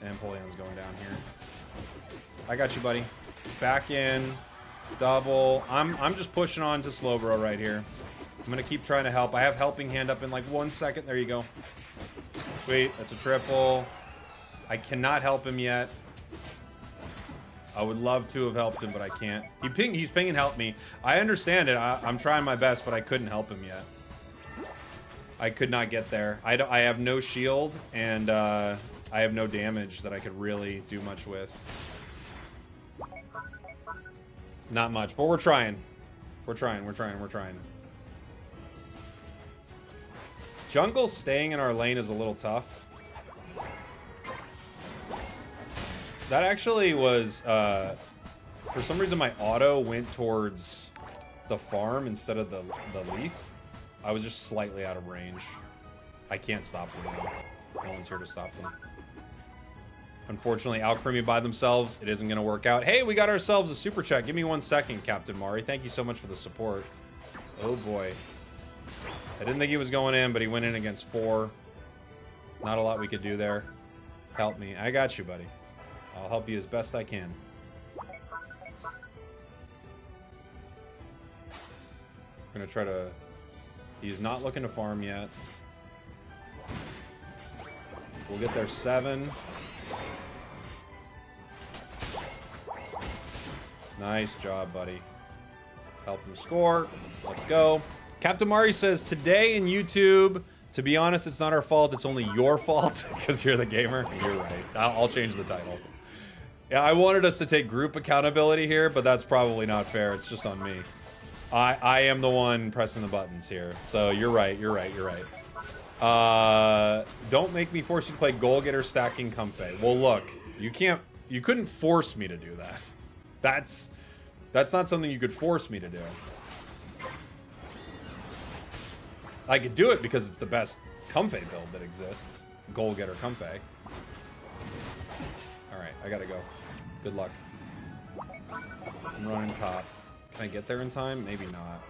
And Empoleon's going down here. I got you, buddy. Back in. Double. I'm just pushing on to Slowbro right here. I'm going to keep trying to help. I have helping hand up in like 1 second. There you go. Sweet. That's a triple. I cannot help him yet. I would love to have helped him, but I can't. He's pinging help me. I understand it. I'm trying my best, but I couldn't help him yet. I could not get there. I have no shield, and I have no damage that I could really do much with. Not much, but we're trying. We're trying. Jungle staying in our lane is a little tough. That actually was, for some reason my auto went towards the farm instead of the leaf. I was just slightly out of range. I can't stop them though. No one's here to stop them. Unfortunately, Alchemy by themselves, it isn't going to work out. Hey, we got ourselves a super chat. Give me 1 second, Captain Mari. Thank you so much for the support. Oh boy. I didn't think he was going in, but he went in against 4. Not a lot we could do there. Help me. I got you, buddy. I'll help you as best I can. I'm gonna try to... He's not looking to farm yet. We'll get there 7. Nice job, buddy. Help him score. Let's go. Captain Mari says, today in YouTube, to be honest, it's not our fault. It's only your fault because you're the gamer. You're right. I'll change the title. Yeah, I wanted us to take group accountability here, but that's probably not fair. It's just on me. I am the one pressing the buttons here. So you're right. Don't make me force you to play goal getter stacking Comfey. Well, look, you couldn't force me to do that. That's not something you could force me to do. I could do it because it's the best Comfey build that exists. Goal getter Comfey. Alright, I gotta go. Good luck. I'm running top. Can I get there in time? Maybe not.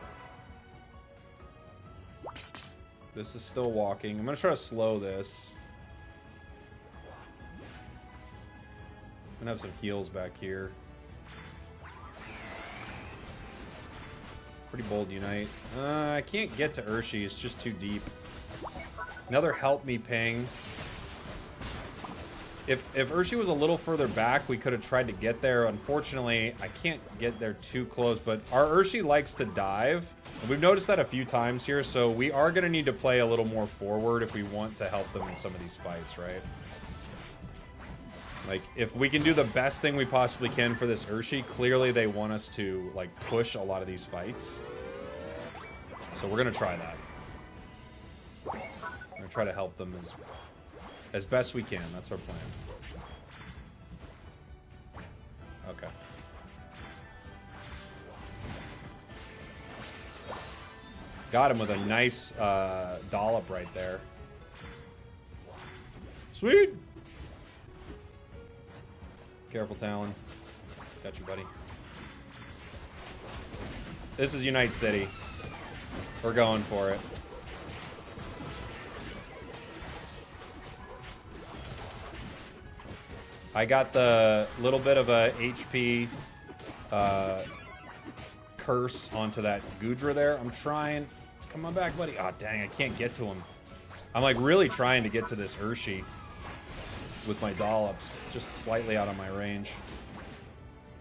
This is still walking. I'm gonna try to slow this. I'm gonna have some heals back here. Pretty bold unite. I can't get to Urshi. It's just too deep. Another help me ping. If Urshi was a little further back, we could have tried to get there. Unfortunately, I can't get there too close, but our Urshi likes to dive. And we've noticed that a few times here, so we are going to need to play a little more forward if we want to help them in some of these fights, right? Like, if we can do the best thing we possibly can for this Urshi, clearly they want us to, like, push a lot of these fights. So we're going to try that. We're going to try to help them as best we can. That's our plan. Okay. Got him with a nice dollop right there. Sweet! Careful, Talon. Got you, buddy. This is Unite City. We're going for it. I got the little bit of a HP curse onto that Gudra there. I'm trying. Come on back, buddy. Oh, dang, I can't get to him. I'm like really trying to get to this Urshi with my dollops. Just slightly out of my range.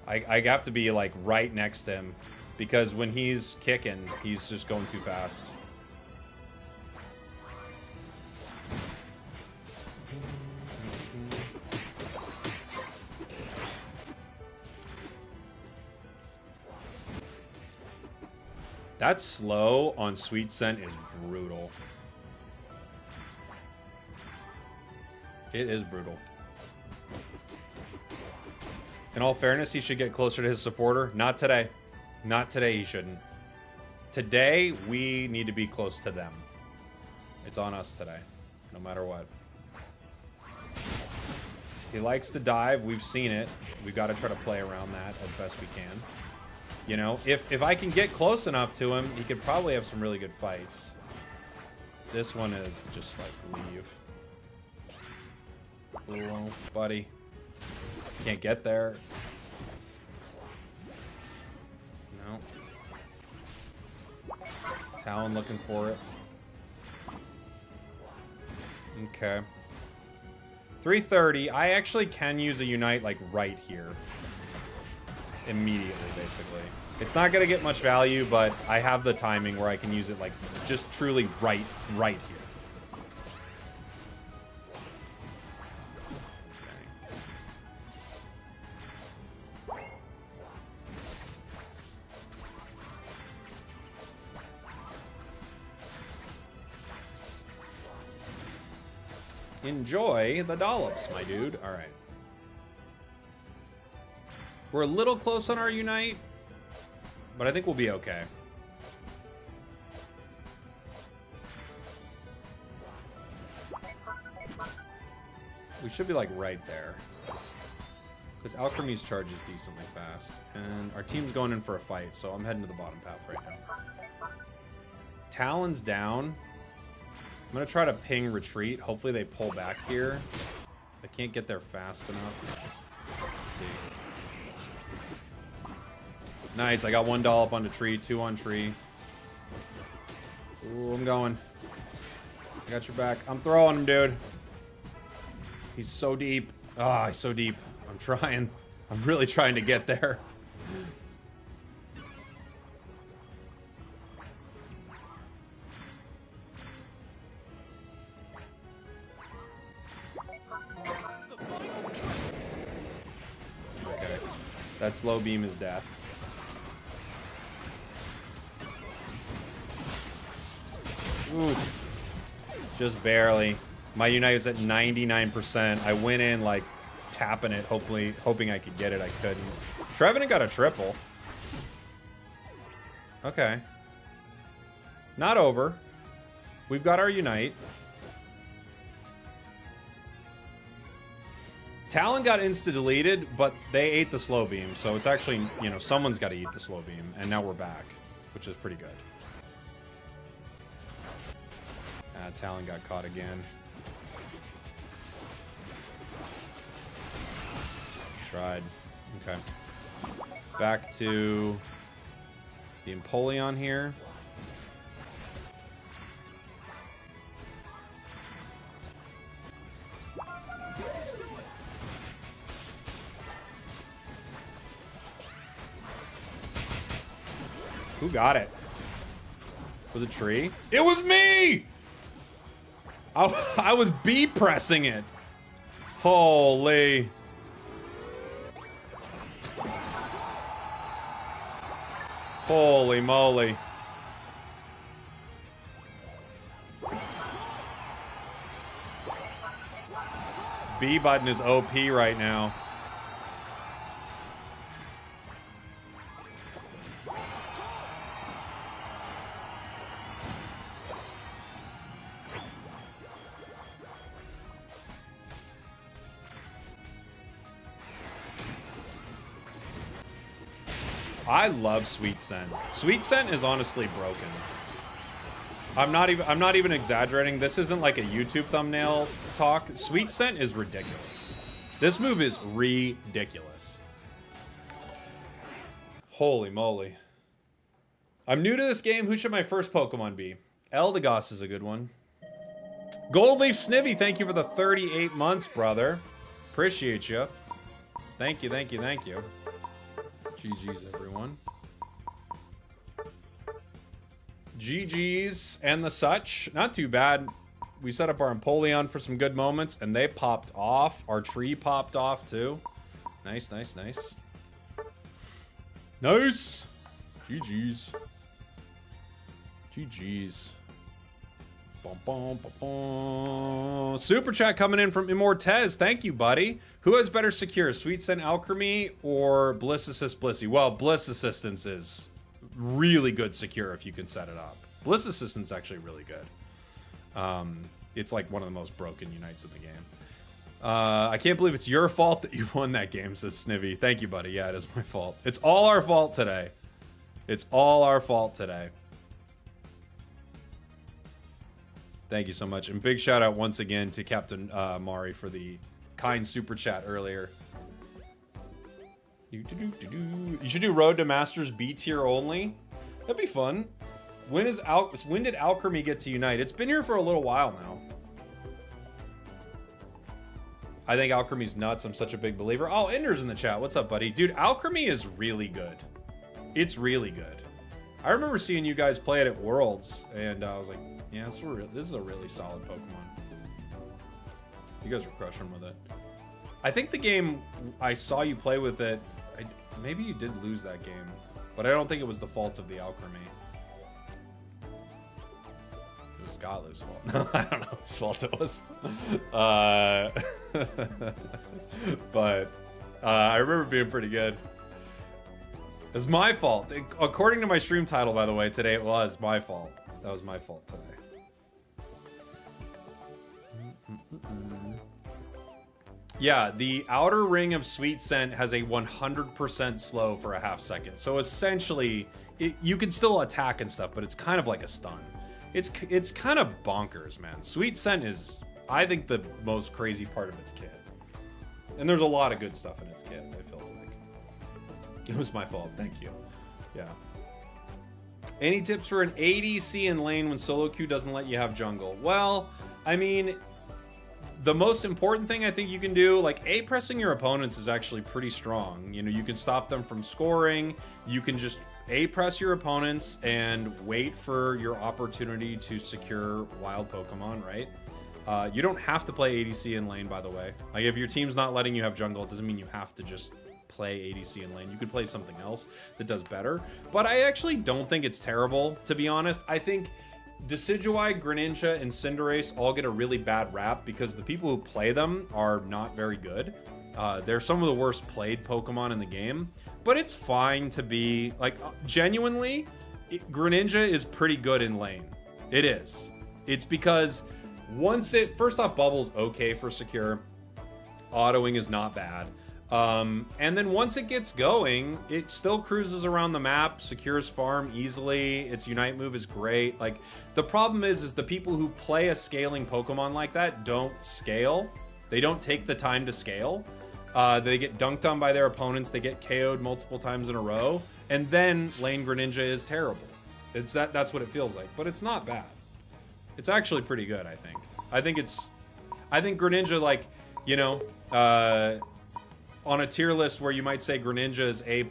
I have to be like right next to him because when he's kicking, he's just going too fast. That slow on Sweet Scent is brutal. It is brutal. In all fairness, he should get closer to his supporter. Not today. Not today, he shouldn't. Today, we need to be close to them. It's on us today, no matter what. He likes to dive. We've seen it. We've got to try to play around that as best we can. You know, if I can get close enough to him, he could probably have some really good fights. This one is just like leave. Cool, buddy. Can't get there. No. Talon looking for it. Okay. 330. I actually can use a Unite, like, right here. Immediately, basically. It's not going to get much value, but I have the timing where I can use it, like, just truly right here. Enjoy the dollops, my dude. All right. We're a little close on our Unite, but I think we'll be okay. We should be like right there. Because Alchemy's charge is decently fast. And our team's going in for a fight, so I'm heading to the bottom path right now. Talon's down. I'm going to try to ping retreat. Hopefully they pull back here. I can't get there fast enough. Let's see. Nice, I got 1 dollop on the tree, 2 on tree. Ooh, I'm going. I got your back. I'm throwing him, dude. He's so deep. Ah, he's so deep. I'm trying. I'm really trying to get there. Okay. That slow beam is death. Oof. Just barely. My Unite is at 99%. I went in, like, tapping it, hoping I could get it. I couldn't. Trevenant got a triple. Okay. Not over. We've got our Unite. Talon got insta-deleted, but they ate the slow beam. So it's actually, you know, someone's got to eat the slow beam. And now we're back, which is pretty good. Talon got caught again. Tried. Okay. Back to the Empoleon here. Who got it? Was it Tree? It was me! I was B pressing it. Holy. Holy moly. B button is OP right now. I love Sweet Scent. Sweet Scent is honestly broken. I'm not even exaggerating. This isn't like a YouTube thumbnail talk. Sweet Scent is ridiculous. This move is ridiculous. Holy moly. I'm new to this game. Who should my first Pokemon be? Eldegoss is a good one. Gold Leaf Snivy, thank you for the 38 months, brother. Appreciate you. Thank you, thank you, thank you. GG's, everyone. GG's and the such. Not too bad. We set up our Empoleon for some good moments, and they popped off. Our tree popped off, too. Nice, nice, nice. Nice! GG's. GG's. Bum, bum, bum, bum. Super chat coming in from Immortez. Thank you, buddy. Who has better secure, Sweet Scent Alchemy or Bliss Assist Blissey? Well, Bliss Assistance is really good secure if you can set it up. Bliss Assistance is actually really good. It's like one of the most broken Unites in the game. I can't believe it's your fault that you won that game, says Snivy. Thank you, buddy. Yeah, it is my fault. It's all our fault today. It's all our fault today. Thank you so much. And big shout out once again to Captain Mari for the kind super chat earlier. You should do Road to Masters B tier only. That'd be fun. When did Alchemy get to Unite? It's been here for a little while now. I think Alchemy's nuts. I'm such a big believer. Oh, Ender's in the chat. What's up, buddy? Dude, Alchemy is really good. It's really good. I remember seeing you guys play it at Worlds, and I was like, yeah, this is a really solid Pokemon. You guys were crushing with it. I think the game I saw you play with it, maybe you did lose that game, but I don't think it was the fault of the Alchemy. It was Gotlew's fault. No, I don't know whose fault it was. But I remember being pretty good. It's my fault. According to my stream title, by the way, today it was my fault. That was my fault today. Yeah, the outer ring of Sweet Scent has a 100% slow for a half second. So essentially, you can still attack and stuff, but it's kind of like a stun. It's kind of bonkers, man. Sweet Scent is, I think, the most crazy part of its kit. And there's a lot of good stuff in its kit, it feels like. It was my fault, thank you. Yeah. Any tips for an ADC in lane when solo queue doesn't let you have jungle? Well, I mean, the most important thing I think you can do, like, A-pressing your opponents is actually pretty strong. You know, you can stop them from scoring. You can just A-press your opponents and wait for your opportunity to secure wild Pokemon, right? You don't have to play ADC in lane, by the way. Like, if your team's not letting you have jungle, it doesn't mean you have to just play ADC in lane. You could play something else that does better. But I actually don't think it's terrible, to be honest. I think Decidueye, Greninja, and Cinderace all get a really bad rap because the people who play them are not very good. They're some of the worst played Pokemon in the game. But it's fine to be, like, genuinely, Greninja is pretty good in lane. It is. It's because first off, Bubble's okay for secure. Autoing is not bad. And then once it gets going, it still cruises around the map, secures farm easily. Its Unite move is great. Like, the problem is the people who play a scaling Pokemon like that don't scale. They don't take the time to scale. They get dunked on by their opponents. They get KO'd multiple times in a row. And then lane Greninja is terrible. That's what it feels like. But it's not bad. It's actually pretty good, I think. I think Greninja, like, you know, on a tier list where you might say Greninja is A+,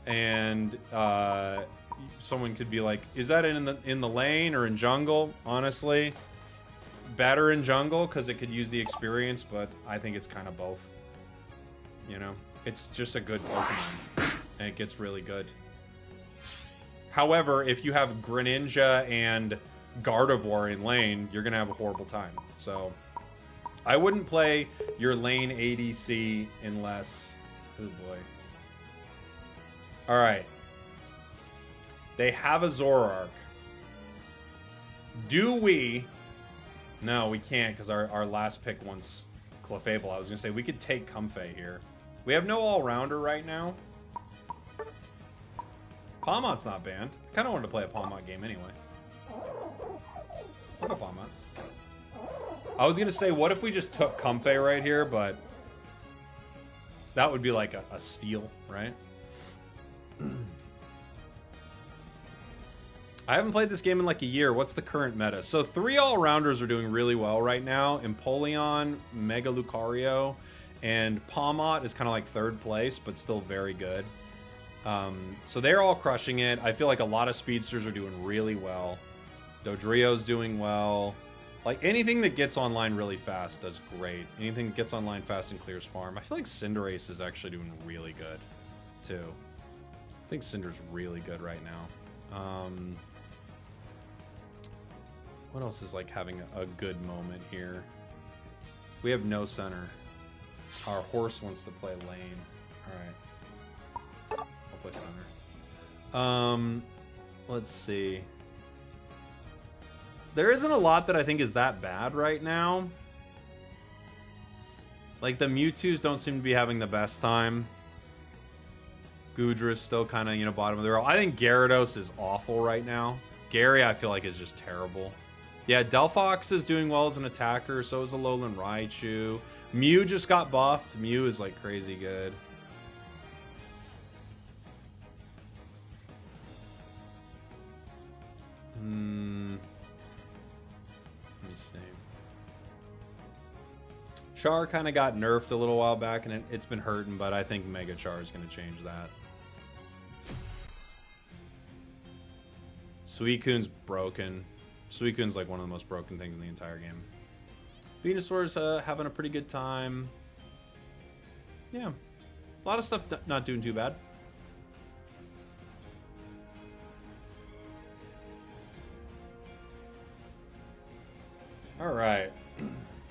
and someone could be like, is that in the lane or in jungle? Honestly, better in jungle because it could use the experience, but I think it's kind of both. You know, it's just a good Pokemon, and it gets really good. However, if you have Greninja and Gardevoir in lane, you're gonna have a horrible time. So I wouldn't play your lane ADC unless... Oh boy. Alright. They have a Zoroark. Do we... No, we can't, because our last pick wants Clefable. I was going to say, we could take Comfey here. We have no all-rounder right now. Palmot's not banned. I kind of wanted to play a Palmot game anyway. What up, Palmot? I was gonna say, what if we just took Comfey right here, but that would be like a steal, right? I haven't played this game in like a year. What's the current meta? So 3 all-rounders are doing really well right now. Empoleon, Mega Lucario, and Palmot is kind of like 3rd place, but still very good. So they're all crushing it. I feel like a lot of speedsters are doing really well. Dodrio's doing well. Like, anything that gets online really fast does great. Anything that gets online fast and clears farm. I feel like Cinderace is actually doing really good, too. I think Cinder's really good right now. What else is, like, having a good moment here? We have no center. Our horse wants to play lane. Alright. I'll play center. Let's see. There isn't a lot that I think is that bad right now. Like, the Mewtwo's don't seem to be having the best time. Goodra's still kind of, you know, bottom of the row. I think Gyarados is awful right now. Gary, I feel like, is just terrible. Yeah, Delphox is doing well as an attacker. So is Alolan Raichu. Mew just got buffed. Mew is like crazy good. Let me see. Char kind of got nerfed a little while back, and it's been hurting, but I think Mega Char is going to change that. Suicune's broken. Suicune's like one of the most broken things in the entire game. Venusaur's having a pretty good time. Yeah. A lot of stuff not doing too bad. All right.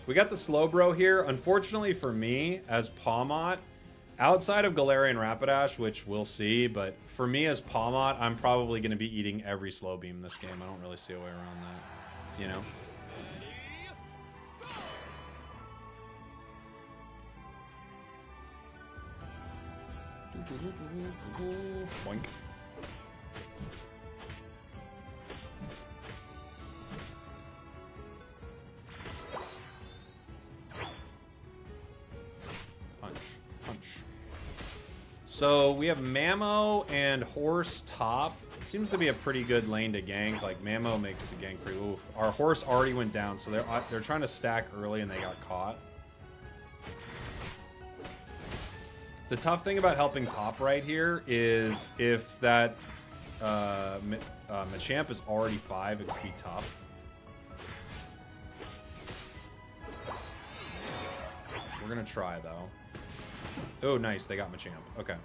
We got the Slowbro here. Unfortunately for me, as Pawmot, outside of Galarian Rapidash, which we'll see, but for me as Pawmot, I'm probably going to be eating every Slow Beam this game. I don't really see a way around that, you know? Boink. Punch. Punch. So we have Mammo and Horse top. It seems to be a pretty good lane to gank. Like Mammo makes the gank pretty oof. Our Horse already went down, so they're trying to stack early and they got caught. The tough thing about helping top right here is if that Machamp is already 5, it could be tough. We're gonna try though. Oh, nice, they got Machamp. Okay.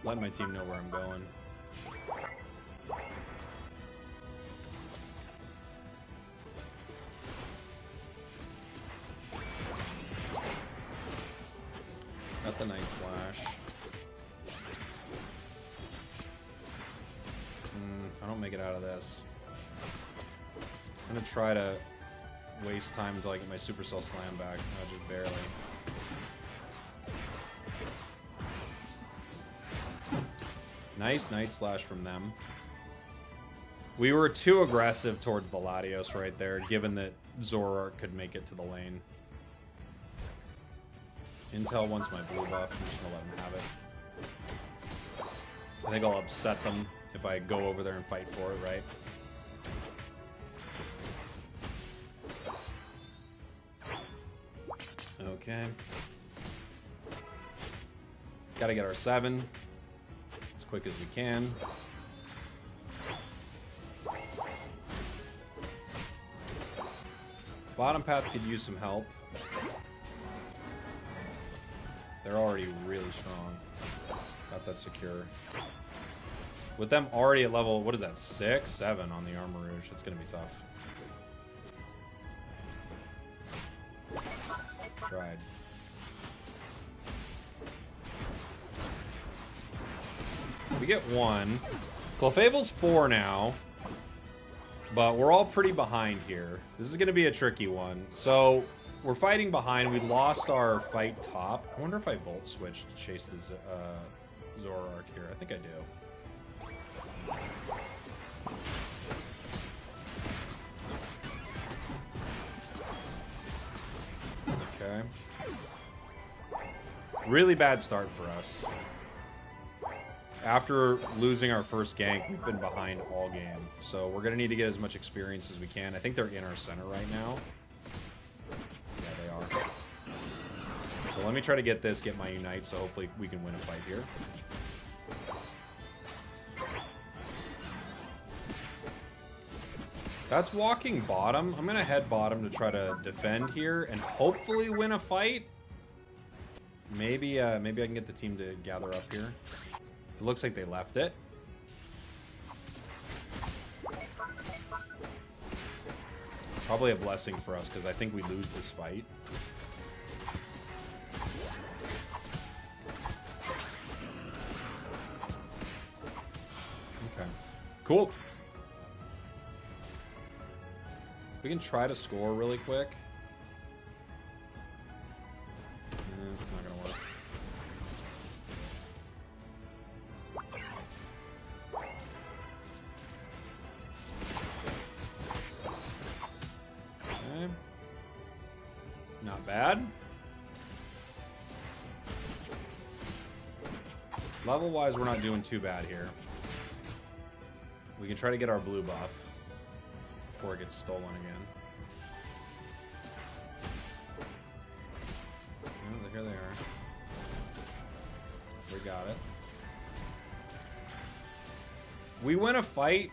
Let my team know where I'm going. Got the nice slash. I don't make it out of this. I'm gonna try to waste time until I get my Supercell Slam back. Just barely. Nice Night Slash from them. We were too aggressive towards the Latios right there, given that Zoroark could make it to the lane. Intel wants my blue buff. I'm just gonna let him have it. I think I'll upset them if I go over there and fight for it, right? Okay. Gotta get our 7 as quick as we can. Bottom path could use some help. They're already really strong. Got that secure. With them already at level, what is that, 6, 7 on the Armourouge, it's gonna be tough. Tried. We get 1. Clefable's 4 now. But we're all pretty behind here. This is gonna be a tricky one. So, we're fighting behind. We lost our fight top. I wonder if I Volt Switch to chase the Zoroark here. I think I do. Okay. Really bad start for us. After losing our first gank, we've been behind all game. So we're going to need to get as much experience as we can. I think they're in our center right now. Yeah, they are. So let me try to get this, get my Unite, so hopefully we can win a fight here. That's walking bottom. I'm going to head bottom to try to defend here and hopefully win a fight. Maybe I can get the team to gather up here. It looks like they left it. Probably a blessing for us because I think we lose this fight. Okay. Cool. We can try to score really quick. It's not gonna work. Not bad. Level-wise, we're not doing too bad here. We can try to get our blue buff before it gets stolen again. Oh, here they are. We got it. We win a fight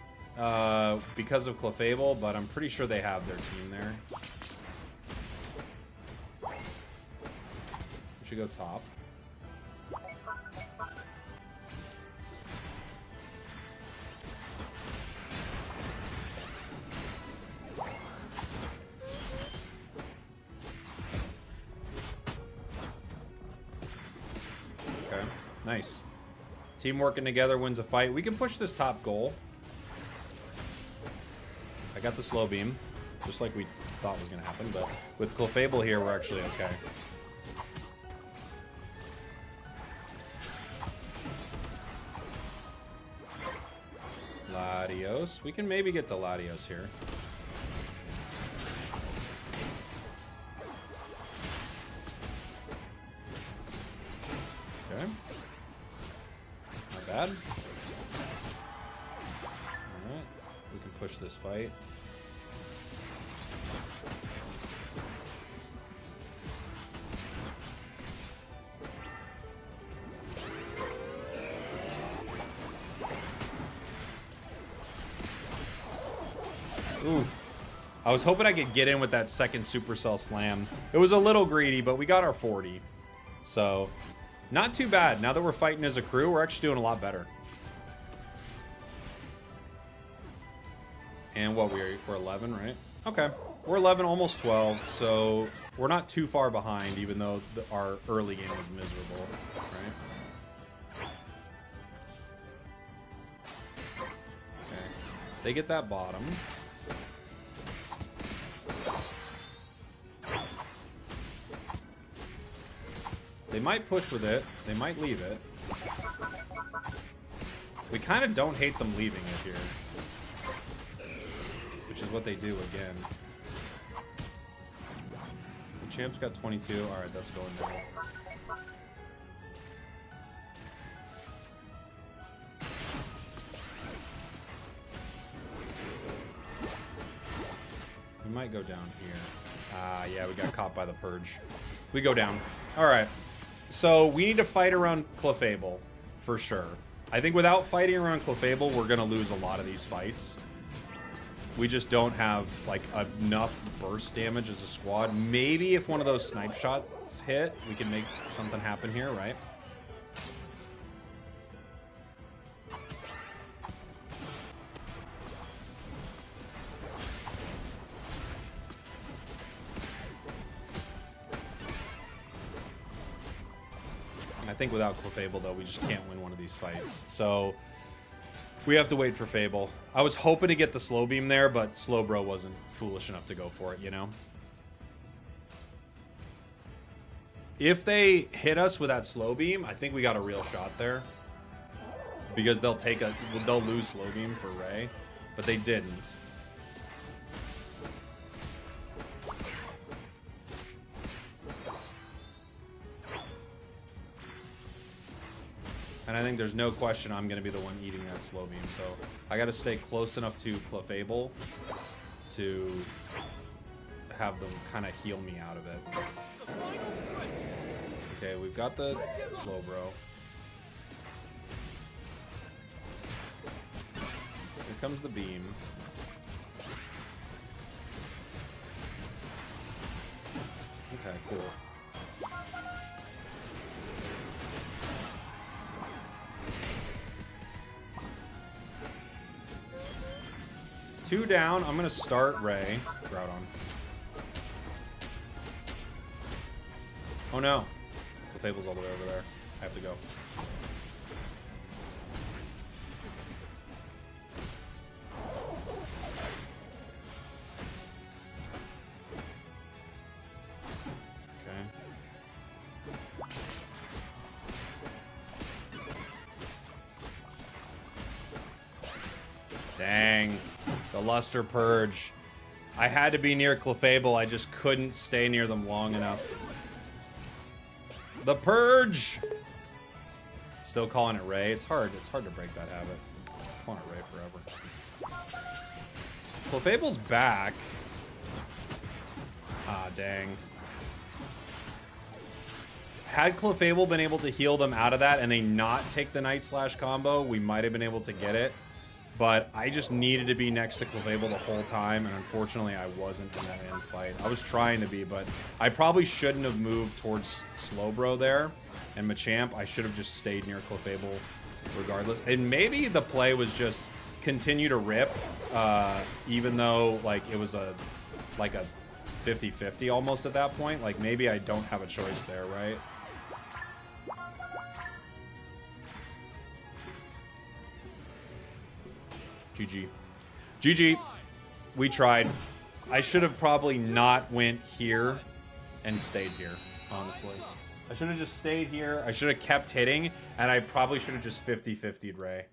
because of Clefable, but I'm pretty sure they have their team there. We should go top. Okay, nice. Team working together wins a fight. We can push this top goal. I got the slow beam, just like we thought was going to happen, but with Clefable here, we're actually okay. Latios. We can maybe get to Latios here. Okay. Not bad. Alright. We can push this fight. Oof. I was hoping I could get in with that second Supercell slam. It was a little greedy, but we got our 40. So, not too bad. Now that we're fighting as a crew, we're actually doing a lot better. And what, we're 11, right? Okay. We're 11, almost 12, so we're not too far behind, even though our early game was miserable, right? Okay. They get that bottom. They might push with it. They might leave it. We kind of don't hate them leaving it here. Which is what they do again. The champ's got 22. Alright, that's going down. We might go down here. Ah, yeah, we got caught by the purge. We go down. Alright. So, we need to fight around Clefable, for sure. I think without fighting around Clefable, we're going to lose a lot of these fights. We just don't have, like, enough burst damage as a squad. Maybe if one of those snipe shots hit, we can make something happen here, right? I think without Clefable, though, we just can't win one of these fights. So, we have to wait for Fable. I was hoping to get the slow beam there, but Slowbro wasn't foolish enough to go for it, you know? If they hit us with that slow beam, I think we got a real shot there. Because they'll lose slow beam for Ray, but they didn't. And I think there's no question I'm going to be the one eating that slow beam. So I got to stay close enough to Clefable to have them kind of heal me out of it. Okay, we've got the Slowbro. Here comes the beam. Okay, cool. Two down. I'm going to start Ray. Groudon. Oh no. The Fable's all the way over there. I have to go. Okay. Dang. The Luster Purge. I had to be near Clefable. I just couldn't stay near them long enough. The Purge! Still calling it Ray. It's hard to break that habit. Calling it Ray forever. Clefable's back. Ah, dang. Had Clefable been able to heal them out of that and they not take the Night Slash combo, we might have been able to get it. But I just needed to be next to Clefable the whole time, and unfortunately I wasn't in that end fight. I was trying to be, but I probably shouldn't have moved towards Slowbro there. And Machamp, I should have just stayed near Clefable regardless. And maybe the play was just continue to rip, even though like it was a 50-50 almost at that point. Like maybe I don't have a choice there, right? GG. GG. We tried. I should have probably not went here and stayed here, honestly. I should have just stayed here. I should have kept hitting, and I probably should have just 50-50'd Ray.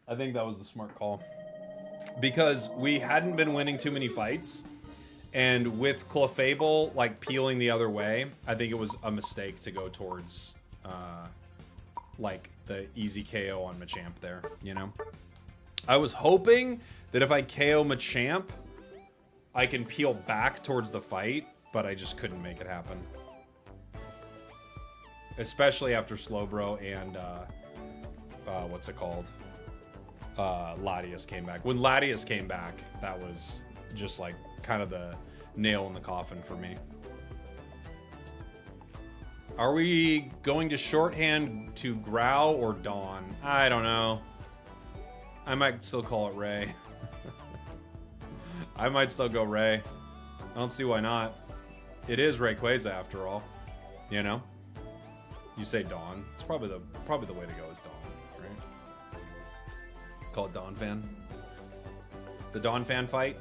I think that was the smart call. Because we hadn't been winning too many fights, and with Clefable, like, peeling the other way, I think it was a mistake to go towards, like, the easy KO on Machamp there, you know? I was hoping that if I KO Machamp, I can peel back towards the fight, but I just couldn't make it happen. Especially after Slowbro and, what's it called? Latias came back. When Latias came back, that was just like kind of the nail in the coffin for me. Are we going to shorthand to Growl or Dawn? I don't know. I might still call it Ray. I might still go Ray. I don't see why not. It is Rayquaza after all. You know? You say Dawn. It's probably the way to go is Dawn, right? Call it Dawn Fan. The Dawn Fan fight.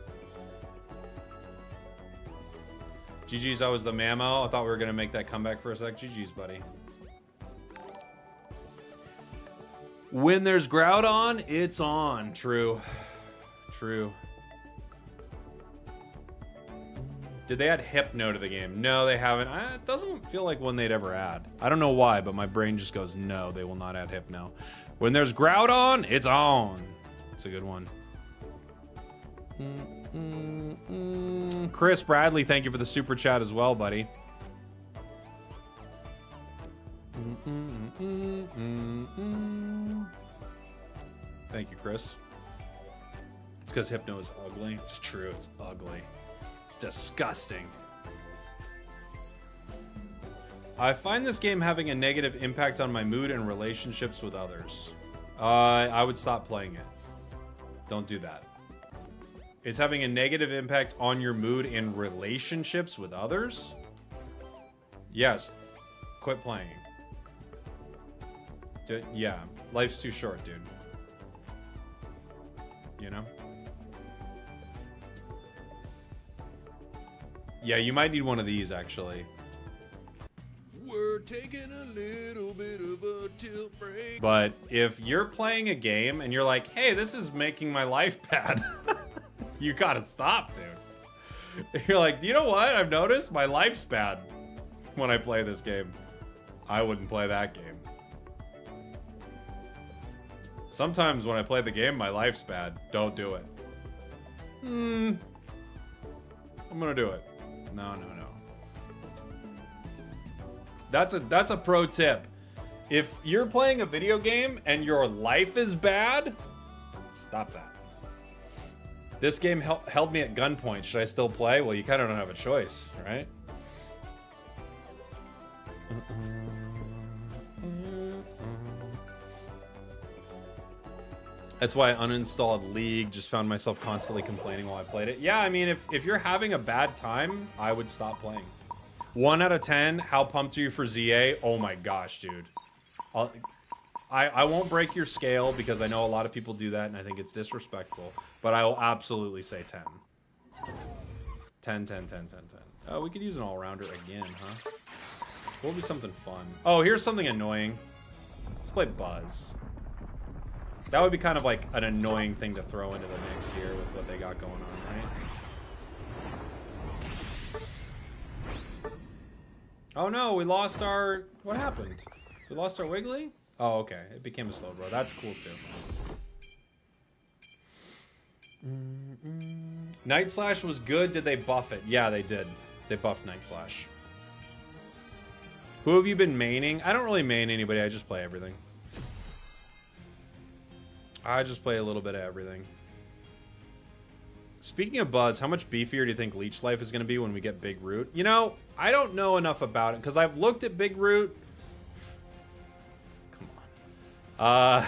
GG's, I was the Mammo. I thought we were gonna make that comeback for a sec. GG's, buddy. When there's Groudon, it's on. True. True. Did they add Hypno to the game? No, they haven't. It doesn't feel like one they'd ever add. I don't know why, but my brain just goes, no, they will not add Hypno. When there's Groudon, it's on. It's a good one. Chris Bradley, thank you for the super chat as well, buddy. Thank you, Chris. It's because Hypno is ugly. It's true, it's ugly. It's disgusting. I find this game having a negative impact on my mood and relationships with others. I would stop playing it. Don't do that. It's having a negative impact on your mood and relationships with others? Yes. Quit playing. Yeah. Life's too short, dude. You know? Yeah, you might need one of these, actually. We're taking a little bit of a tilt break. But if you're playing a game and you're like, hey, this is making my life bad, you gotta stop, dude. You're like, you know what? I've noticed my life's bad when I play this game. I wouldn't play that game. Sometimes when I play the game, my life's bad. Don't do it. I'm gonna do it. No. That's a pro tip. If you're playing a video game and your life is bad, stop that. This game held me at gunpoint. Should I still play? Well, you kind of don't have a choice, right? That's why I uninstalled League. Just found myself constantly complaining while I played it. Yeah, I mean, if you're having a bad time, I would stop playing. 1 out of 10. How pumped are you for ZA? Oh my gosh, dude. I won't break your scale because I know a lot of people do that and I think it's disrespectful. But I will absolutely say 10. 10. Oh, we could use an all-rounder again, huh? What would be something fun? Oh, here's something annoying. Let's play Buzz. That would be kind of like an annoying thing to throw into the mix here with what they got going on, right? Oh no, we lost our... What happened? We lost our Wiggly? Oh, okay. It became a slow bro. That's cool too. Night Slash was good. Did they buff it? Yeah, they did. They buffed Night Slash. Who have you been maining? I don't really main anybody. I just play everything. I just play a little bit of everything. Speaking of Buzz, how much beefier do you think Leech Life is going to be when we get Big Root? You know, I don't know enough about it because I've looked at Big Root. Come on.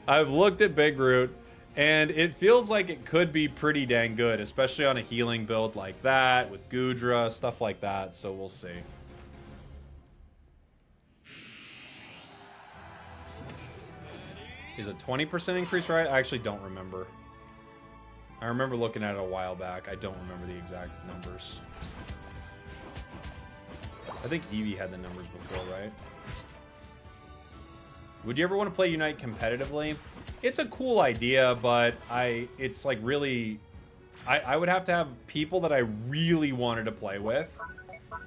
I've looked at Big Root, and it feels like it could be pretty dang good, especially on a healing build like that, with Gudra, stuff like that, so we'll see. Is a 20% increase right? I actually don't remember. I remember looking at it a while back. I don't remember the exact numbers. I think Eevee had the numbers before, right? Would you ever want to play Unite competitively? It's a cool idea, but it's like really... I would have to have people that I really wanted to play with,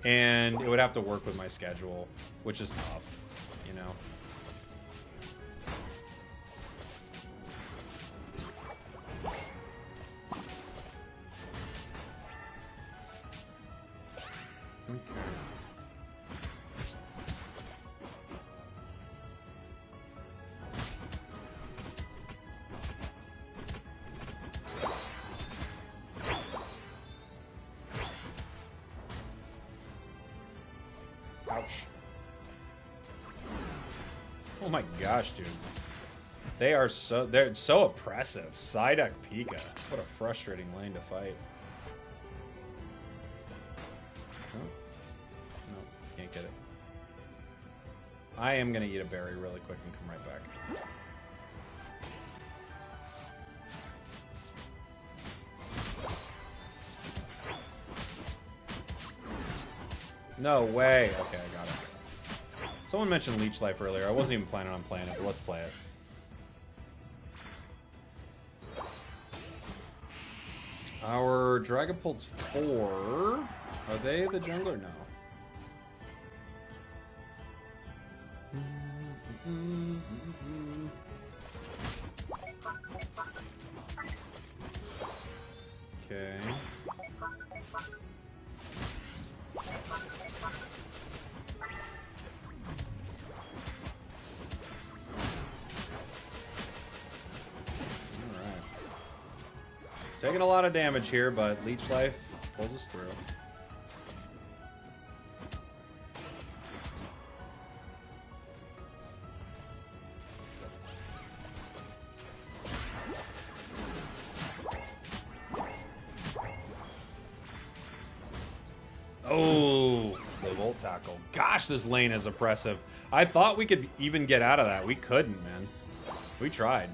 and it would have to work with my schedule, which is tough, you know? Ouch. Oh my gosh, dude. They're so oppressive. Psyduck Pika. What a frustrating lane to fight. Oh. No, can't get it. I am gonna eat a berry really quick and come right back. No way. Okay, I got it. Someone mentioned Leech Life earlier. I wasn't even planning on playing it, but let's play it. Our Dragapult's 4. Are they the jungler? No. Okay. Taking a lot of damage here, but Leech Life pulls us through. Oh, the Volt Tackle. Gosh, this lane is oppressive. I thought we could even get out of that. We couldn't, man. We tried.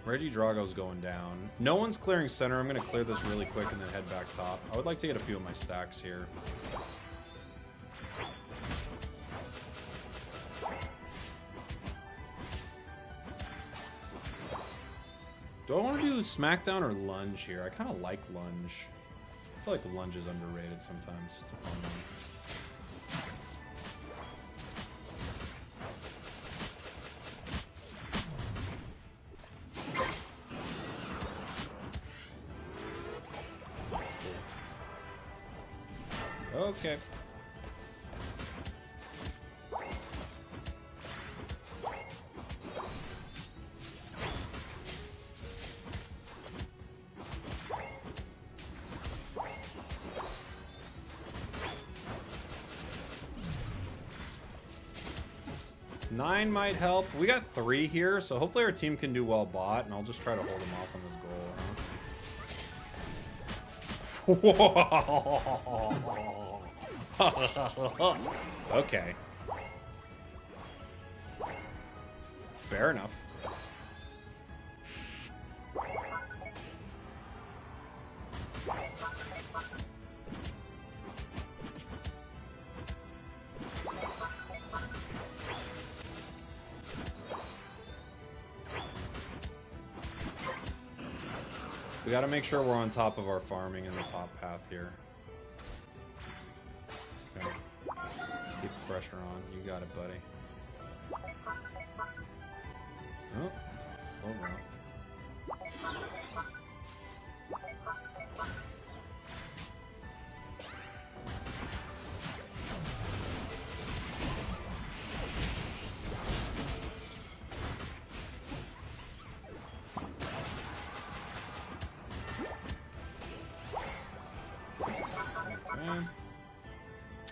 Regidrago's going down. No one's clearing center. I'm going to clear this really quick and then head back top. I would like to get a few of my stacks here. Do I want to do Smackdown or Lunge here? I kind of like Lunge. I feel like Lunge is underrated sometimes. It's a fun one. Okay. Nine might help. We got 3 here, so hopefully our team can do well bot, and I'll just try to hold them off on this goal. Okay. Fair enough. We gotta make sure we're on top of our farming in the top path here. Okay. Keep the pressure on. You got it, buddy. Oh, slow round.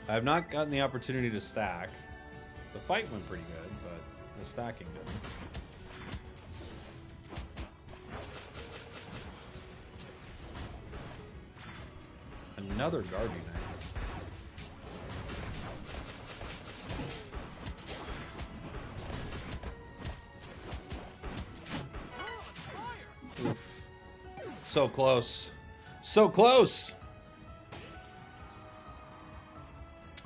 I have not gotten the opportunity to stack. The fight went pretty good, but the stacking didn't. Another Guardian Knight. Oof. So close. So close!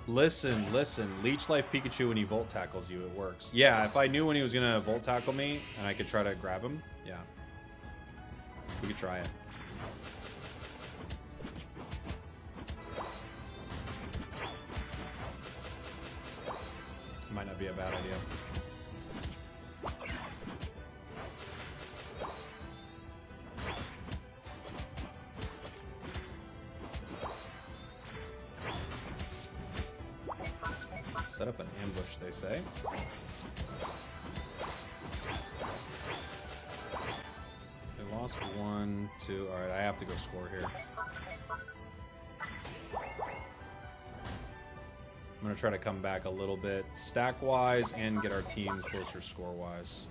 Listen, listen. Leech Life Pikachu when he Volt Tackles you, it works. Yeah, if I knew when he was gonna Volt Tackle me and I could try to grab him, yeah. We could try it. Might not be a bad idea. Set up an ambush, they say. They lost 1, 2. Alright, I have to go score here. I'm going to try to come back a little bit stack-wise and get our team closer score-wise.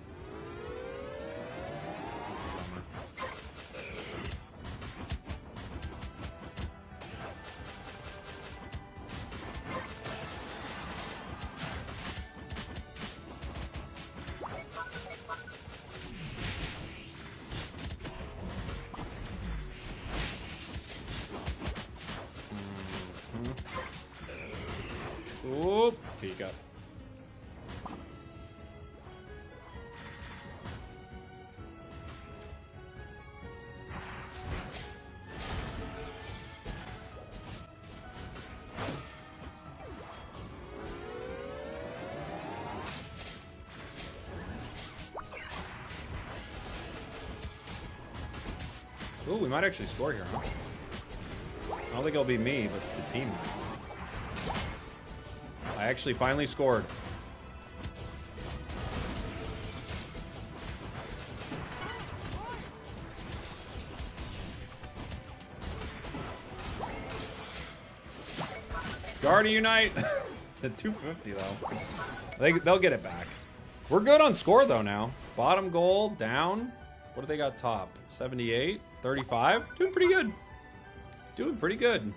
Oop, peek up. Ooh, we might actually score here, huh? I don't think it'll be me, but the team might. I actually finally scored. Guardian Unite! The 250 though. They'll get it back. We're good on score though now. Bottom goal, down. What do they got top? 78? 35? Doing pretty good. Doing pretty good.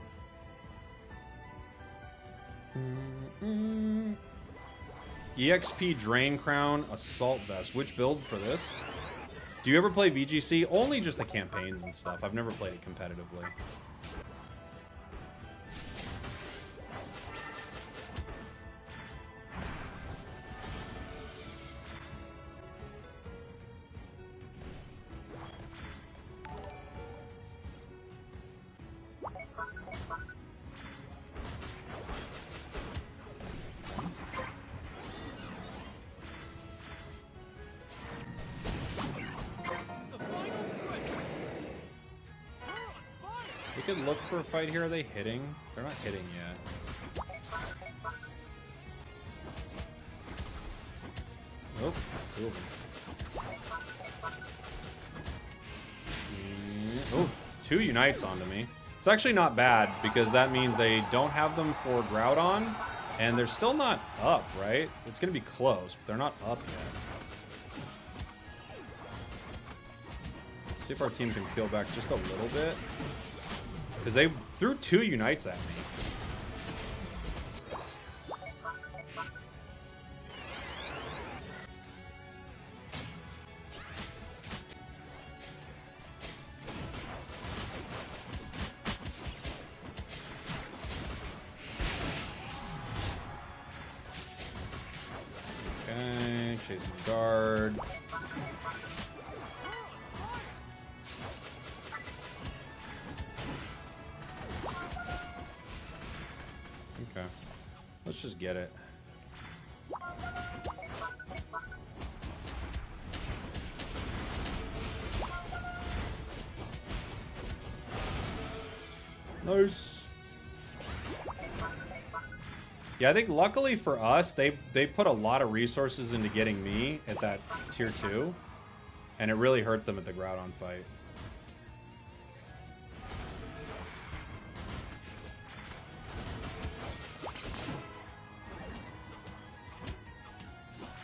EXP Drain Crown Assault Vest. Which build for this? Do you ever play VGC? Only just the campaigns and stuff. I've never played it competitively. We could look for a fight here. Are they hitting? They're not hitting yet. Oh, 2 of them. Oh, 2 unites onto me. It's actually not bad because that means they don't have them for Groudon, and they're still not up, right? It's going to be close, but they're not up yet. See if our team can peel back just a little bit. Because they threw 2 unites at me. Okay, chasing guard. Let's just get it. Nice. Yeah, I think luckily for us, they put a lot of resources into getting me at that tier 2. And it really hurt them at the Groudon fight.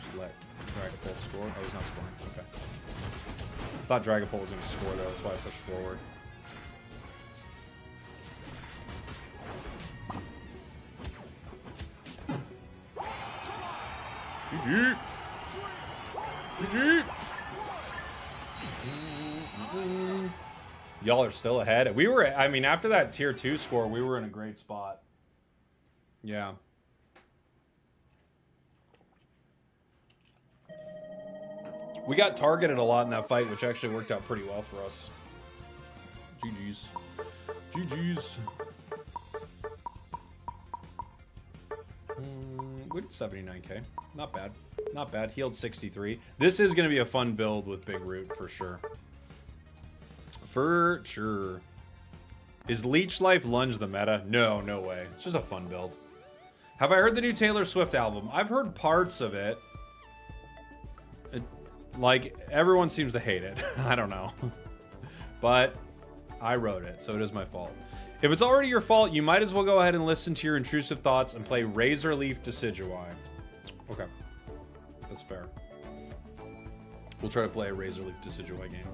Just let Dragapult score. Oh, he's not scoring. Okay. I thought Dragapult was going to score, though. That's why I pushed forward. GG! GG! Y'all are still ahead. We were, I mean, after that tier 2 score, we were in a great spot. Yeah. We got targeted a lot in that fight, which actually worked out pretty well for us. GG's. GG's. We did 79k. Not bad. Not bad. Healed 63. This is going to be a fun build with Big Root for sure. For sure. Is Leech Life Lunge the meta? No, no way. It's just a fun build. Have I heard the new Taylor Swift album? I've heard parts of it. Like, everyone seems to hate it. I don't know. But I wrote it, so it is my fault. If it's already your fault, you might as well go ahead and listen to your intrusive thoughts and play Razor Leaf Decidueye. Okay. That's fair. We'll try to play a Razor Leaf Decidueye game.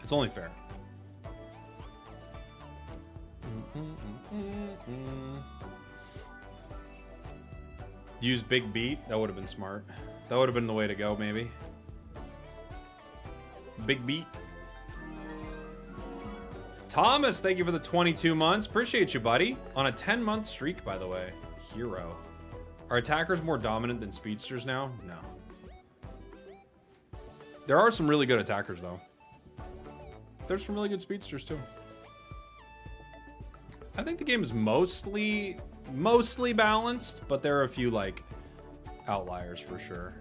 It's only fair. Use Big Beat. That would have been smart. That would have been the way to go, maybe. Big Beat. Thomas, thank you for the 22 months. Appreciate you, buddy. On a 10-month streak, by the way. Hero. Are attackers more dominant than speedsters now? No. There are some really good attackers, though. There's some really good speedsters, too. I think the game is mostly balanced, but there are a few, like, outliers for sure.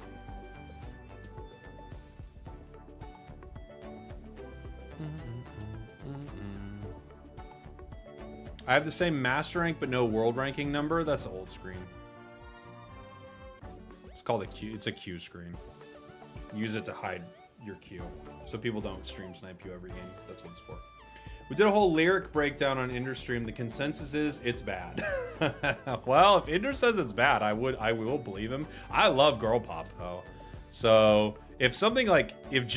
I have the same master rank, but no world ranking number. That's old screen. It's called a queue. It's a queue screen. Use it to hide your queue, so people don't stream snipe you every game. That's what it's for. We did a whole lyric breakdown on Industream. The consensus is it's bad. Well, if Inder says it's bad, I will believe him. I love girl pop though, so if something like if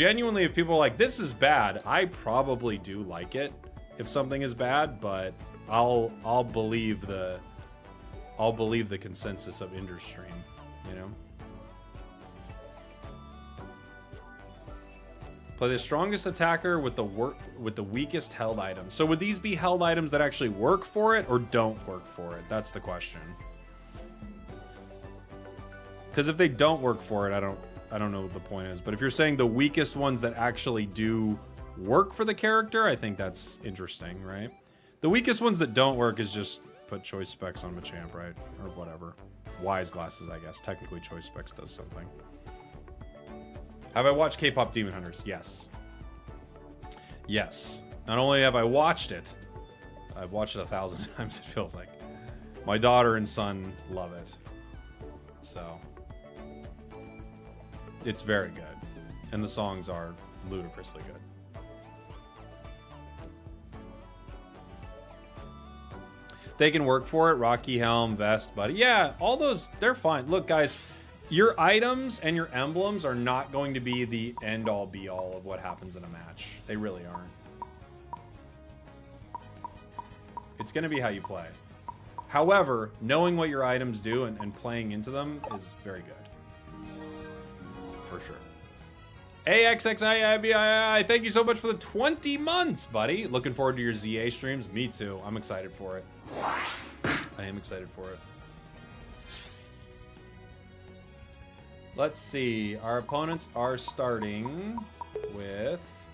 people are like this is bad, I probably do like it. If something is bad, but I'll believe the consensus of Industream, you know. Play the strongest attacker with the weakest held item. So would these be held items that actually work for it or don't work for it? That's the question. Because if they don't work for it, I don't know what the point is. But if you're saying the weakest ones that actually do work for the character, I think that's interesting, right? The weakest ones that don't work is just put choice specs on Machamp, right? Or whatever. Wise glasses, I guess. Technically, choice specs does something. Have I watched K-pop Demon Hunters? Yes. Yes. Not only have I watched it, I've watched it 1,000 times, it feels like. My daughter and son love it. So. It's very good. And the songs are ludicrously good. They can work for it. Rocky Helm, Vest, Buddy. Yeah, all those, they're fine. Look, guys. Your items and your emblems are not going to be the end-all be-all of what happens in a match. They really aren't. It's going to be how you play. However, knowing what your items do and playing into them is very good. For sure. AXXIIBII, thank you so much for the 20 months, buddy. Looking forward to your ZA streams. Me too. I'm excited for it. I am excited for it. Let's see. Our opponents are starting with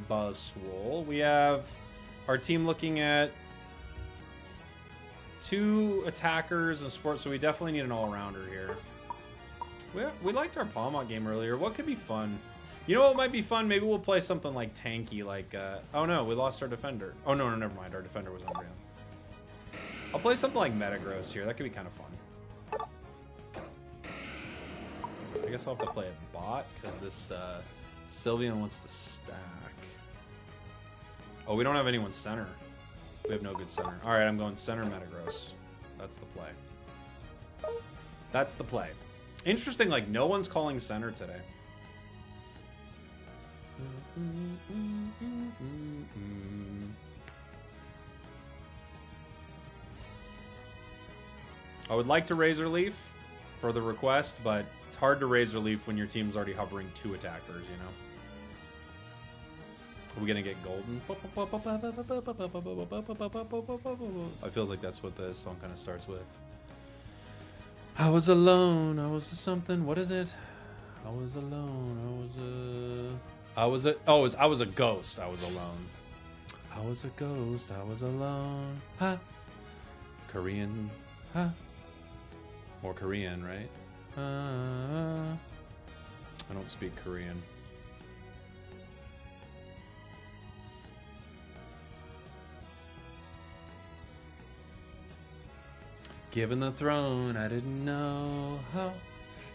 Buzzwole. We have our team looking at 2 attackers and support, so we definitely need an all-rounder here. We liked our Palmont game earlier. What could be fun? You know what might be fun? Maybe we'll play something like tanky, like, oh no, we lost our defender. Oh no, never mind, our defender was unreal. I'll play something like Metagross here. That could be kind of fun. I guess I'll have to play a bot, because this Sylveon wants to stack. Oh, we don't have anyone center. We have no good center. All right, I'm going center Metagross. That's the play. That's the play. Interesting, like, no one's calling center today. I would like to Razor Leaf for the request, but it's hard to Razor Leaf when your team's already hovering 2 attackers, you know? Are we gonna get golden? I feels like that's what the song kind of starts with. I was alone, I was something, what is it? I was alone, I was a ghost, I was alone. I was a ghost, I was alone. Huh? Korean, huh? More Korean, right? I don't speak Korean. Given the throne, I didn't know how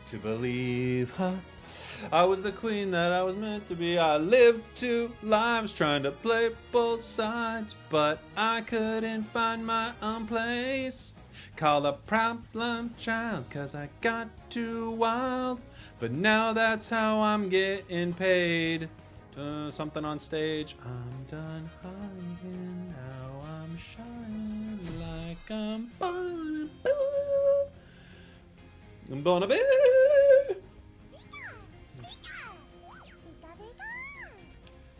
to believe, huh? I was the queen that I was meant to be. I lived 2 lives trying to play both sides, but I couldn't find my own place. Call a problem child, 'cause I got too wild. But now that's how I'm getting paid. Something on stage. I'm done hiding, now I'm shining like I'm Bonaboo.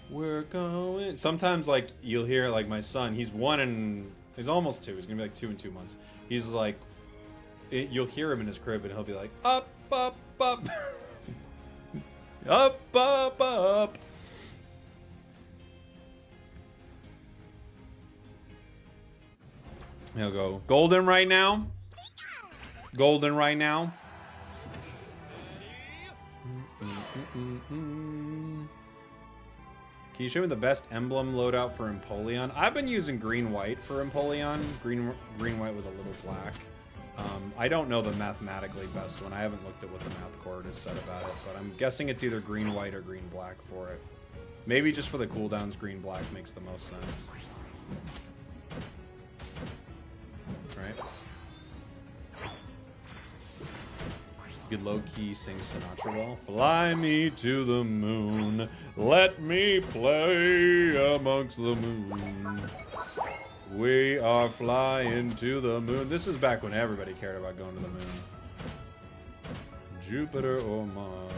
We're going. Sometimes, like, you'll hear, like, my son, he's almost 2. He's gonna be like 2 in 2 months. He's like, you'll hear him in his crib and he'll be like, up, up, up. Up, up, up. He'll go, golden right now. Golden right now. Can you show me the best emblem loadout for Empoleon? I've been using green-white for Empoleon. Green-white with a little black. I don't know the mathematically best one. I haven't looked at what the math cord has said about it, but I'm guessing it's either green-white or green-black for it. Maybe just for the cooldowns, green-black makes the most sense. Right? You could low-key sing Sinatra well. Fly me to the moon. Let me play amongst the moon. We are flying to the moon. This is back when everybody cared about going to the moon. Jupiter or Mars.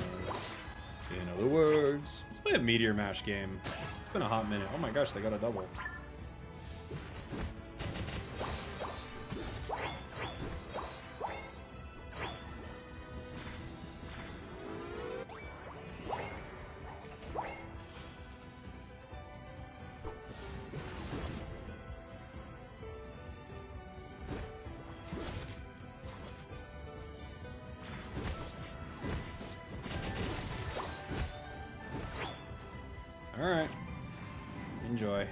In other words, let's play a Meteor Mash game. It's been a hot minute. Oh my gosh, they got a double. Alright. Enjoy.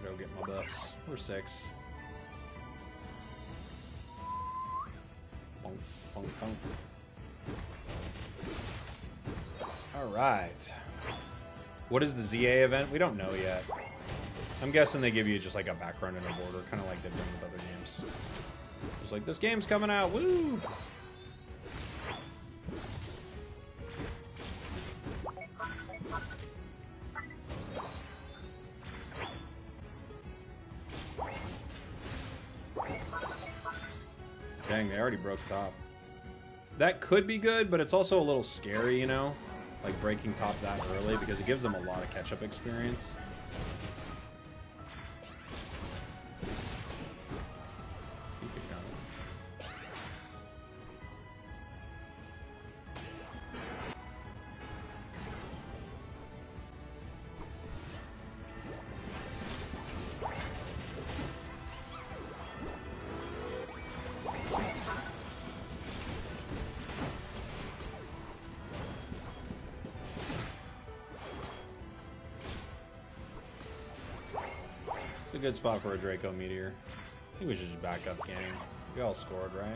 Go get my buffs. We're 6. Bonk, bonk, bonk. Alright. What is the ZA event? We don't know yet. I'm guessing they give you just like a background and a border, kind of like they've done with other games. Just like, this game's coming out, woo! Dang, they already broke top. That could be good, but it's also a little scary, you know? Like breaking top that early, because it gives them a lot of catch-up experience. good spot for a Draco Meteor. I think we should just back up, gang. We all scored, right?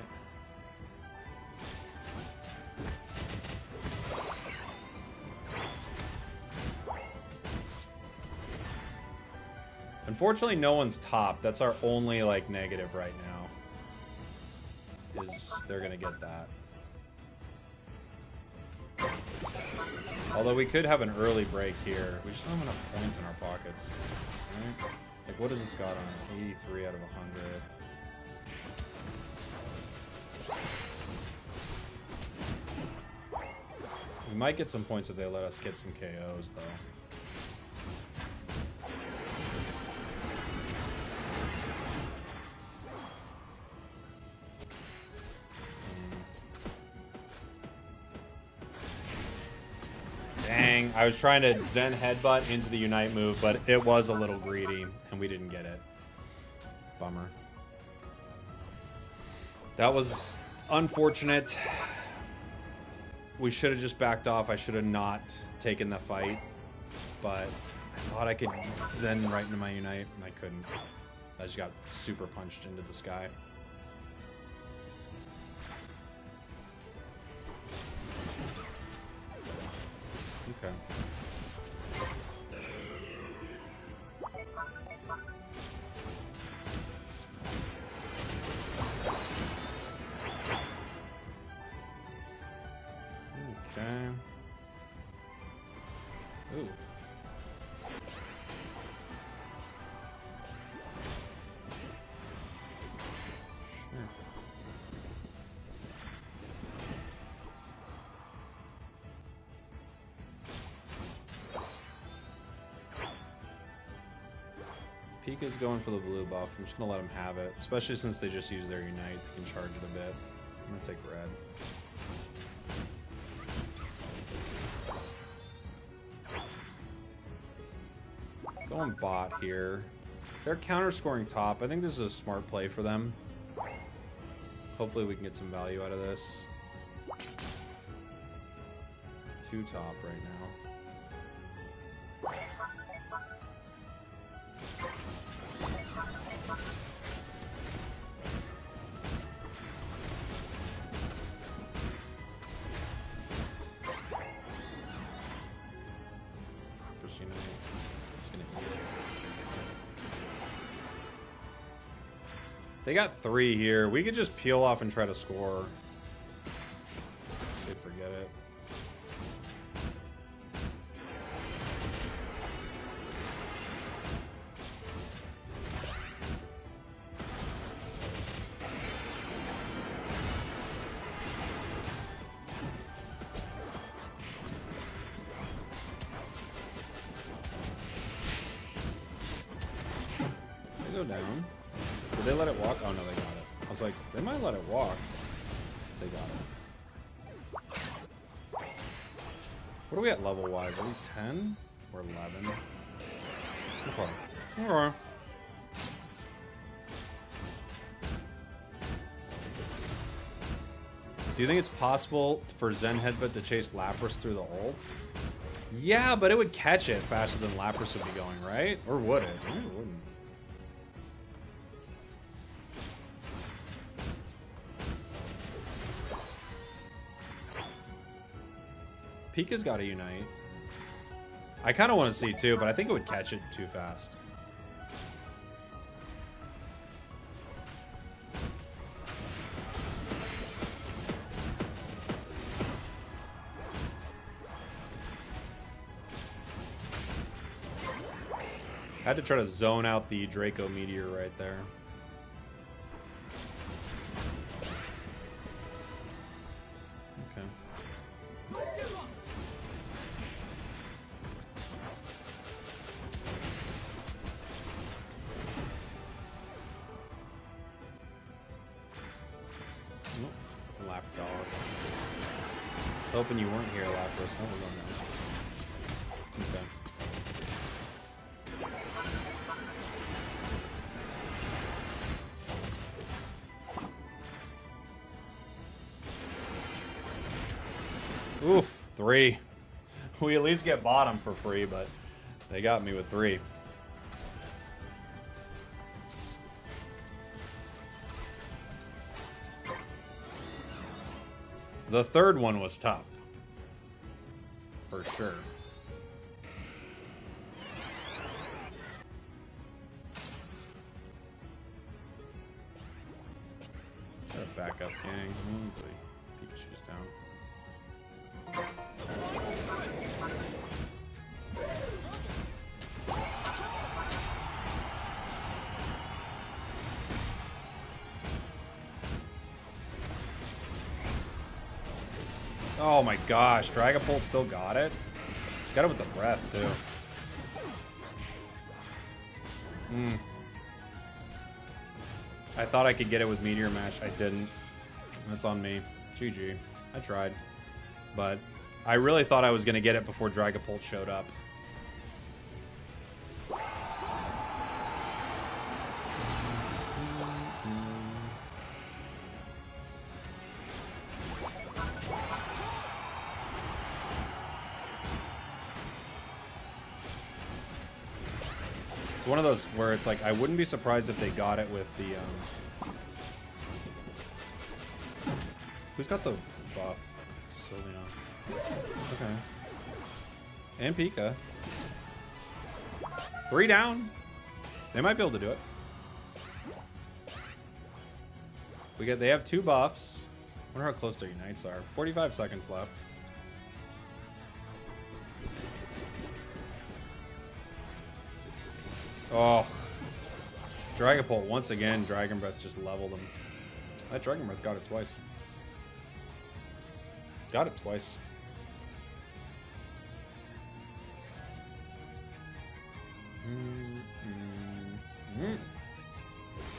Unfortunately, no one's top. That's our only, like, negative right now. Is they're gonna get that. Although we could have an early break here. We just don't have enough points in our pockets. Right? Like, what does this got on it? 83 out of 100. We might get some points if they let us get some KOs, though. Dang, I was trying to Zen Headbutt into the Unite move, but it was a little greedy, and we didn't get it. Bummer. That was unfortunate. We should have just backed off. I should have not taken the fight, but I thought I could Zen right into my Unite, and I couldn't. I just got super punched into the sky. Okay. Okay. Ooh. Sure. Pika's going for the blue buff. I'm just gonna let him have it, especially since they just use their Unite. They can charge it a bit. I'm gonna take red. Going bot here. They're counter scoring top. I think this is a smart play for them. Hopefully we can get some value out of this. 2 top right now. They got 3 here. We could just peel off and try to score. They forget it. They go down. Did they let it walk? Oh no, they got it. I was like, they might let it walk. They got it. What are we at level wise? Are we 10 or 11? Okay. Alright. Do you think it's possible for Zen Headbutt to chase Lapras through the ult? Yeah, but it would catch it faster than Lapras would be going, right? Or would it? Maybe it wouldn't. Pika's got a Unite. I kind of want to see too, but I think it would catch it too fast. I had to try to zone out the Draco Meteor right there. Lapdog. Hoping you weren't here, Lapras. Oh, no. Okay. Oof, 3. We at least get bottom for free, but they got me with 3. The third one was tough. For sure. Got a backup gang. Oh boy. Pikachu's down. Oh my gosh, Dragapult still got it? Got it with the breath, too. I thought I could get it with Meteor Mash. I didn't. That's on me. GG. I tried. But I really thought I was going to get it before Dragapult showed up. One of those where it's like I wouldn't be surprised if they got it with the who's got the buff? Sylveon. Okay. And Pika. 3 down. They might be able to do it. They have 2 buffs. I wonder how close their unites are. 45 seconds left. Oh, Dragapult once again. Dragon Breath just leveled him. That Dragon Breath got it twice. Got it twice.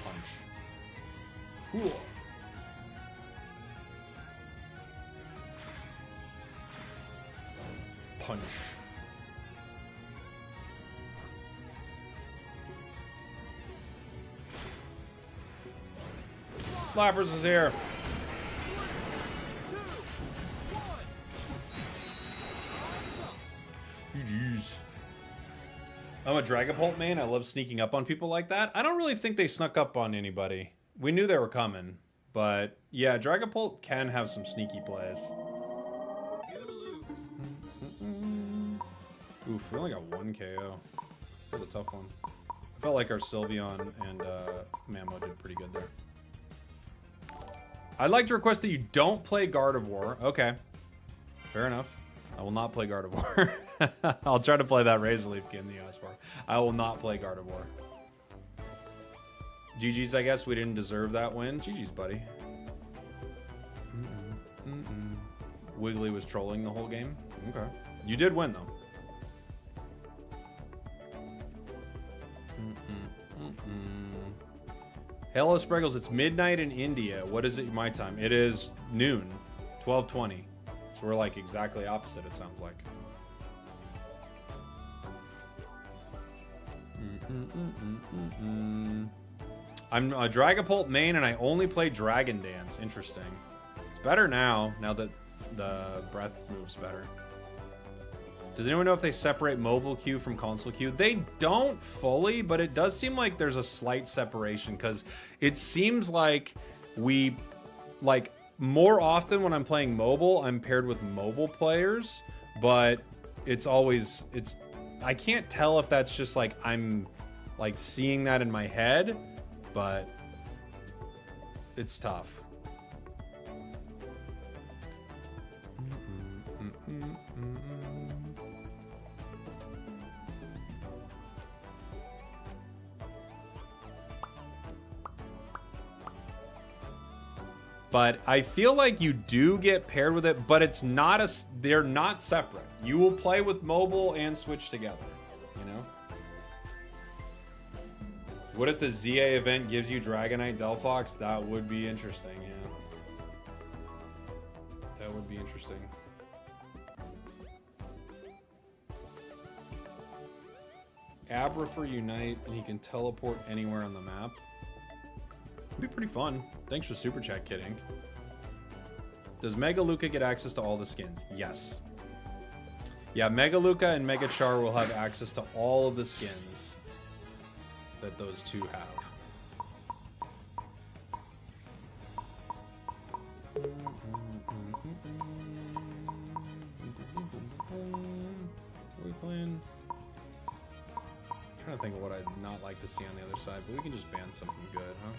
Punch. Cool. Punch. Flappers is here. GG's. I'm a Dragapult main. I love sneaking up on people like that. I don't really think they snuck up on anybody. We knew they were coming. But yeah, Dragapult can have some sneaky plays. Oof, we only got 1 KO. That was a tough one. I felt like our Sylveon and Mamo did pretty good there. I'd like to request that you don't play Gardevoir. Okay. Fair enough. I will not play Gardevoir. I'll try to play that Razor Leaf game that you asked for. I will not play Gardevoir. GG's, I guess. We didn't deserve that win. GG's, buddy. Wiggly was trolling the whole game. Okay. You did win, though. Hello, Spragels. It's midnight in India. What is it my time? It is noon, 12:20. So we're like exactly opposite, it sounds like. I'm a Dragapult main and I only play Dragon Dance. Interesting. It's better now that the breath moves better. Does anyone know if they separate mobile queue from console queue? They don't fully, but it does seem like there's a slight separation because it seems like more often when I'm playing mobile, I'm paired with mobile players, but I can't tell if that's just like I'm like seeing that in my head, but it's tough. But I feel like you do get paired with it, but it's not they're not separate. You will play with mobile and Switch together, you know? What if the ZA event gives you Dragonite Delphox? That would be interesting, yeah. That would be interesting. Abra for Unite, and he can teleport anywhere on the map. It'd be pretty fun. Thanks for Super Chat, Kid Inc. Does Mega Luca get access to all the skins? Yes. Yeah, Mega Luca and Mega Char will have access to all of the skins that those two have. to think of what I'd not like to see on the other side, but we can just ban something good, huh?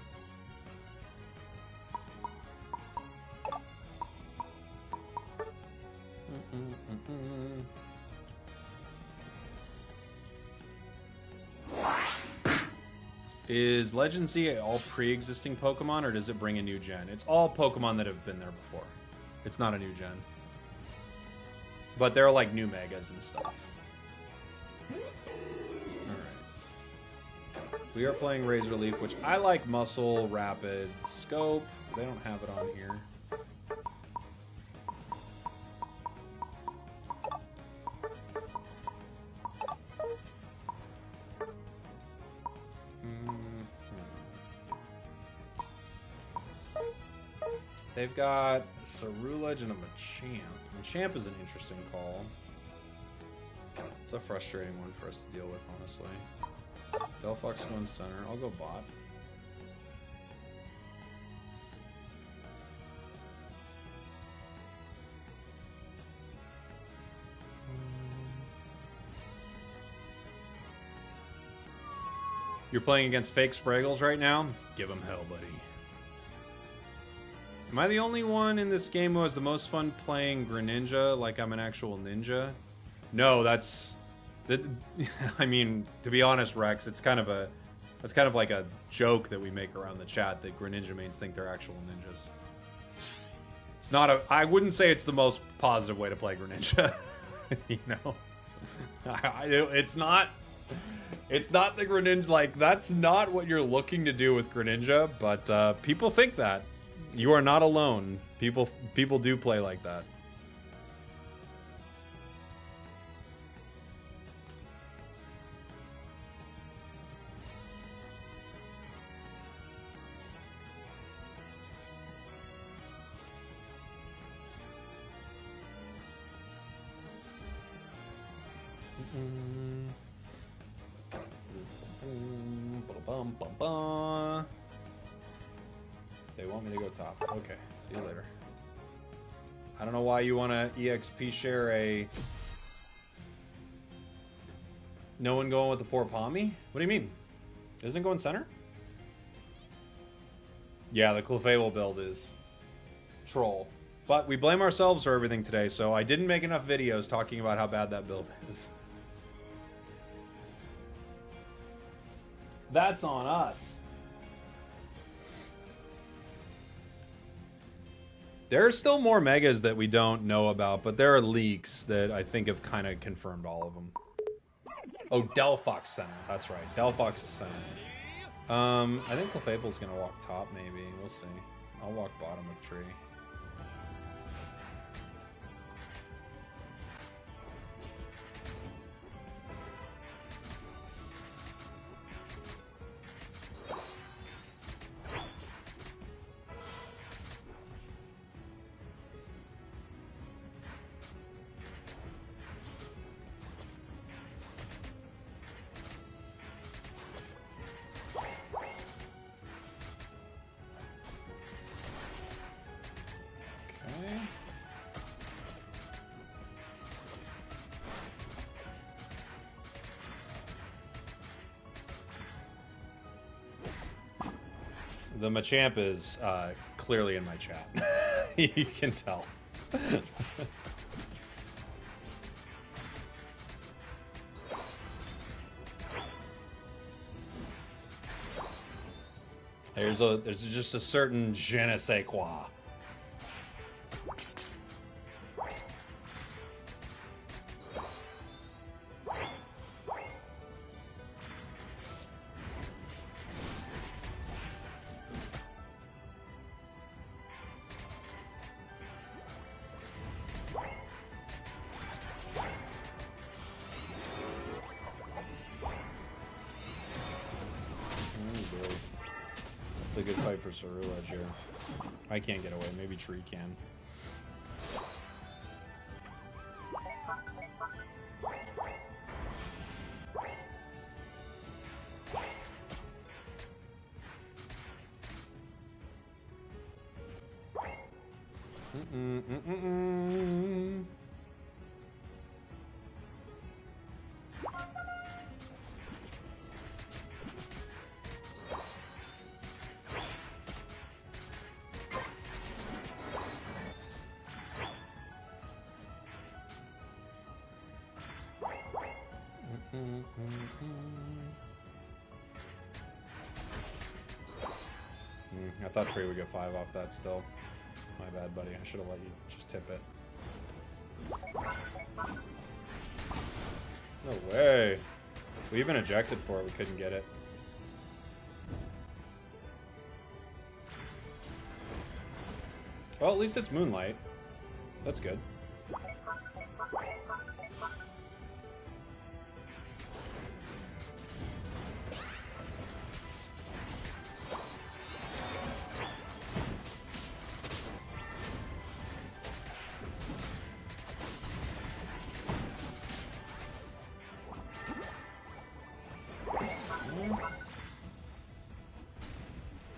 Is Legend Z all pre-existing Pokemon, or does it bring a new gen? It's all Pokemon that have been there before. It's not a new gen. But there are like new megas and stuff. Alright. We are playing Razor Leaf, which I like Muscle, Rapid, Scope. They don't have it on here. They've got Cerulege and a Machamp. Machamp is an interesting call. It's a frustrating one for us to deal with, honestly. Delphox going center. I'll go bot. You're playing against fake Spragels right now? Give them hell, buddy. Am I the only one in this game who has the most fun playing Greninja like I'm an actual ninja? No, that's... I mean, to be honest, Rex, it's kind of a... That's kind of like a joke that we make around the chat that Greninja mains think they're actual ninjas. It's not a... I wouldn't say it's the most positive way to play Greninja. You know? It's not... It's not the Greninja... Like, that's not what you're looking to do with Greninja, but people think that. You are not alone. People do play like that. They want me to go top. Okay, see you later. I don't know why you want to EXP share a... No one going with the poor Palmy? What do you mean? Isn't it going center? Yeah, the Clefable build is troll. But we blame ourselves for everything today, so I didn't make enough videos talking about how bad that build is. That's on us. There are still more megas that we don't know about, but there are leaks that I think have kind of confirmed all of them. Oh, Delphox center. That's right. Delphox center. I think Clefable's gonna walk top, maybe. We'll see. I'll walk bottom with tree. The Machamp is clearly in my chat. You can tell. There's just a certain je ne sais quoi. A good fight for Cerulege here. I can't get away. Maybe Tree can. I thought Trey would get 5 off that still. My bad, buddy. I should have let you just tip it. No way. We even ejected for it. We couldn't get it. Well, at least it's Moonlight. That's good.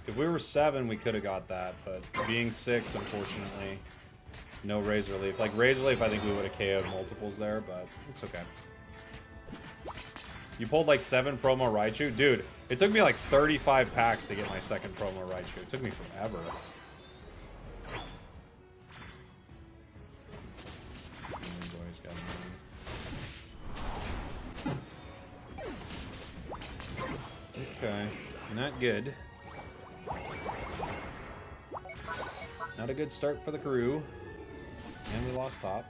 If we were 7, we could have got that, but being 6, unfortunately, no Razor Leaf. Like, Razor Leaf, I think we would have KO'd multiples there, but it's okay. You pulled like 7 promo Raichu? Dude, it took me like 35 packs to get my second promo Raichu. It took me forever. Okay, not good. Not a good start for the crew. And we lost top.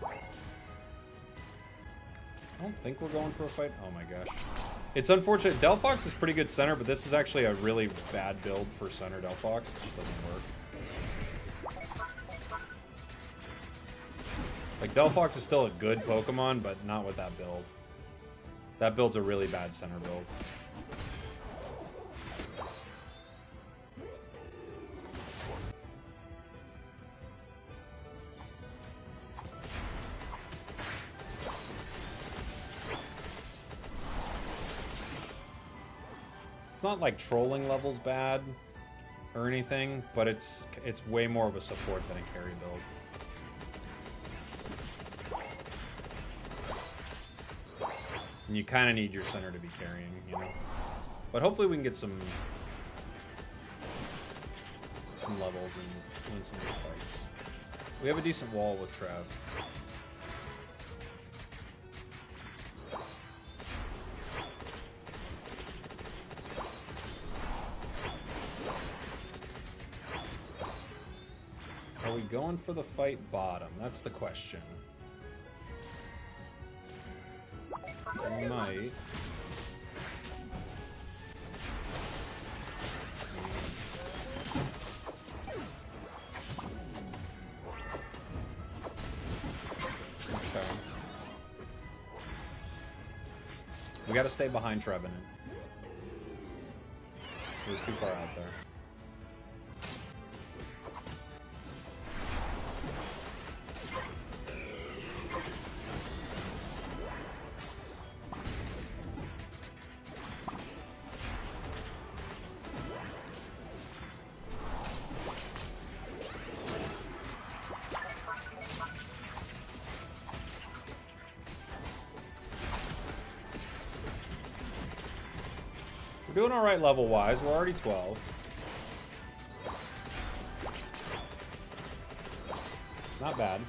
I don't think we're going for a fight. Oh my gosh. It's unfortunate. Delphox is pretty good center, but this is actually a really bad build for center Delphox. It just doesn't work. Like, Delphox is still a good Pokemon, but not with that build. That build's a really bad center build. It's not like trolling levels bad or anything, but it's way more of a support than a carry build. And you kind of need your center to be carrying, you know? But hopefully we can get some levels and win some good fights. We have a decent wall with Trev. Are we going for the fight bottom? That's the question. We might. Okay. We gotta stay behind Trevenant. We're too far out there. We're doing alright level-wise. We're already 12. Not bad.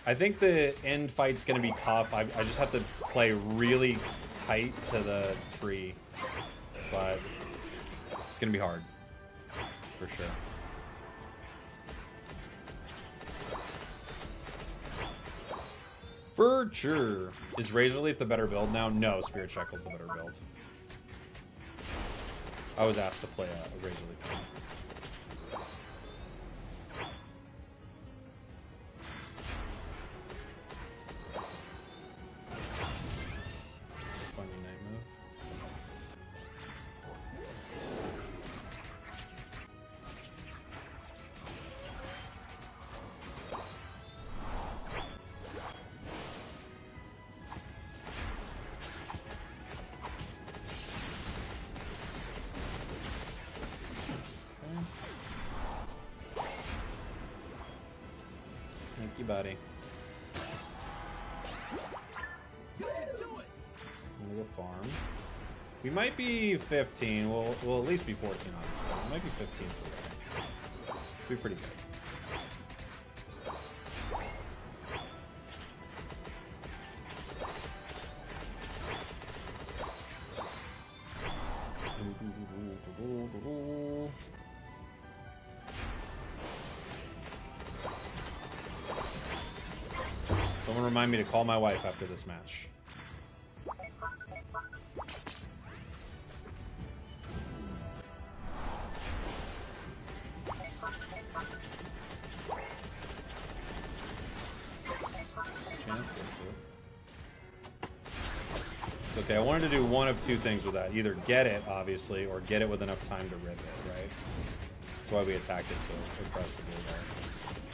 I think the end fight's going to be tough. I just have to play really tight to the tree. But it's going to be hard. For sure. For sure. Is Razor Leaf the better build now? No, Spirit Shackle's the better build. I was asked to play a Razor Leaf. Funny night move. Thank you, buddy. I'm gonna go farm. We might be 15. We'll at least be 14 honestly. We might be 15 for that. Be pretty good. Someone remind me to call my wife after this match. Okay, I wanted to do one of two things with that. Either get it, obviously, or get it with enough time to rip it, right? That's why we attacked it so aggressively there.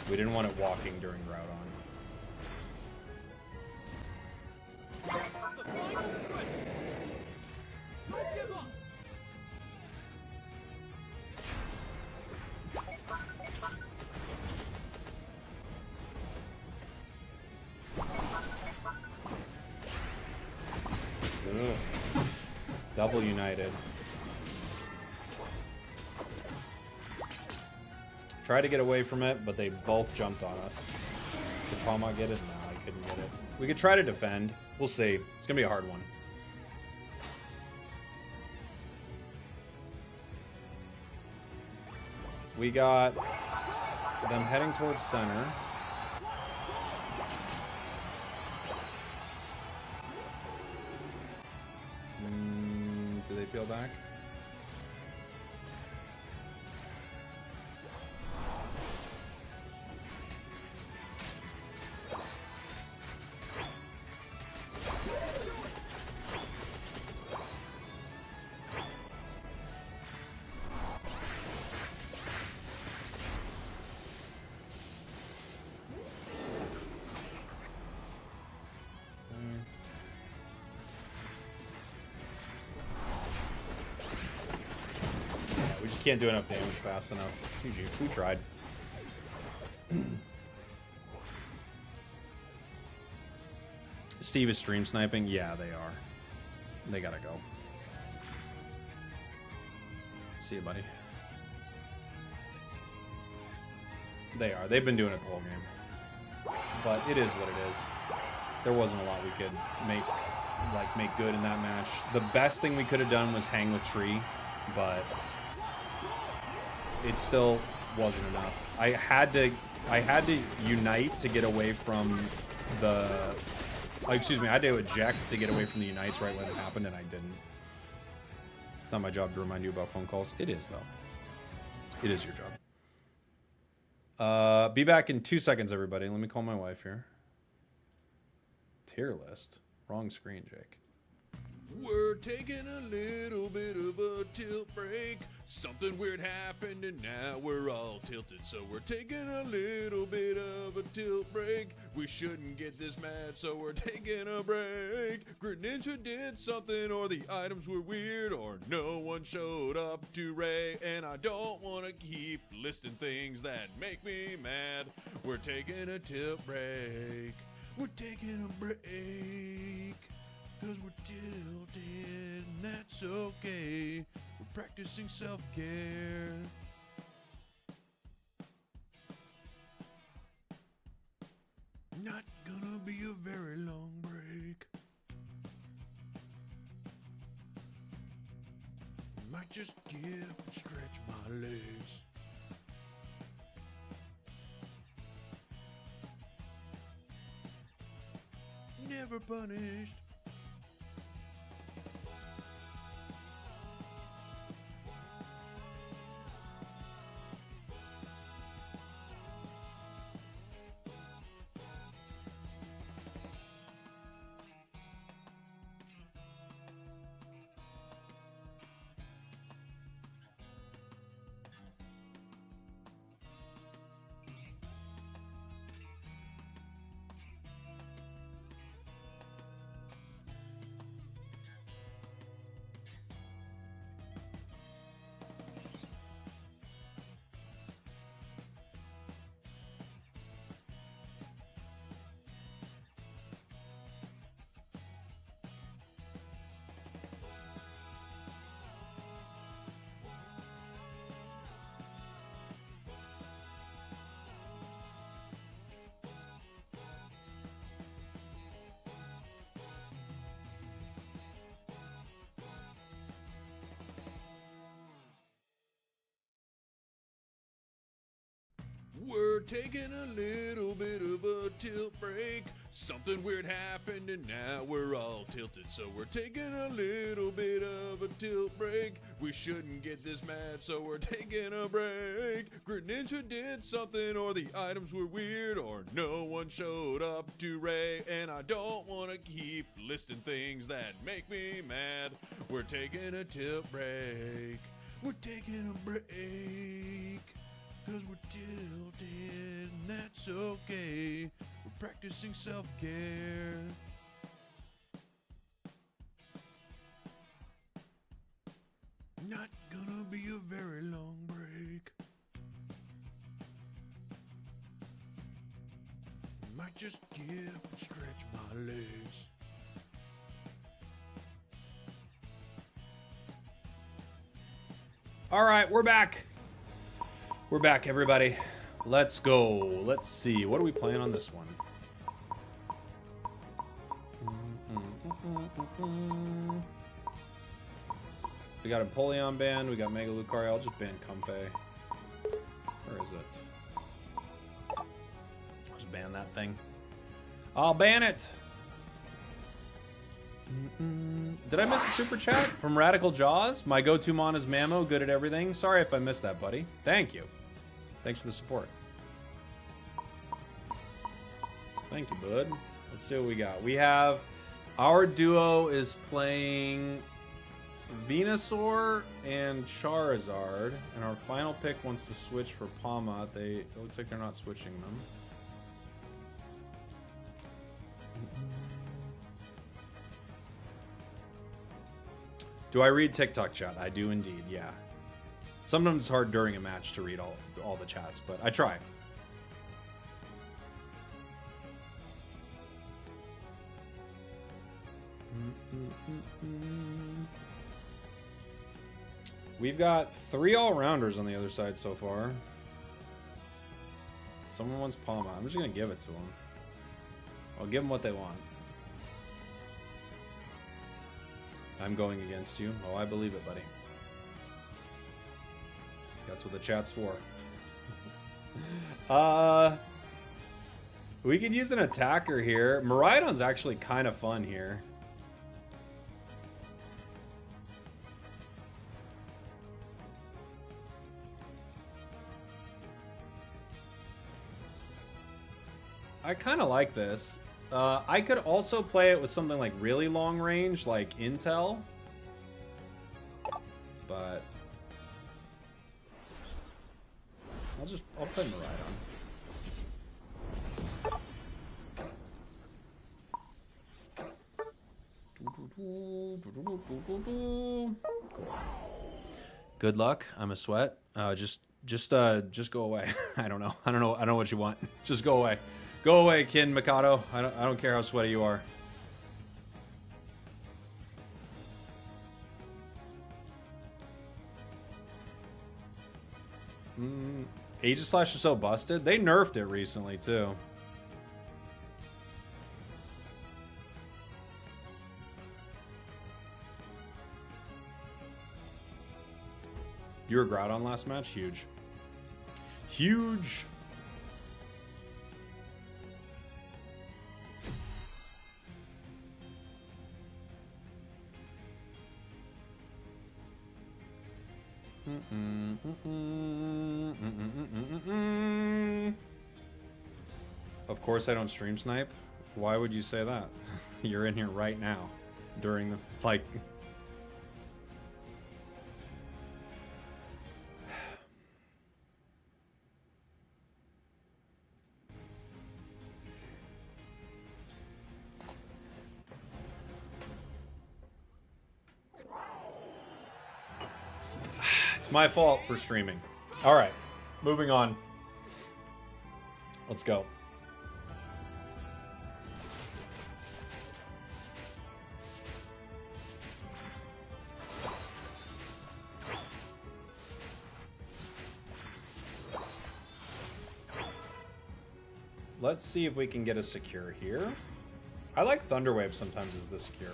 We didn't want it walking during route on. Ugh. Double united. Tried to get away from it, but they both jumped on us. Could Palma get it? No, I couldn't get it. We could try to defend. We'll see. It's gonna be a hard one. We got them heading towards center. Do they peel back? Can't do enough damage fast enough. GG. We tried. Steve is stream sniping? Yeah, they are. They gotta go. See you, buddy. They are. They've been doing it the whole game. But it is what it is. There wasn't a lot we could make good in that match. The best thing we could have done was hang with Tree, but it still wasn't enough. I had to unite to get away from the... excuse me, I had to eject to get away from the unites right when it happened, and I didn't. It's not my job to remind you about phone calls. It is, though. It is your job. Be back in 2 seconds, everybody. Let me call my wife here. Tier list. Wrong screen, Jake. We're taking a little bit of a tilt break. Something weird happened and now we're all tilted. So we're taking a little bit of a tilt break. We shouldn't get this mad, so we're taking a break. Greninja did something, or the items were weird, or no one showed up to Ray. And I don't want to keep listing things that make me mad. We're taking a tilt break. We're taking a break. Cause we're tilted, and that's okay. We're practicing self-care. Not gonna be a very long break. Might just get up and stretch my legs. Never punished. We're taking a little bit of a tilt break. Something weird happened and now we're all tilted. So we're taking a little bit of a tilt break. We shouldn't get this mad, so we're taking a break. Greninja did something, or the items were weird, or no one showed up to Ray. And I don't want to keep listing things that make me mad. We're taking a tilt break. We're taking a break. Cause we're tilted, and that's okay. We're practicing self-care. Not gonna be a very long break. Might just get up and stretch my legs. All right, we're back. We're back, everybody. Let's go. Let's see. What are we playing on this one? We got Empoleon banned. We got Mega Lucario. I'll just ban Comfey. Where is it? I'll just ban that thing. I'll ban it. Did I miss a super chat from Radical Jaws? My go-to mon is Mamo, good at everything. Sorry if I missed that, buddy. Thank you. Thanks for the support. Thank you, bud. Let's see what we got. We have our duo is playing Venusaur and Charizard, and our final pick wants to switch for Palma. It looks like they're not switching them. Do I read TikTok chat? I do indeed, yeah. Sometimes it's hard during a match to read all the chats, but I try. We've got 3 all-rounders on the other side so far. Someone wants Palma. I'm just going to give it to them. I'll give them what they want. I'm going against you. Oh, I believe it, buddy. That's what the chat's for. We could use an attacker here. Miraidon's actually kind of fun here. I kind of like this. I could also play it with something like really long range, like Intel. But I'll play Miraidon. Good luck. I'm a sweat. Just go away. I don't know what you want. Just go away. Go away, Kin Mikado. I don't care how sweaty you are. Aegislash is so busted. They nerfed it recently too. You were Groudon last match? Huge. Huge. Of course I don't stream snipe. Why would you say that? You're in here right now during the like. It's my fault for streaming. All right, moving on. Let's go. Let's see if we can get a secure here. I like Thunderwave sometimes as the secure.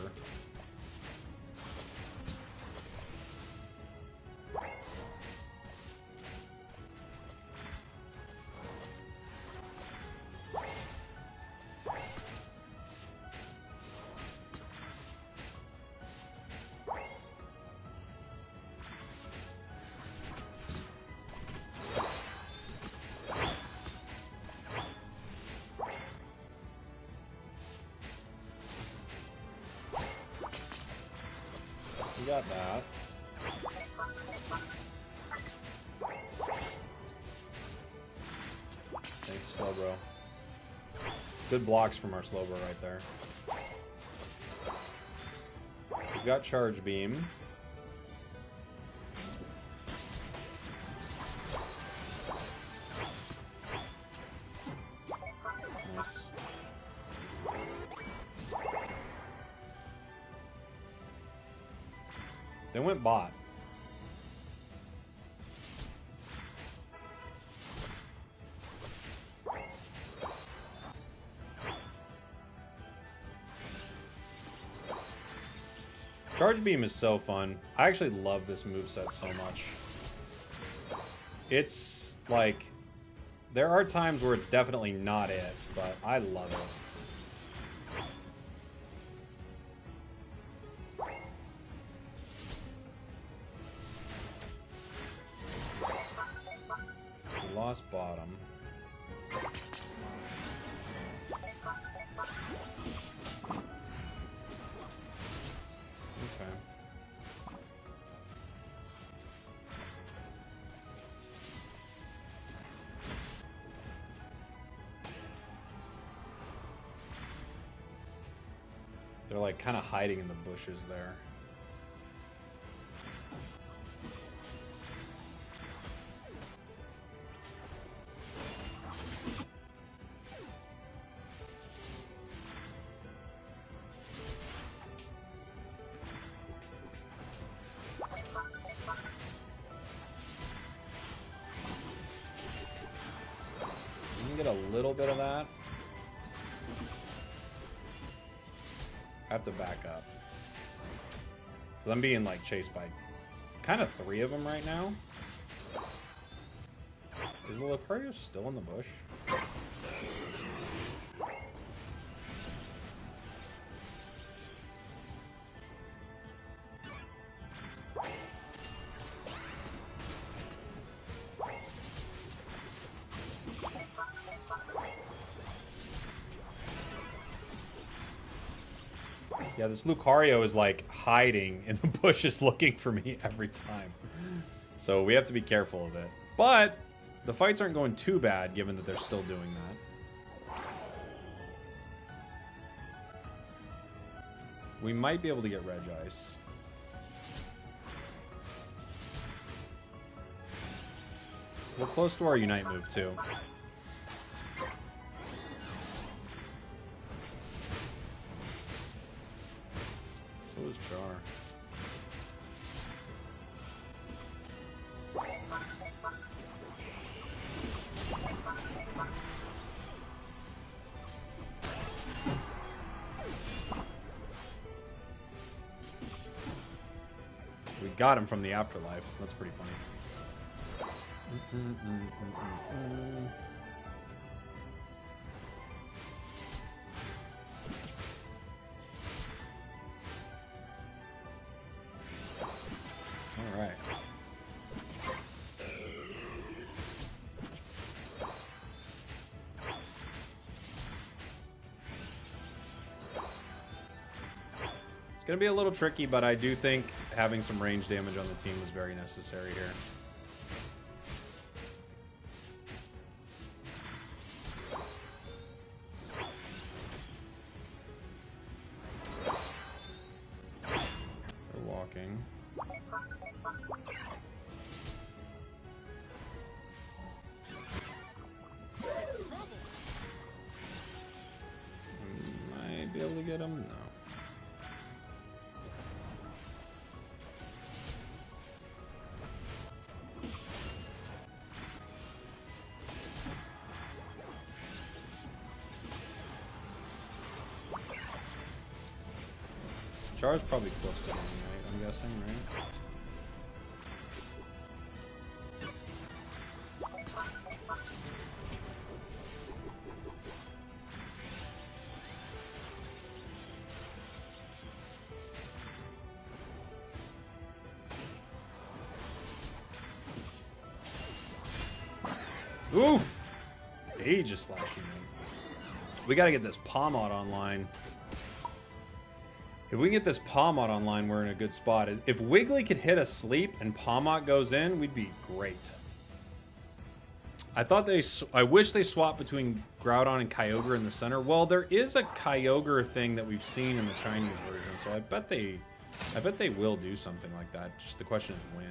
got that. Thanks, Slowbro. Good blocks from our Slowbro right there. We've got Charge Beam. Nice. They went bot. Charge Beam is so fun. I actually love this moveset so much. It's like, there are times where it's definitely not it, but I love it. We lost bottom. Okay. They're like kind of hiding in the bushes there. You can get a little bit of that. I have to back up. 'Cause I'm being like chased by kind of 3 of them right now. Is the Lucario still in the bush? Yeah, this Lucario is like hiding in the bushes looking for me every time. So we have to be careful of it. But the fights aren't going too bad given that they're still doing that. We might be able to get Regice. We're close to our Unite move too. So is Char. We got him from the afterlife. That's pretty funny. All right. It's going to be a little tricky, but I do think having some range damage on the team is very necessary here. They're walking. Might be able to get him? No. Char's probably close to him, right? I'm guessing, right? Oof! He just slashing him. We gotta get this Pomod online. If we can get this Palmot online, we're in a good spot. If Wiggly could hit a sleep and Palmot goes in, we'd be great. I wish they swapped between Groudon and Kyogre in the center. Well, there is a Kyogre thing that we've seen in the Chinese version, so I bet they will do something like that. Just the question is when.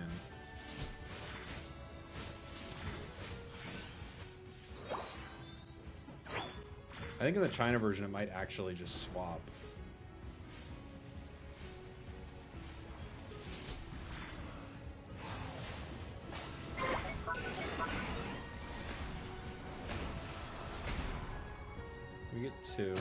I think in the China version it might actually just swap. We get 2.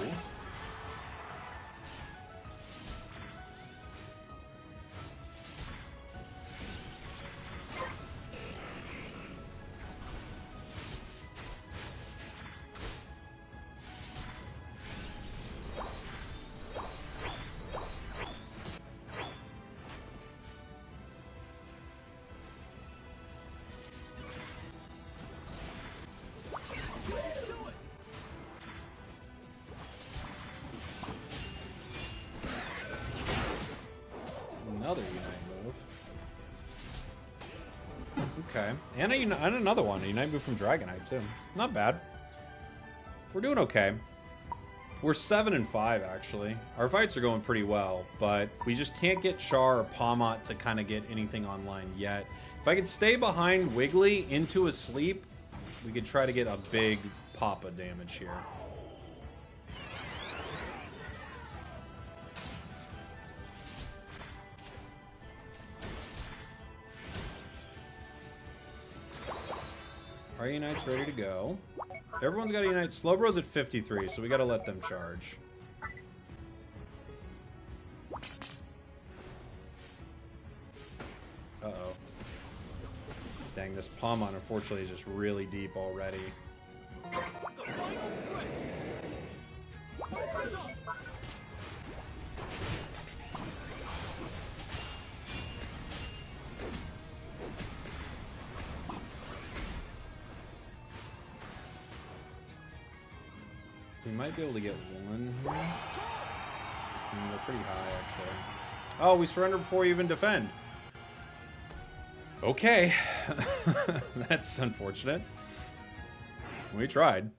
Another Unite move. Okay. And another one. A Unite move from Dragonite, too. Not bad. We're doing okay. We're 7-5, actually. Our fights are going pretty well, but we just can't get Char or Palmot to kind of get anything online yet. If I could stay behind Wiggly into a sleep, we could try to get a big pop of damage here. Our Unite's ready to go. Everyone's got a Unite. Slowbro's at 53, so we gotta let them charge. Uh-oh. Dang, this Palmon, unfortunately, is just really deep already. We might be able to get one here. They're pretty high, actually. Oh, we surrender before we even defend. Okay. That's unfortunate. We tried.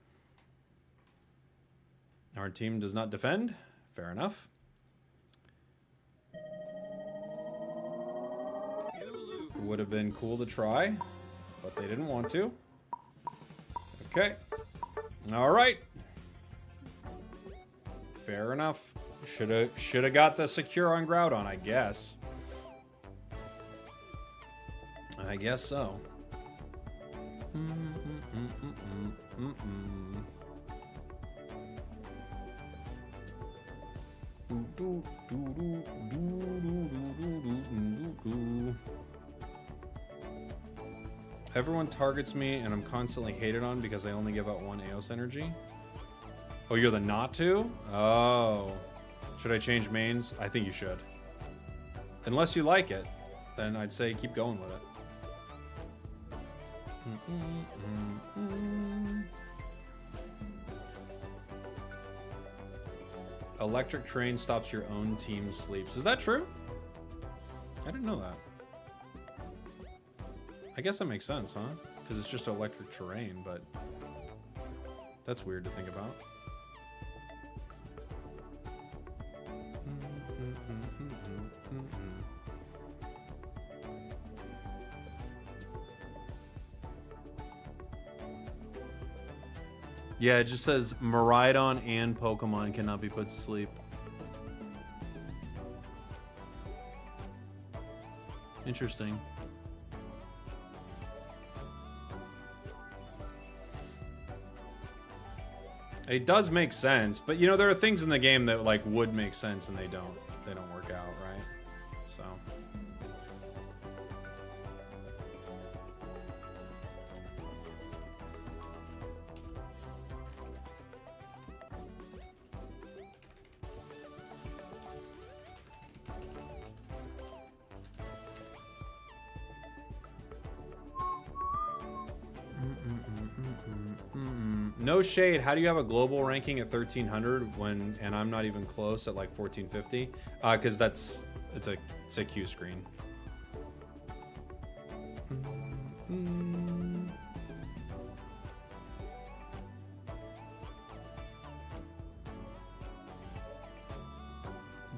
Our team does not defend. Fair enough. Would have been cool to try, but they didn't want to. Okay. All right. Fair enough. Shoulda got the secure on Groudon, I guess. I guess so. Everyone targets me and I'm constantly hated on because I only give out 1 Eos energy. Oh, you're the not to? Oh. Should I change mains? I think you should. Unless you like it, then I'd say keep going with it. Electric train stops your own team's sleeps. Is that true? I didn't know that. I guess that makes sense, huh? Because it's just electric terrain, but that's weird to think about. Yeah, it just says Miraidon and Pokemon cannot be put to sleep. Interesting. It does make sense, but you know there are things in the game that like would make sense and they don't work out, right? So No shade. How do you have a global ranking at 1300 and I'm not even close at like 1450? Because it's a Q screen.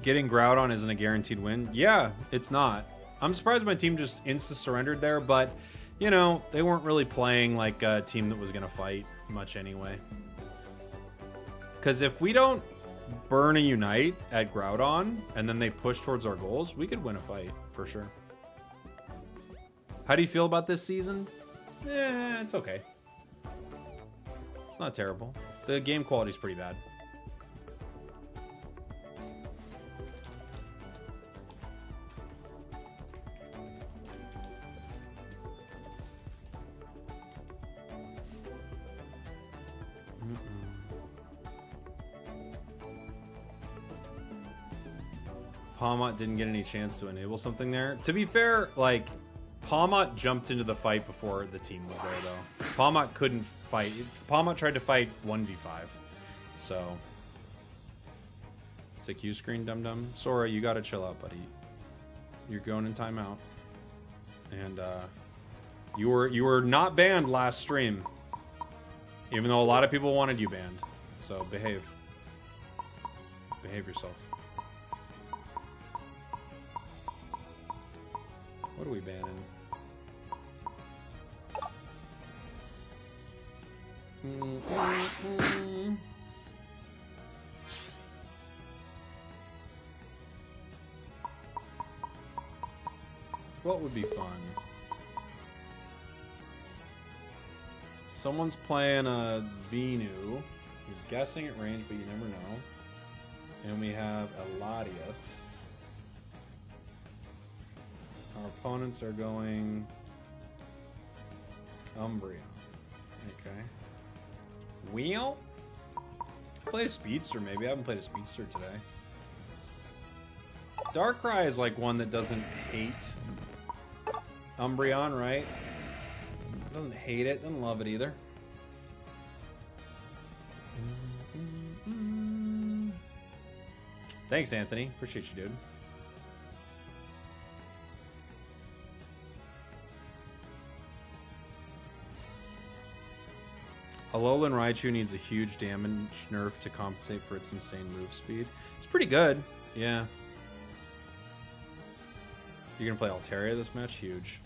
Getting Groudon isn't a guaranteed win. Yeah, it's not. I'm surprised my team just insta-surrendered there, but, you know, they weren't really playing like a team that was going to fight much anyway. Because if we don't burn a Unite at Groudon, and then they push towards our goals, we could win a fight, for sure. How do you feel about this season? It's okay. It's not terrible. The game quality is pretty bad. Palmot didn't get any chance to enable something there. To be fair, like, Palmot jumped into the fight before the team was there, though. Palmot couldn't fight. Palmot tried to fight 1v5. So. It's a Q screen, dum-dum. Sora, you gotta chill out, buddy. You're going in timeout. And, you were not banned last stream. Even though a lot of people wanted you banned. So, behave. Behave yourself. What are we banning? What would be fun? Someone's playing a Venu. You're guessing at range, but you never know. And we have a Latias. Our opponents are going Umbreon. Okay. Wheel? Play a Speedster, maybe. I haven't played a Speedster today. Darkrai is like one that doesn't hate Umbreon, right? Doesn't hate it, doesn't love it either. Thanks, Anthony. Appreciate you, dude. Alolan Raichu needs a huge damage nerf to compensate for its insane move speed. It's pretty good, yeah. You're gonna play Altaria this match? Huge.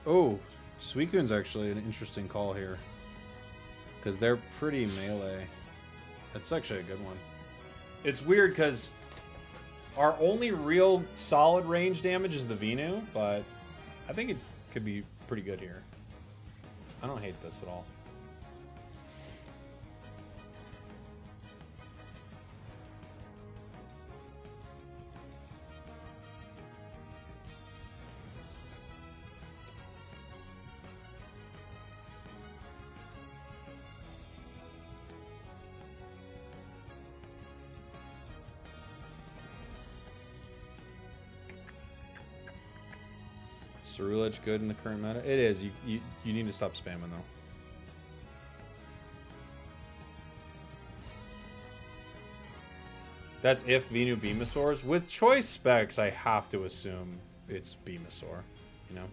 Oh, Suicune's actually an interesting call here. Because they're pretty melee. That's actually a good one. It's weird because our only real solid range damage is the Venu, but I think it could be pretty good here. I don't hate this at all. Ceruledge good in the current meta? It is. You need to stop spamming though. That's if Venu Venusaurs. With choice specs, I have to assume it's Venusaur, you know?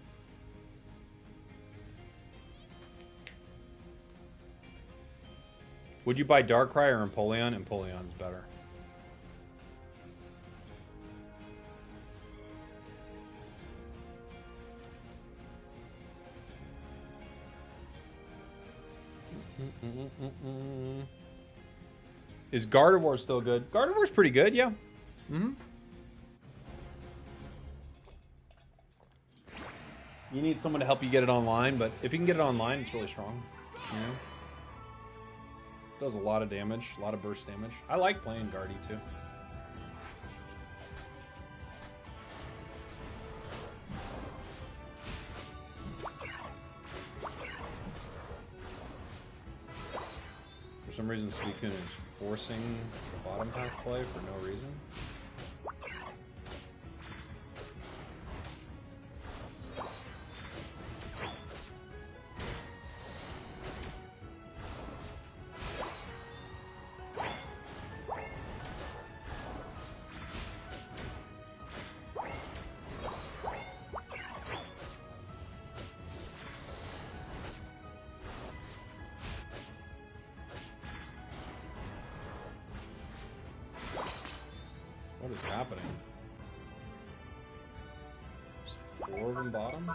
Would you buy Darkrai or Empoleon? Empoleon's better. Is Gardevoir still good? Gardevoir's pretty good, yeah. You need someone to help you get it online, but if you can get it online, it's really strong. You know? Does a lot of damage, a lot of burst damage. I like playing Guardy too. For some reason, Suicune is forcing the bottom path play for no reason. What is happening? There's 4 of them bottom?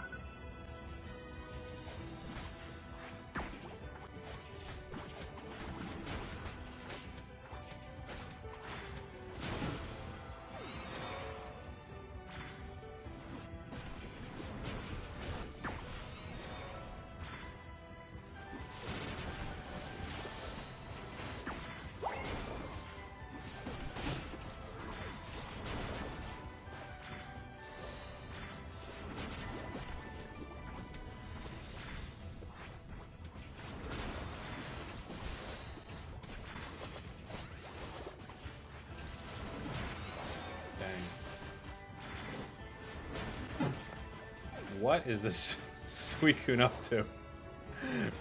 What is this Suicune up to?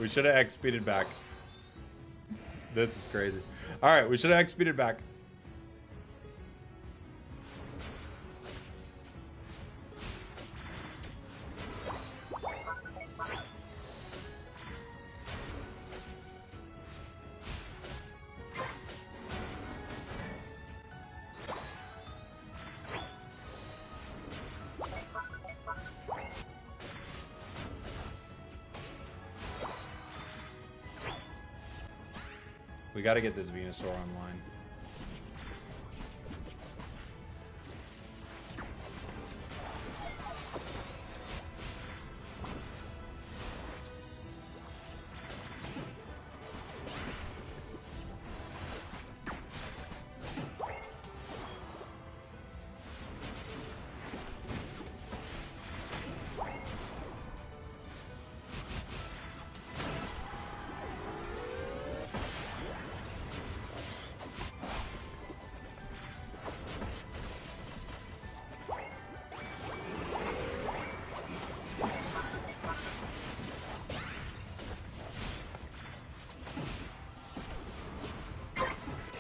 We should have X-speeded back. This is crazy. Alright, we should have X-speeded back. We gotta get this Venusaur online.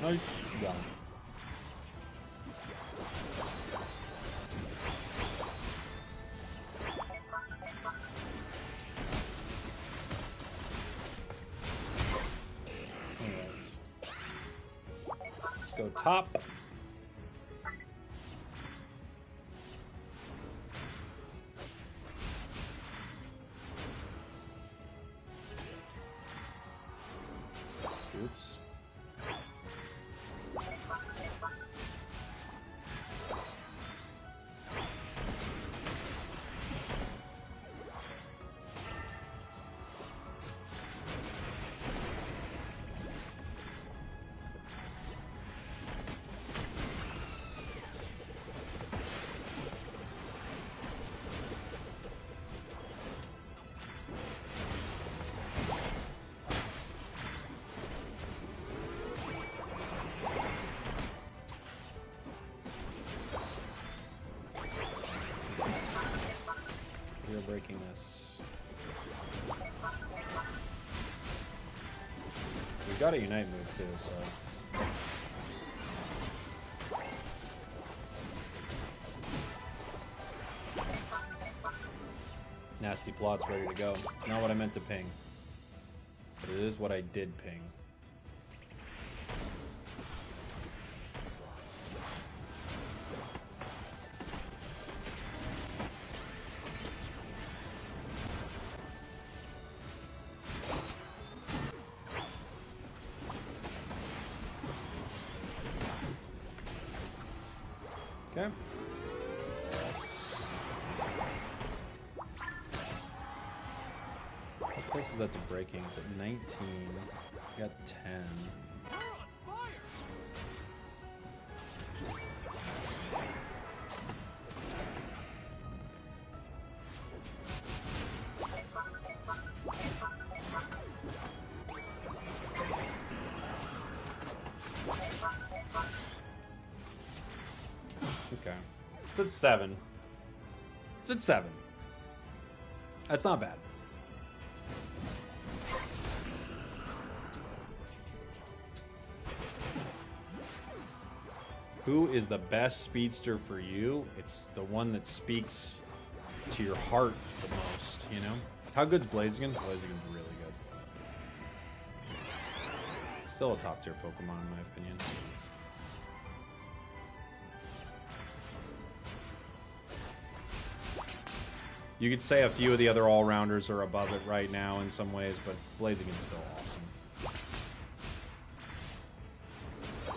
Nice. Got him. Let's go top. Oops. We're breaking this. We got a Unite move too, so. Nasty plot's ready to go. Not what I meant to ping. But it is what I did ping. Okay. close is that to breaking? It's at 19. I got 10. Okay. It's at 7. It's at 7. That's not bad. Who is the best speedster for you? It's the one that speaks to your heart the most, you know? How good's Blaziken? Blaziken's really good. Still a top tier Pokemon in my opinion. You could say a few of the other all-rounders are above it right now in some ways, but Blaziken's still awesome.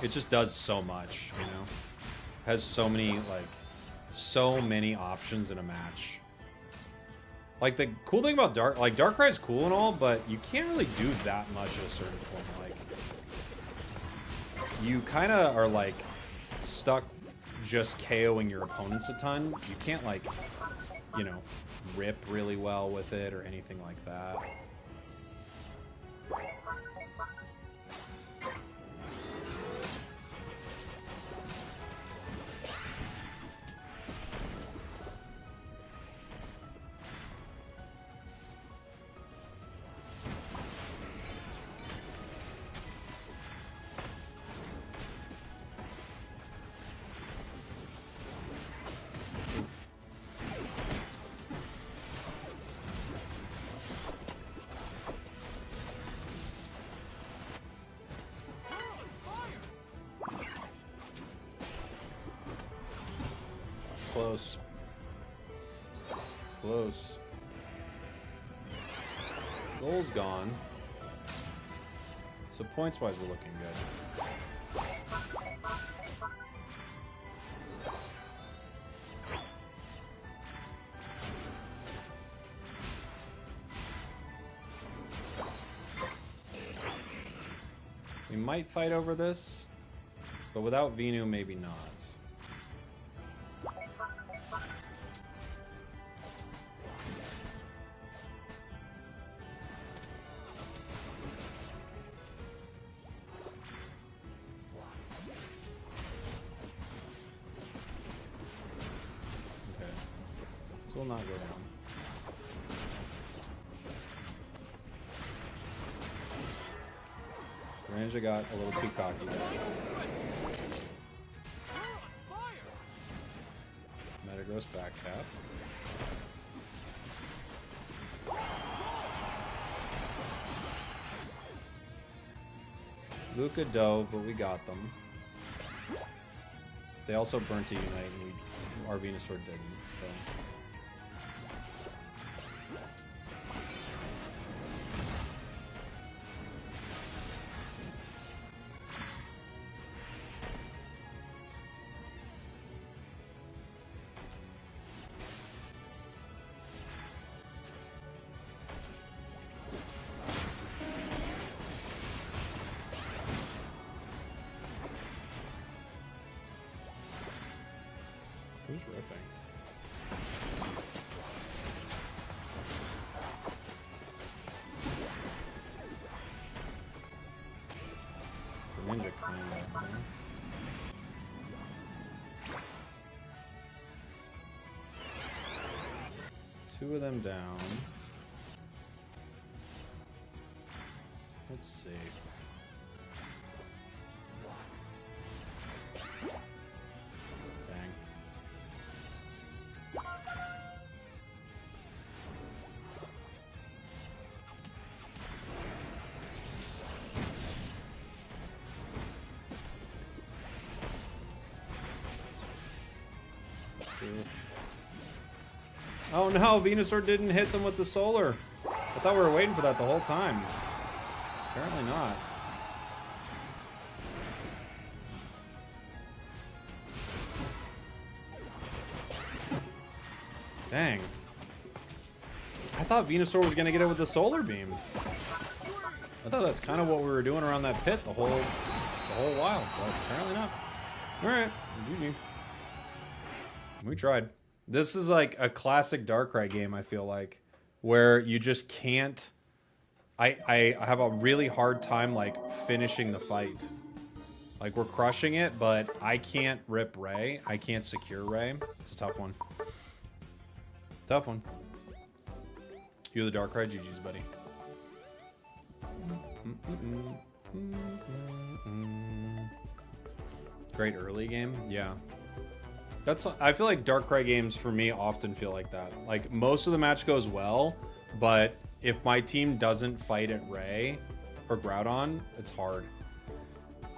It just does so much, you know? Has so many, so many options in a match. Like, the cool thing about Darkrai's cool and all, but you can't really do that much at a certain point. Like, you kind of are, stuck just KOing your opponents a ton. You can't, you know, rip really well with it or anything like that. Close. Close. Goal's gone. So points-wise, we're looking good. We might fight over this, but without Venu, maybe not. Will not go down. Ranger got a little too cocky there. Metagross back cap. Luca dove, but we got them. They also burnt to Unite, and our Venusaur didn't, so... Who's ripping? The ninja kinda, huh? Two of them down. Let's see. Dang. Oh no, Venusaur didn't hit them with the solar. I thought we were waiting for that the whole time. Apparently not. Dang. I thought Venusaur was gonna get it with the solar beam. I thought that's kind of what we were doing around that pit the whole while, but apparently not. All right, GG. We tried. This is like a classic Darkrai game, I feel like, where you just can't. I have a really hard time like finishing the fight. Like we're crushing it, but I can't rip Ray. I can't secure Ray. It's a tough one. Tough one. You're the Darkrai. GG's, buddy. Great early game. Yeah. I feel like Darkrai games for me often feel like that. Like most of the match goes well, but if my team doesn't fight at Ray or Groudon, it's hard.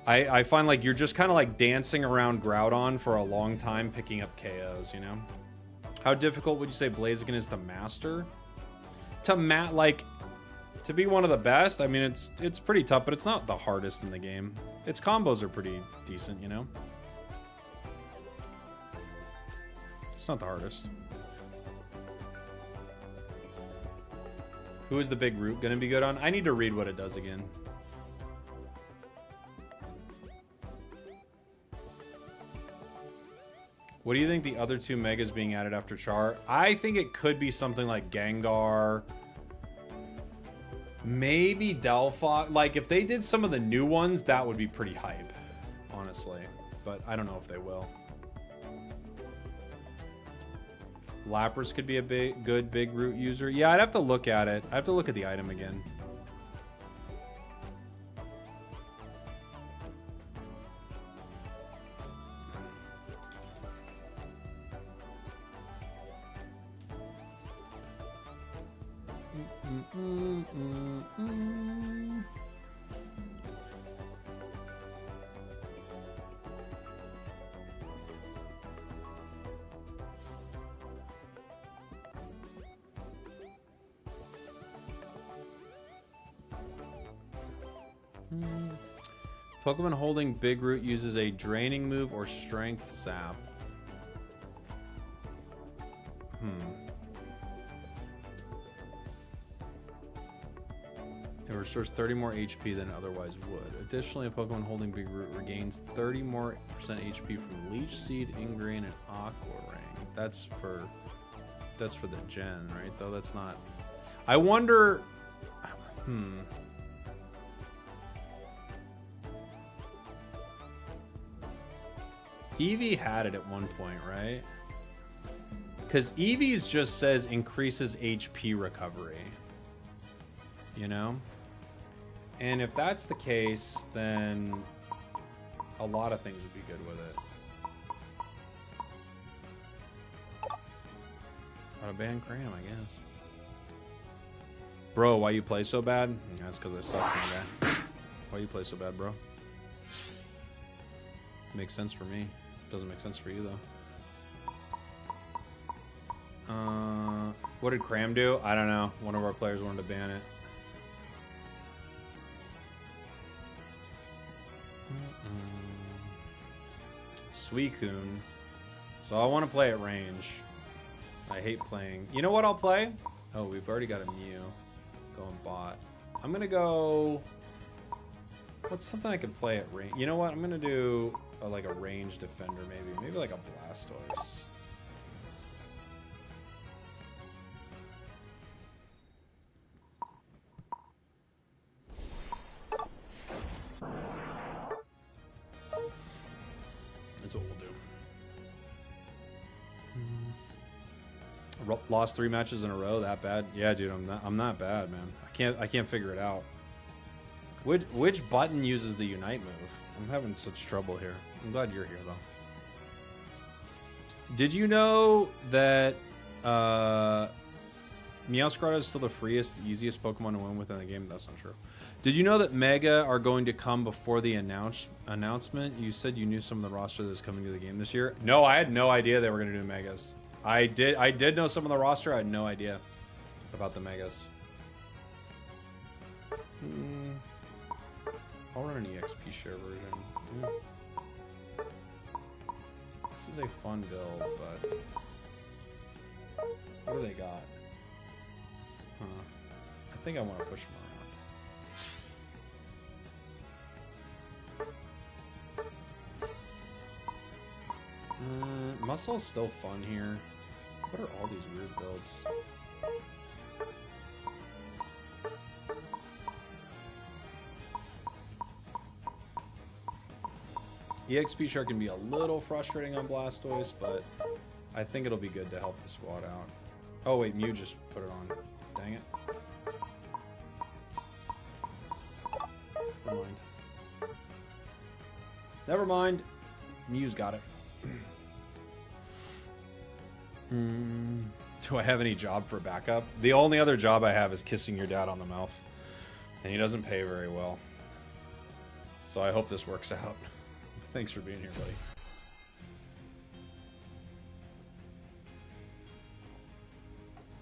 I find like you're just kind of like dancing around Groudon for a long time picking up KOs, you know? How difficult would you say Blaziken is to master? To be one of the best, I mean, it's pretty tough, but it's not the hardest in the game. Its combos are pretty decent, you know? It's not the hardest. Who is the big root going to be good on? I need to read what it does again. What do you think the other two megas being added after Char? I think it could be something like Gengar. Maybe Delphox. Like, if they did some of the new ones, that would be pretty hype, honestly. But I don't know if they will. Lapras could be a good big root user. Yeah, I'd have to look at it. I have to look at the item again. Pokemon holding Big Root uses a draining move or strength sap. It restores 30 more HP than it otherwise would. Additionally, a Pokemon holding Big Root regains 30 more % HP from Leech Seed, Ingrain, and Aqua Ring. That's for the gen, right? Though that's not. I wonder. Eevee had it at one point, right? Because Eevee's just says increases HP recovery. You know? And if that's the case, then a lot of things would be good with it. Out of ban Cram, I guess. Bro, why you play so bad? That's because I suck, my guy. Why you play so bad, bro? Makes sense for me. Doesn't make sense for you, though. What did Cram do? I don't know. One of our players wanted to ban it. Suicune. So I want to play at range. I hate playing. You know what I'll play? Oh, we've already got a Mew. Going bot. I'm going to go... What's something I could play at range? You know what? I'm going to do like a range defender, maybe. Maybe like a Blastoise. That's what we'll do. Lost 3 matches in a row. That bad? Yeah, dude. I'm not bad, man. I can't figure it out. Which button uses the Unite move? I'm having such trouble here. I'm glad you're here, though. Did you know that Meowscarada is still the freest, easiest Pokemon to win within the game? That's not true. Did you know that Mega are going to come before the announcement? You said you knew some of the roster that was coming to the game this year. No, I had no idea they were going to do Megas. I did know some of the roster. I had no idea about the Megas. I'll run an EXP share version. This is a fun build, but what do they got? I think I want to push him around. Muscle's still fun here. What are all these weird builds? EXP Shark can be a little frustrating on Blastoise, but I think it'll be good to help the squad out. Oh wait, Mew just put it on. Dang it. Never mind. Never mind. Mew's got it. Do I have any job for backup? The only other job I have is kissing your dad on the mouth. And he doesn't pay very well. So I hope this works out. Thanks for being here,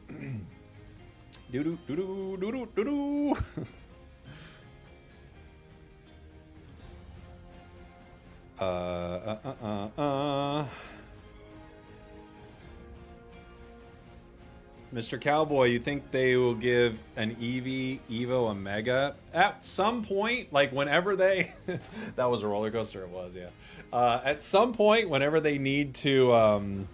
buddy. Doo-doo, doo-doo, doo-doo, doo-doo. Mr. Cowboy, you think they will give an Eevee, Evo, a Mega? At some point, like whenever they... that was a roller coaster, it was, yeah. At some point, whenever they need to...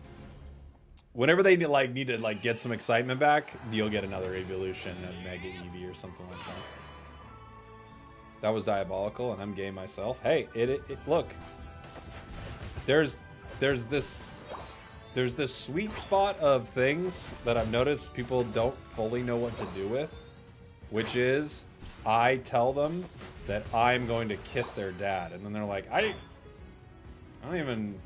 whenever they need to get some excitement back, you'll get another evolution, a Mega Eevee or something like that. That was diabolical, and I'm gay myself. Hey, look. There's this sweet spot of things that I've noticed people don't fully know what to do with, which is I tell them that I'm going to kiss their dad, and then they're like, I don't even,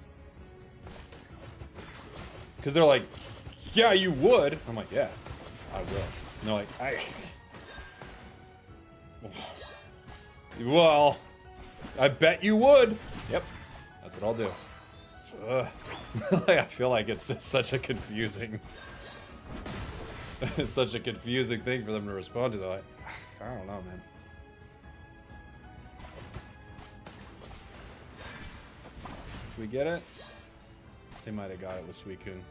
because they're like, yeah, you would. I'm like, yeah, I will. And they're like, well, I bet you would. Yep, that's what I'll do. I feel like it's just such a confusing it's such a confusing thing for them to respond to, though. I don't know, man. Did we get it? They might have got it with Suicune.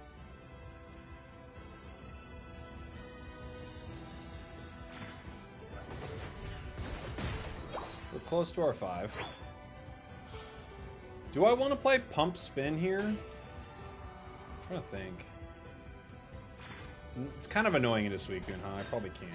We're close to our 5. Do I want to play Pump Spin here? I'm trying to think. It's kind of annoying into Suicune, huh? I probably can't.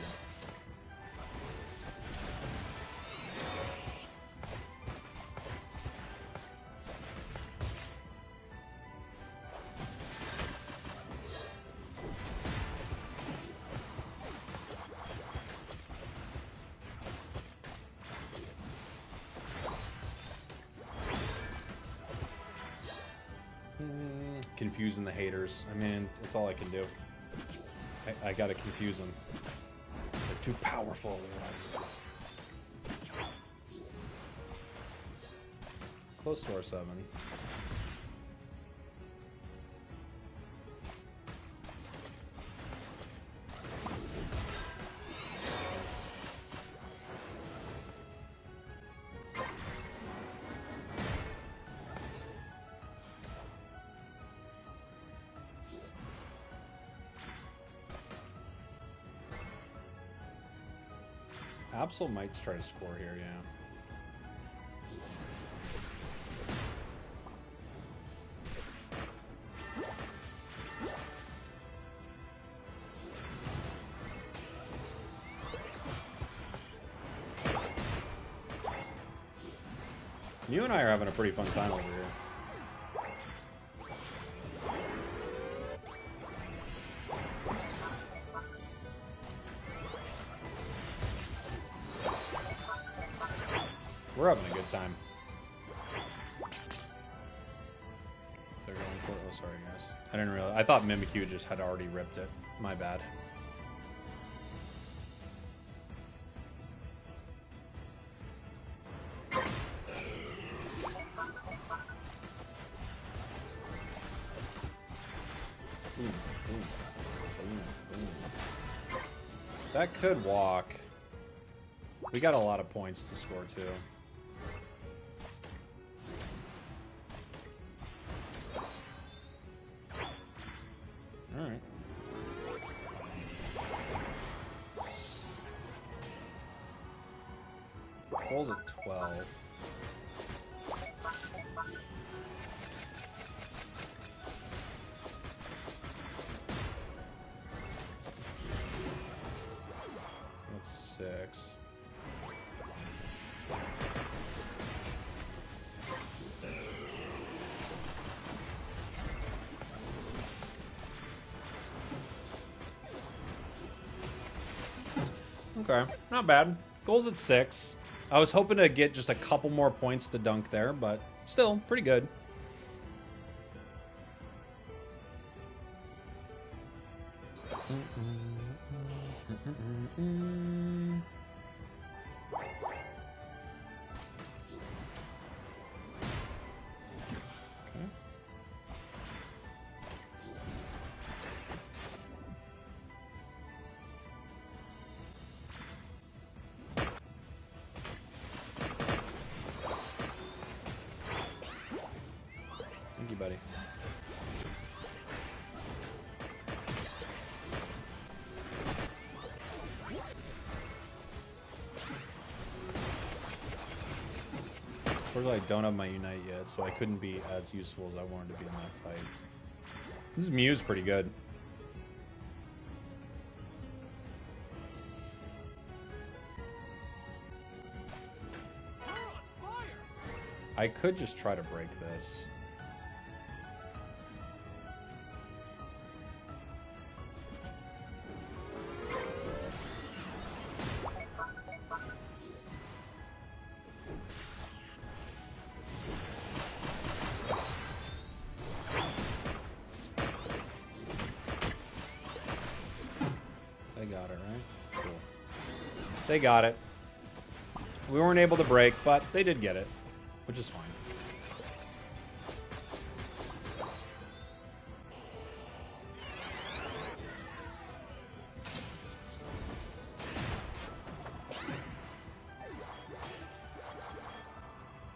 Confusing the haters. I mean, it's all I can do. I gotta confuse them. They're too powerful otherwise. Close to our 7. Absol might try to score here, yeah. You and I are having a pretty fun time over here. We're having a good time. They're going for it. Oh, sorry, guys. I didn't realize. I thought Mimikyu just had already ripped it. My bad. That could walk. We got a lot of points to score, too. Alright. Goal's at 12. That's 6. Okay, not bad. Goal's at 6. I was hoping to get just a couple more points to dunk there, but still pretty good. Thank you, buddy. Unfortunately, I don't have my Unite yet, so I couldn't be as useful as I wanted to be in that fight. This Mew's pretty good. I could just try to break this. They got it, right? Cool. They got it. We weren't able to break, but they did get it, which is fine.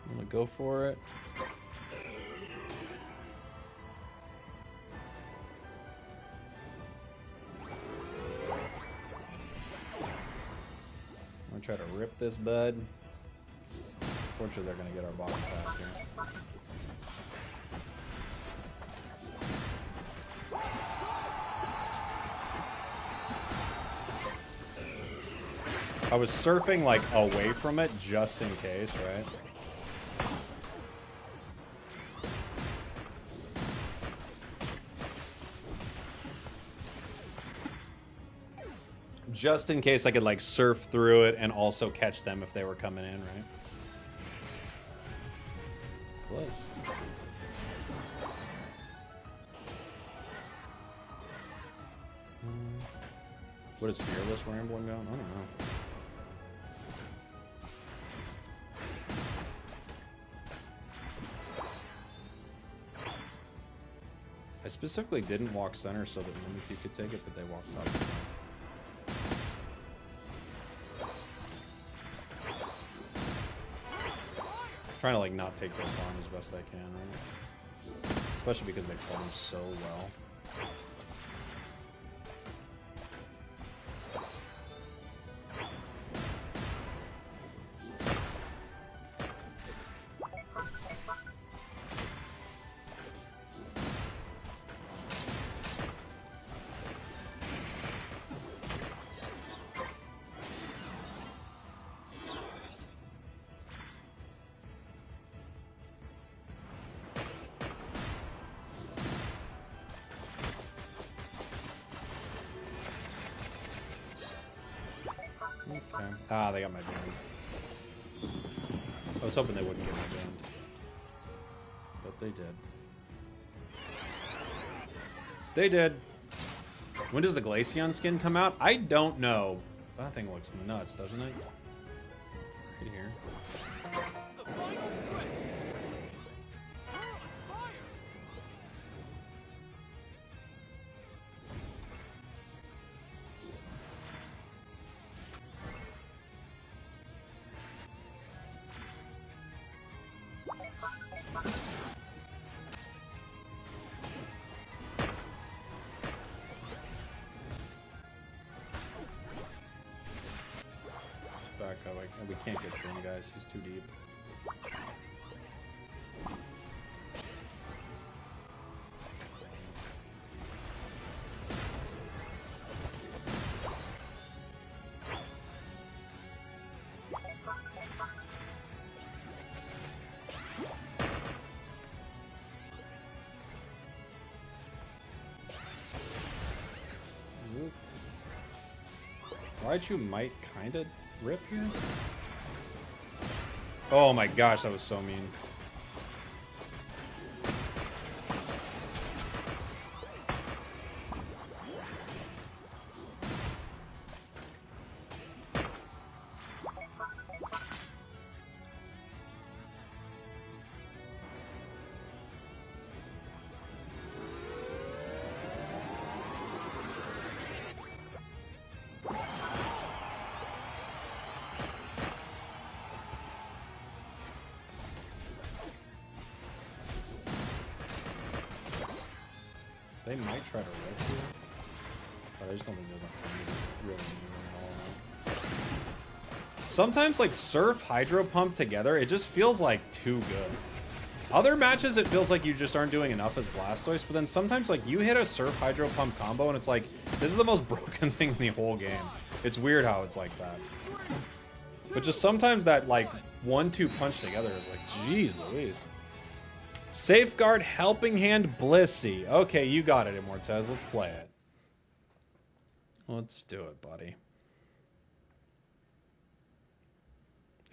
I'm gonna go for it. I'm gonna try to rip this bud. Fortunately, they're gonna get our bottom path here. I was surfing like away from it just in case, right? Just in case I could like surf through it and also catch them if they were coming in, right? Close. What is Fearless Rambling going? I don't know. I specifically didn't walk center so that Mimikyu could take it, but they walked up. Trying to like not take their farm as best I can, right? Especially because they farm so well. Okay. Ah, they got my band. I was hoping they wouldn't get my band. But they did. They did. When does the Glaceon skin come out? I don't know. That thing looks nuts, doesn't it? Right here. Back Oh, we can't get to him, guys. He's too deep. Raichu might kind of rip here. Oh my gosh, that was so mean. They might try to rip here, but I just don't think there's enough time to really move them all out. Sometimes, like, Surf Hydro Pump together, it just feels like too good. Other matches, it feels like you just aren't doing enough as Blastoise, but then sometimes, like, you hit a Surf Hydro Pump combo, and it's like, this is the most broken thing in the whole game. It's weird how it's like that. But just sometimes that, like, 1-2 punch together is like, geez Louise. Safeguard Helping Hand Blissey. Okay, you got it, Immortez. Let's play it. Let's do it, buddy.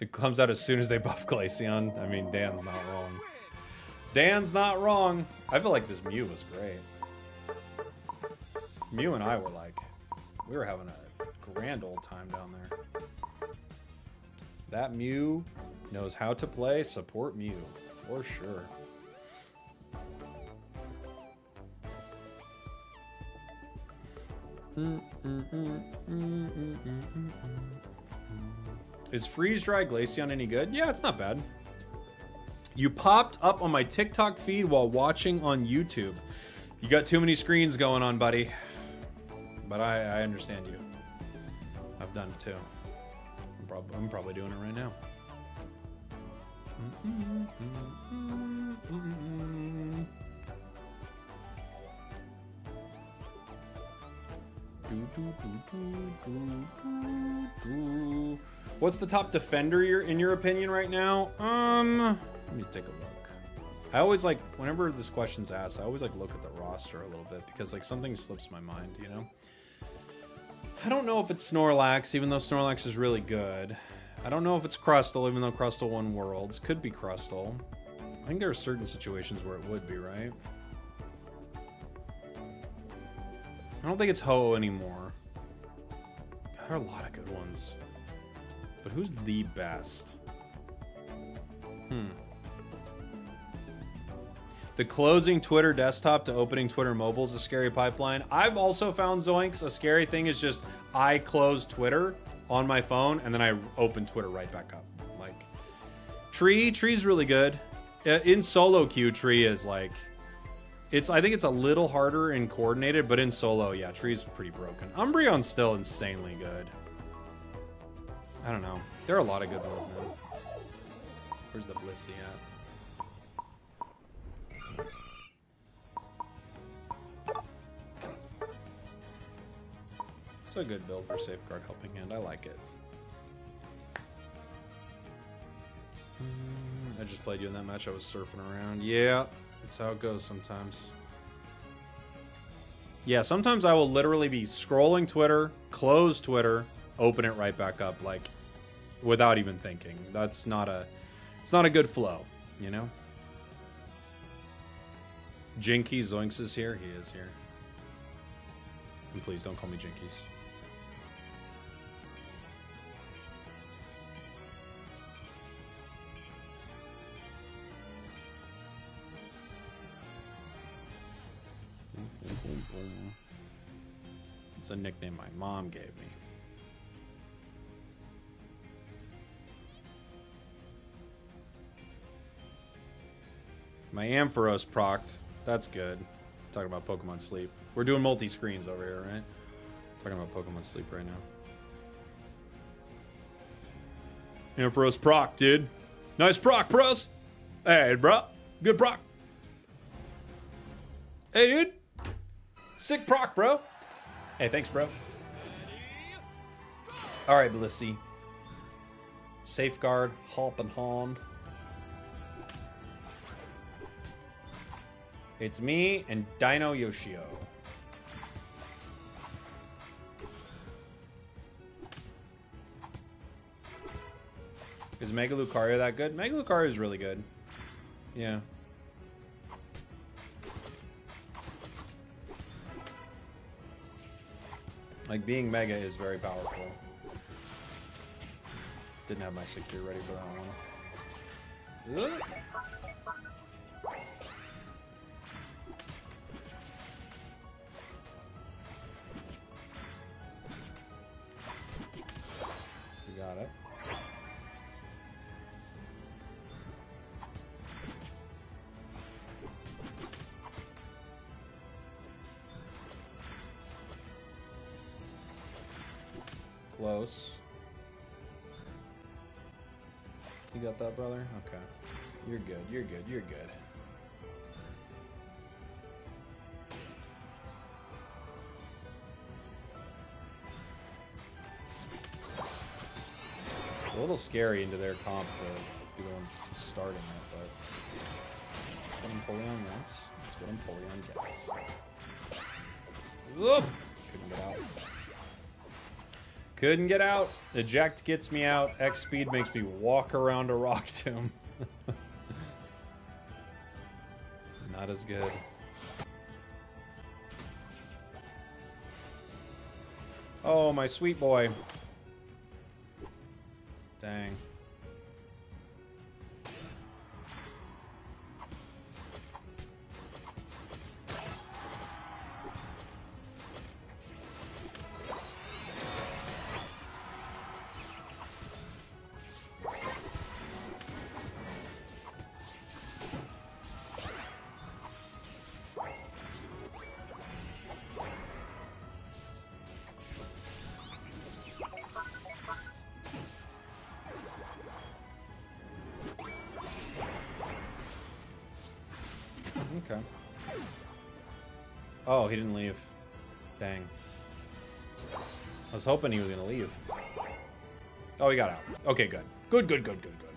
It comes out as soon as they buff Glaceon. I mean, Dan's not wrong. Dan's not wrong. I feel like this Mew was great. Mew and I were like, we were having a grand old time down there. That Mew knows how to play support Mew, for sure. Is Freeze Dry Glaceon any good? Yeah, it's not bad. You popped up on my TikTok feed while watching on YouTube. You got too many screens going on, buddy. But I understand you. I've done it too. I'm probably doing it right now. What's the top defender in your opinion right now? Let me take a look. I always like, whenever this question's asked, I always like look at the roster a little bit because like something slips my mind, you know? I don't know if it's Snorlax, even though Snorlax is really good. I don't know if it's Crustle, even though Crustle won Worlds. Could be Crustle. I think there are certain situations where it would be, right? I don't think it's Ho anymore. There are a lot of good ones. But who's the best? The closing Twitter desktop to opening Twitter mobile is a scary pipeline. I've also found, Zoinks, a scary thing is just I close Twitter on my phone and then I open Twitter right back up. Like, Tree's really good. In solo queue, Tree is like, I think it's a little harder and coordinated, but in solo, yeah, Tree's pretty broken. Umbreon's still insanely good. I don't know. There are a lot of good ones, man. Where's the Blissey at? It's a good build for Safeguard Helping Hand. I like it. I just played you in that match. I was surfing around. Yeah, it's how it goes sometimes. Yeah, sometimes I will literally be scrolling Twitter, close Twitter, open it right back up, like, without even thinking. It's not a good flow, you know? Jinkies Zoinks is here. He is here. And please don't call me Jinkies. Boom, boom, boom. It's a nickname my mom gave me. My Ampharos procced. That's good. Talking about Pokemon Sleep. We're doing multi-screens over here, right? Talking about Pokemon Sleep right now. Infros proc, dude. Nice proc, bros. Hey, bro. Good proc. Hey, dude. Sick proc, bro. Hey, thanks, bro. All right, Blissey. Safeguard, Hop and Hond. It's me and Dino Yoshio. Is Mega Lucario that good? Mega Lucario is really good. Yeah. Like, being Mega is very powerful. Didn't have my secure ready for that one. You got it. Close. You got that, brother? Okay. You're good, you're good, you're good. It's a little scary into their comp to be the ones starting it, but that's what Empoleon wants. That's what Empoleon gets. Whoop! Couldn't get out. Couldn't get out. Eject gets me out. X speed makes me walk around a rock tomb. Not as good. Oh, my sweet boy. Dang. Okay. Oh, he didn't leave. Dang. I was hoping he was gonna leave. Oh, he got out. Okay, good. Good, good, good, good, good.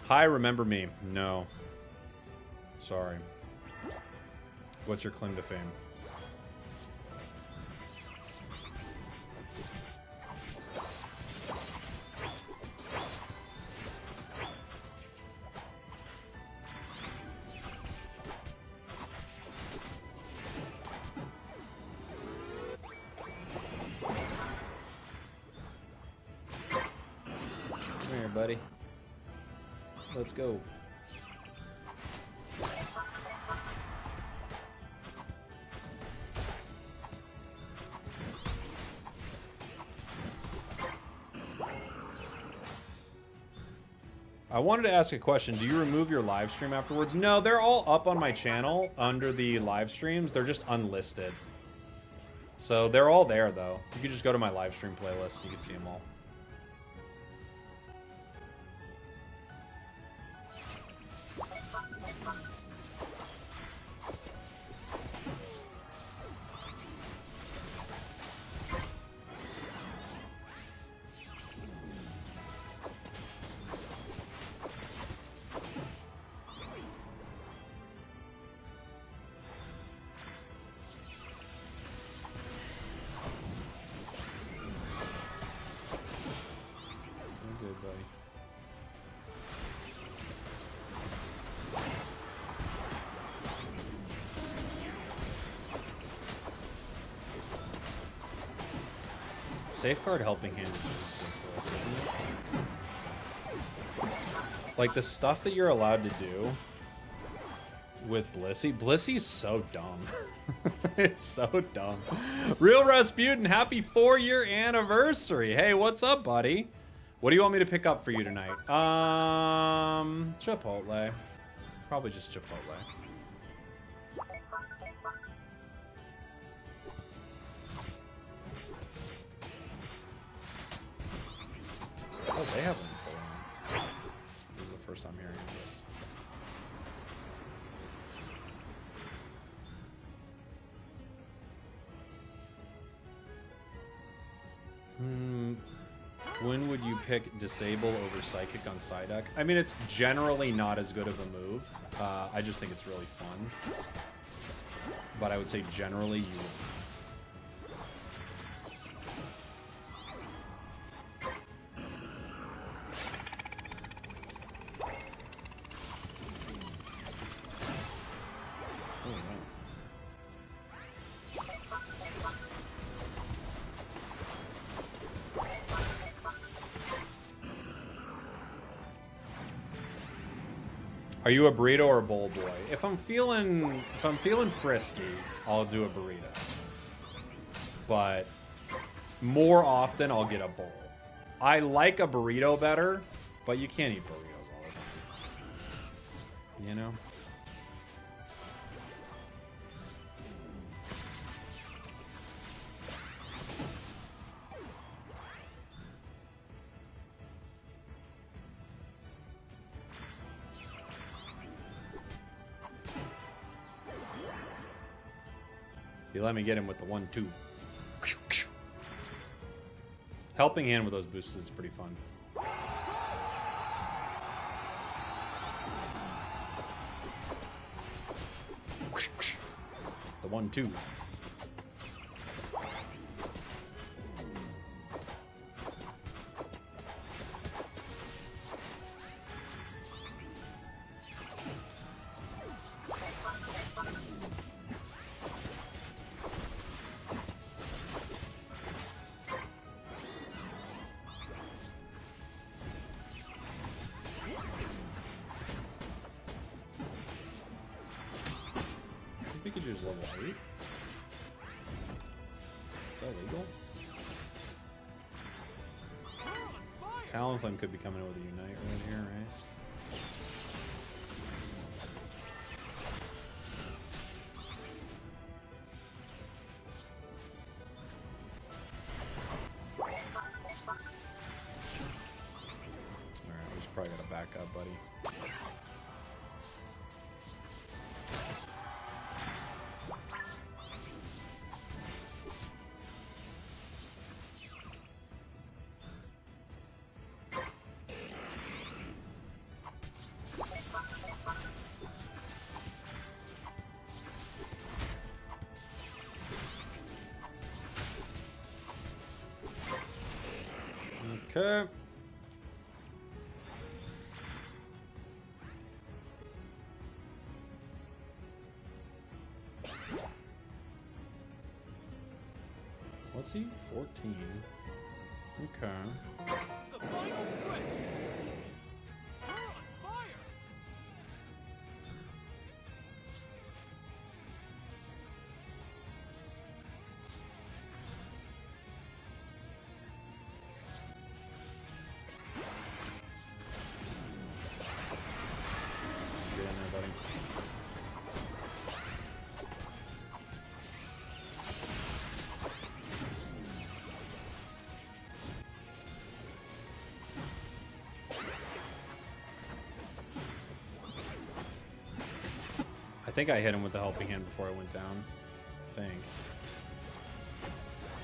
Hi, remember me. No. Sorry. What's your claim to fame? Buddy. Let's go. I wanted to ask a question. Do you remove your live stream afterwards? No, they're all up on my channel under the live streams. They're just unlisted. So they're all there, though. You can just go to my live stream playlist and you can see them all. Safeguard helping hand is ridiculous, isn't it? Like, the stuff that you're allowed to do with Blissey. Blissey's so dumb. It's so dumb. Real Rasputin, happy 4-year anniversary. Hey, what's up, buddy? What do you want me to pick up for you tonight? Chipotle. Probably just Chipotle. They have one for them. This is the first time hearing of this. When would you pick Disable over Psychic on Psyduck? I mean, it's generally not as good of a move. I just think it's really fun. But I would say generally you would Are you a burrito or a bowl boy? If I'm feeling frisky, I'll do a burrito. But more often I'll get a bowl. I like a burrito better, but you can't eat burritos all the time. You know? You let me get him with the 1-2. Helping hand with those boosts is pretty fun. The 1-2. We could use level 8. Is that legal? Talonflame could be coming in with a Unite right here, right? Alright, we just probably gotta back up, buddy. Okay. What's he? 14. Okay. The final stretch. You're on fire. Get in there, buddy. I think I hit him with the helping hand before I went down. I think.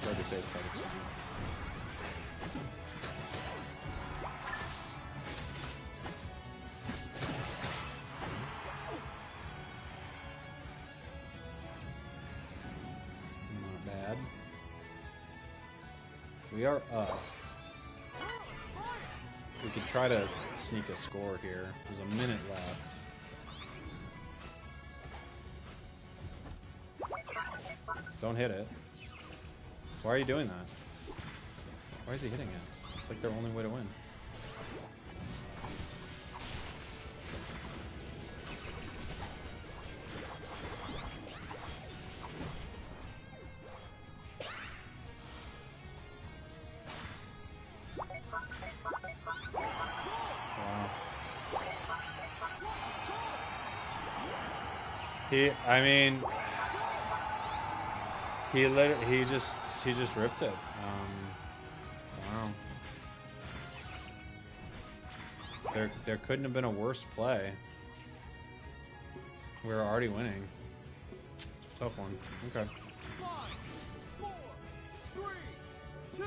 Tried to save cards. Not bad. We are up. We could try to sneak a score here. There's a minute left. Don't hit it. Why are you doing that? Why is he hitting it? It's like their only way to win. Wow. I mean, he just ripped it. Wow. There couldn't have been a worse play. We were already winning. It's a tough one. Okay. 5, 4, 3, 2,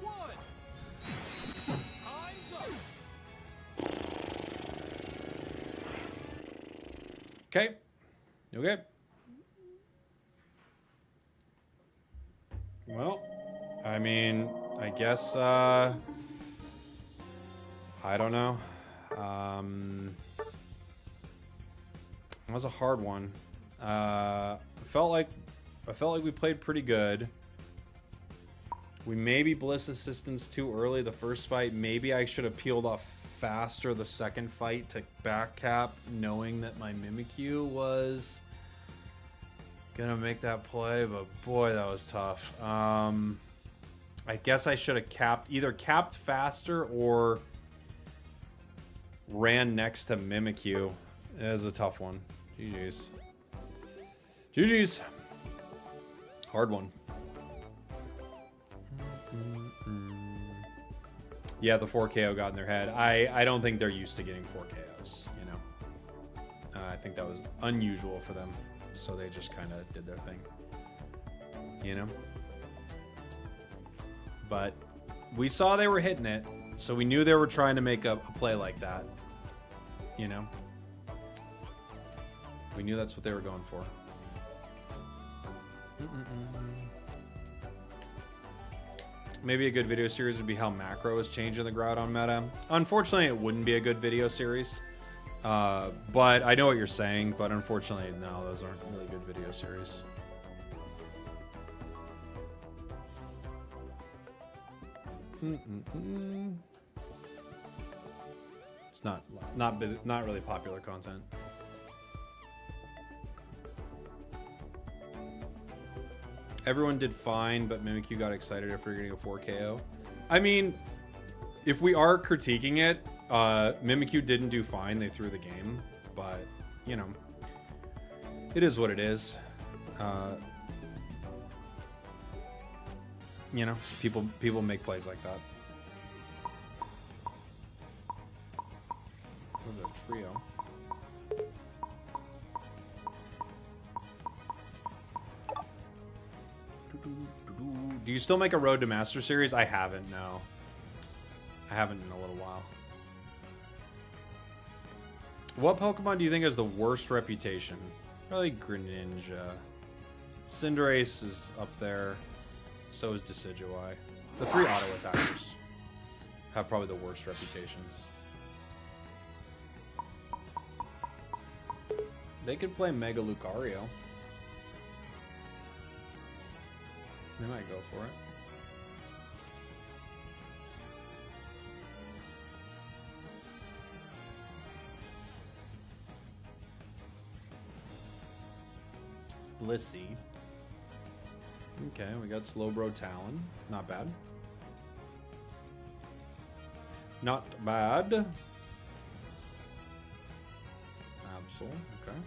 1. Time's up. Okay. Okay. Well, I mean, I guess, I don't know. It was a hard one. I felt like we played pretty good. We maybe bliss assistance too early the first fight. Maybe I should have peeled off faster the second fight to back cap, knowing that my Mimikyu was gonna make that play, but boy, that was tough. I guess I should have either capped faster or ran next to Mimikyu. It was a tough one. GG's. GG's. Hard one. Yeah, the 4KO got in their head. I don't think they're used to getting 4KOs, you know. I think that was unusual for them, so they just kind of did their thing, you know. But we saw they were hitting it, so we knew they were trying to make a play like that, you know. We knew that's what they were going for. Maybe a good video series would be how macro is changing the Groudon meta. Unfortunately, it wouldn't be a good video series. But I know what you're saying, but unfortunately, no, those aren't really good video series. It's not really popular content. Everyone did fine, but Mimikyu got excited after getting a 4KO. I mean, if we are critiquing it, Mimikyu didn't do fine. They threw the game, but you know, it is what it is. You know, people make plays like that. What a trio. Do you still make a Road to Master series? I haven't, no. I haven't in a little while. What Pokemon do you think has the worst reputation? Probably Greninja. Cinderace is up there. So is Decidueye. The 3 auto attackers have probably the worst reputations. They could play Mega Lucario. They might go for it. Blissey. Okay, we got Slowbro Talon. Not bad. Not bad. Absol. Okay.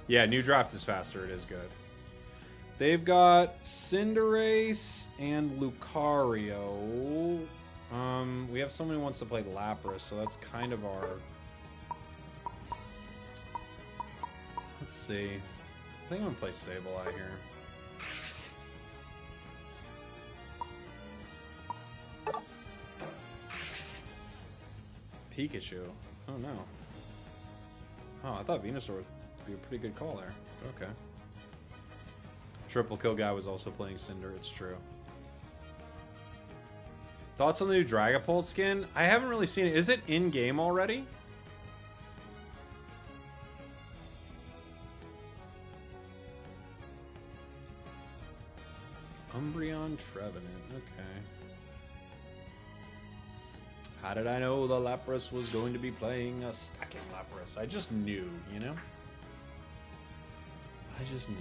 Yeah, new draft is faster. It is good. They've got Cinderace and Lucario. We have someone who wants to play Lapras, so that's kind of our... Let's see. I think I'm gonna play Sableye here. Pikachu. Oh no. Oh, I thought Venusaur would be a pretty good call there. Okay. Triple Kill guy was also playing Cinder, it's true. Thoughts on the new Dragapult skin? I haven't really seen it. Is it in-game already? Umbreon Trevenant, okay. How did I know the Lapras was going to be playing a stacking Lapras? I just knew, you know? I just knew.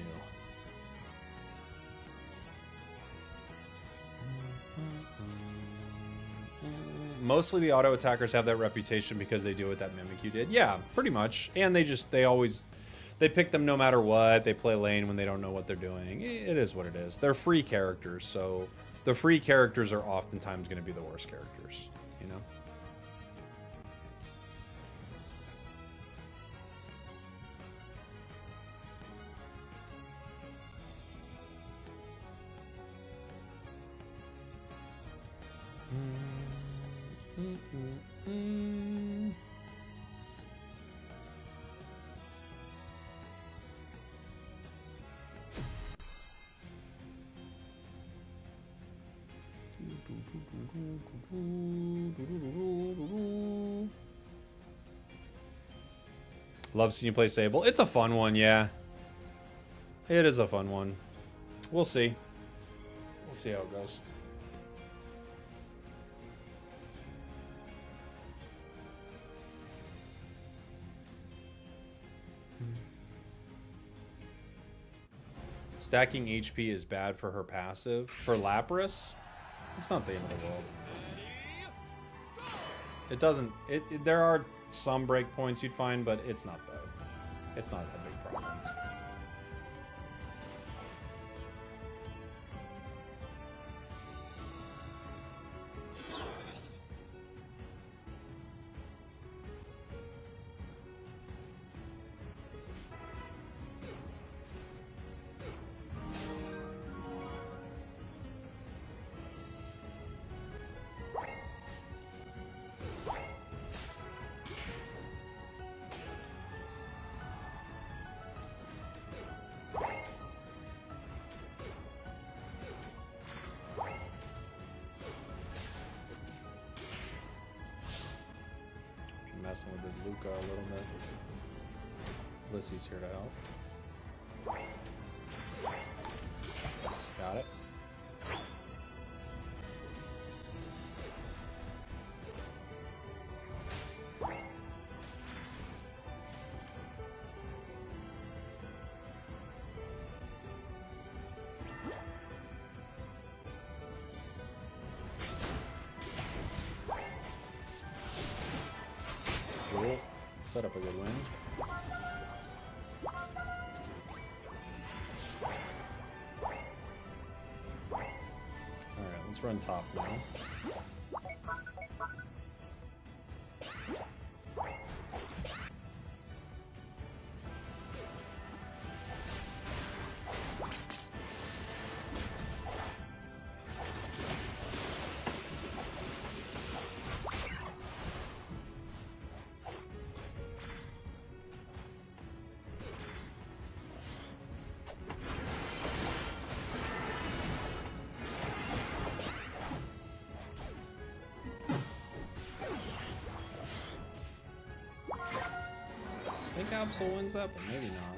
Mostly the auto attackers have that reputation because they do what that Mimikyu did. Yeah, pretty much. And they They pick them no matter what. They play lane when they don't know what they're doing. It is what it is. They're free characters, so the free characters are oftentimes going to be the worst characters, you know? Love seeing you play Sable. It's a fun one, yeah. It is a fun one. We'll see. We'll see how it goes. Stacking HP is bad for her passive. For Lapras, it's not the end of the world. It doesn't. There are some breakpoints you'd find, but it's not that. It's not a big problem. Messing with this Luca a little bit. Lissy's here to help. Got it. Cool. Set up a good win. Alright, let's run top now. I think Absol wins that, but maybe not.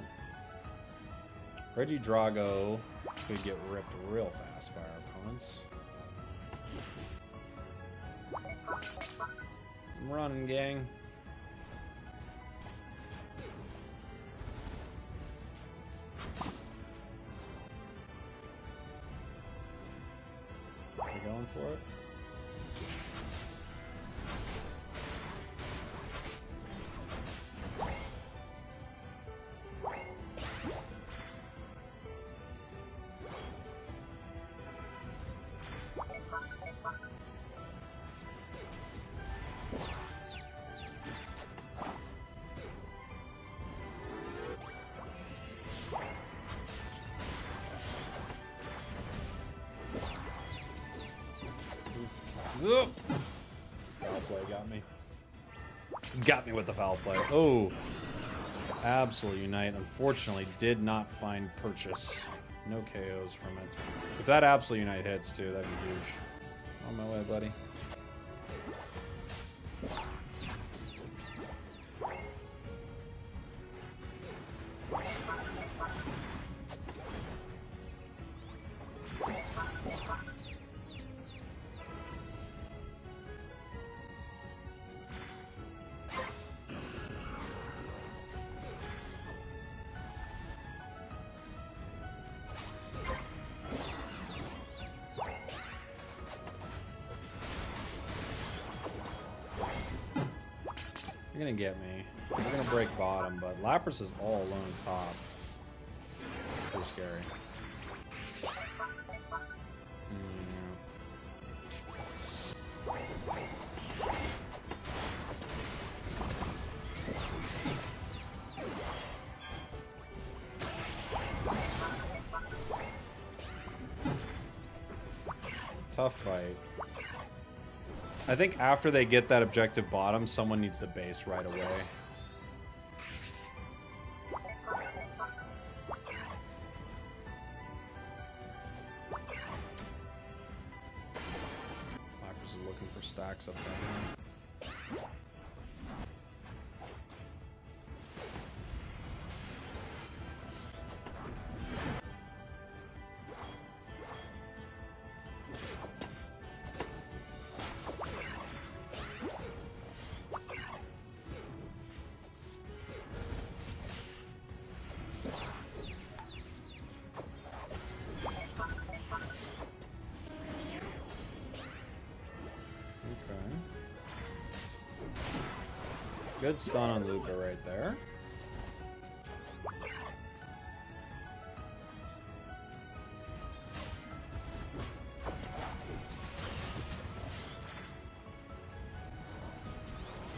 Reggie Drago could get ripped real fast by our opponents. I'm running, gang. We're going for it. Foul play got me. Got me with the foul play. Oh. Absol Unite, unfortunately, did not find purchase. No KOs from it. If that Absol Unite hits, too, that'd be huge. On my way, buddy. You're gonna get me. We're gonna break bottom, but Lapras is all alone top. Pretty scary. Tough fight. I think after they get that objective bottom, someone needs the base right away. Lapras is looking for stacks up there. Good stun on Luca right there.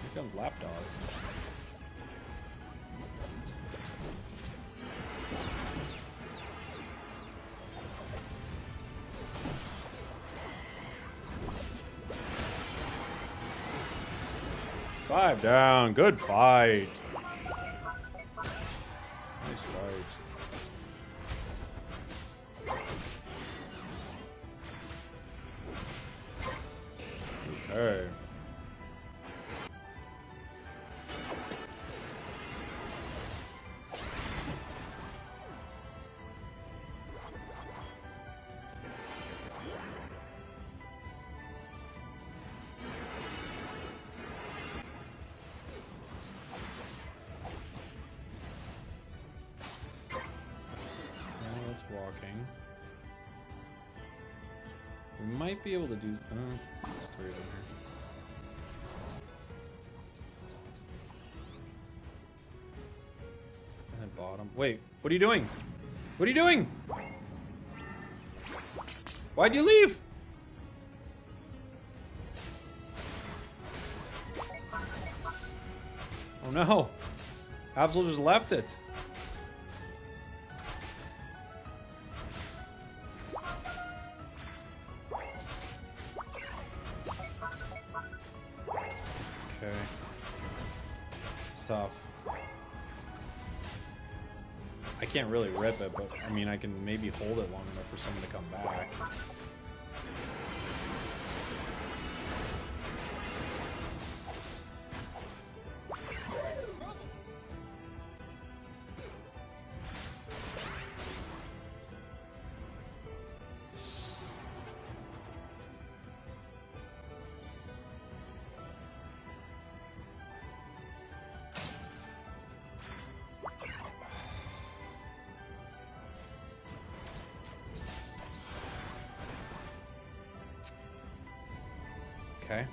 Here comes Lapdog. Five down. Good fight. Nice fight. Okay. Walking. We might be able to do. There's three of them here. And then bottom. Wait, what are you doing? What are you doing? Why'd you leave? Oh no. Absol just left it. Okay. It's tough. I can't really rip it, but I mean, I can maybe hold it long enough for someone to come back. Okay.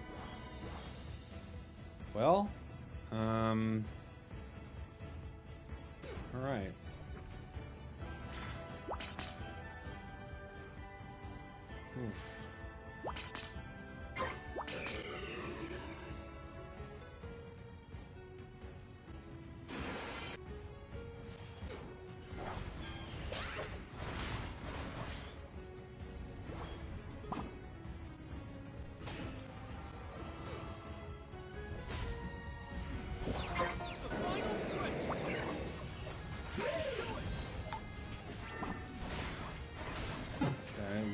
Well, all right. Oof.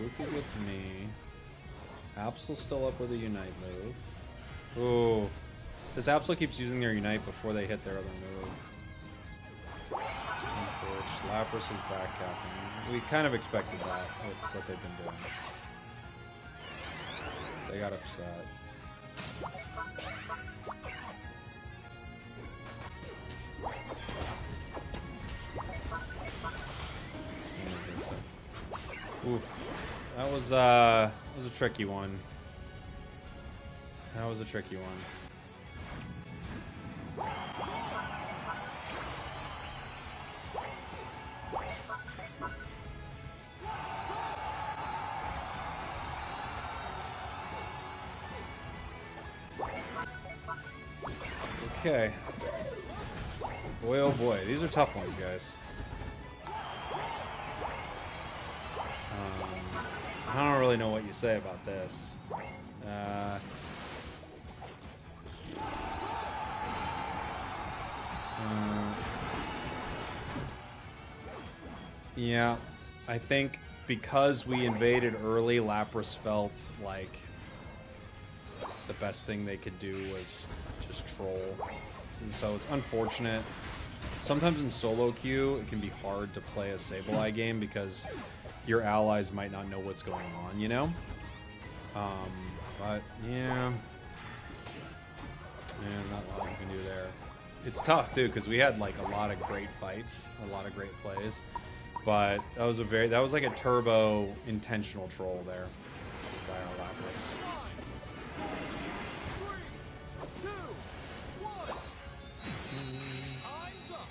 Luca gets me. Absol's still up with a Unite move. Ooh. This Absol keeps using their Unite before they hit their other move. Unfortunate. Lapras is backcapping. We kind of expected that with what they've been doing. They got upset. Oof. That was a tricky one. That was a tricky one. Okay. Boy, oh boy. These are tough ones, guys. I don't really know what you say about this. Yeah, I think because we invaded early, Lapras felt like the best thing they could do was just troll. And so it's unfortunate. Sometimes in solo queue, it can be hard to play a Sableye game because your allies might not know what's going on, you know? But, yeah. Yeah, not a lot you can do there. It's tough, too, because we had, like, a lot of great fights, a lot of great plays. But that was like a turbo intentional troll there by our Lapras. 3, 2, 1. Time's up.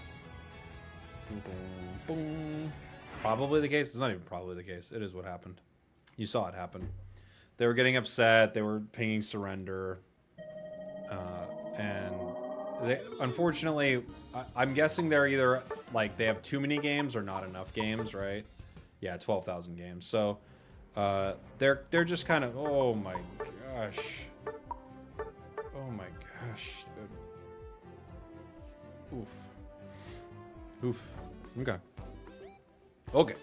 Boom, boom, boom. Probably the case. It's not even probably the case. It is what happened. You saw it happen. They were getting upset. They were pinging surrender. And they, unfortunately, I'm guessing they're either like they have too many games or not enough games, right? Yeah, 12,000 games. So they're just kind of, oh my gosh. Oh my gosh, dude. Oof. Oof. Okay. Okay.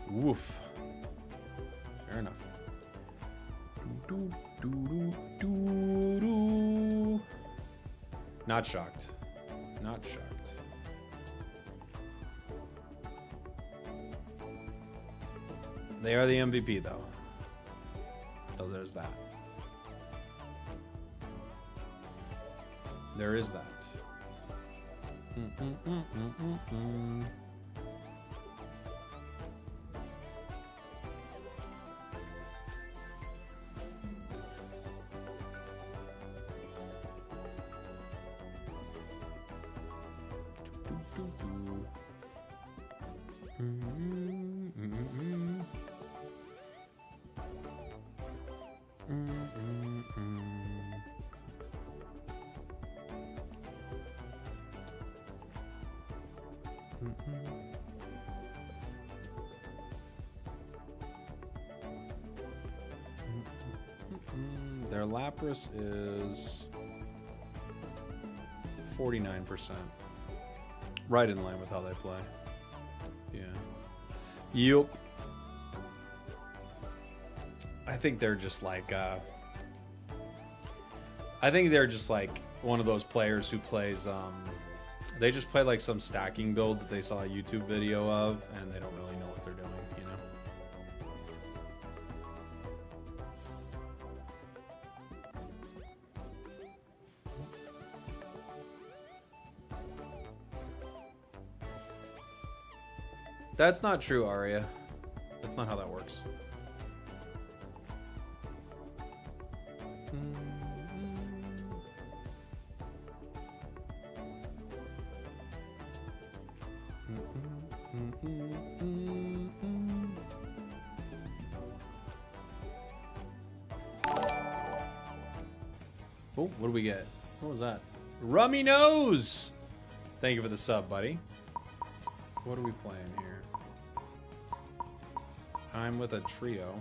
Woof. Fair enough. Not shocked. Not shocked. They are the MVP, though. So there's that. There is that. Their Lapras is 49%. Right in line with how they play. Yeah. Yup. I think they're just like I think they're just like one of those players who plays they just play like some stacking build that they saw a YouTube video of and they don't really know what they're doing, you know. That's not true, Arya. That's not how that works. Oh, what do we get? What was that? Rummy Nose! Thank you for the sub, buddy. What are we playing here? I'm with a trio.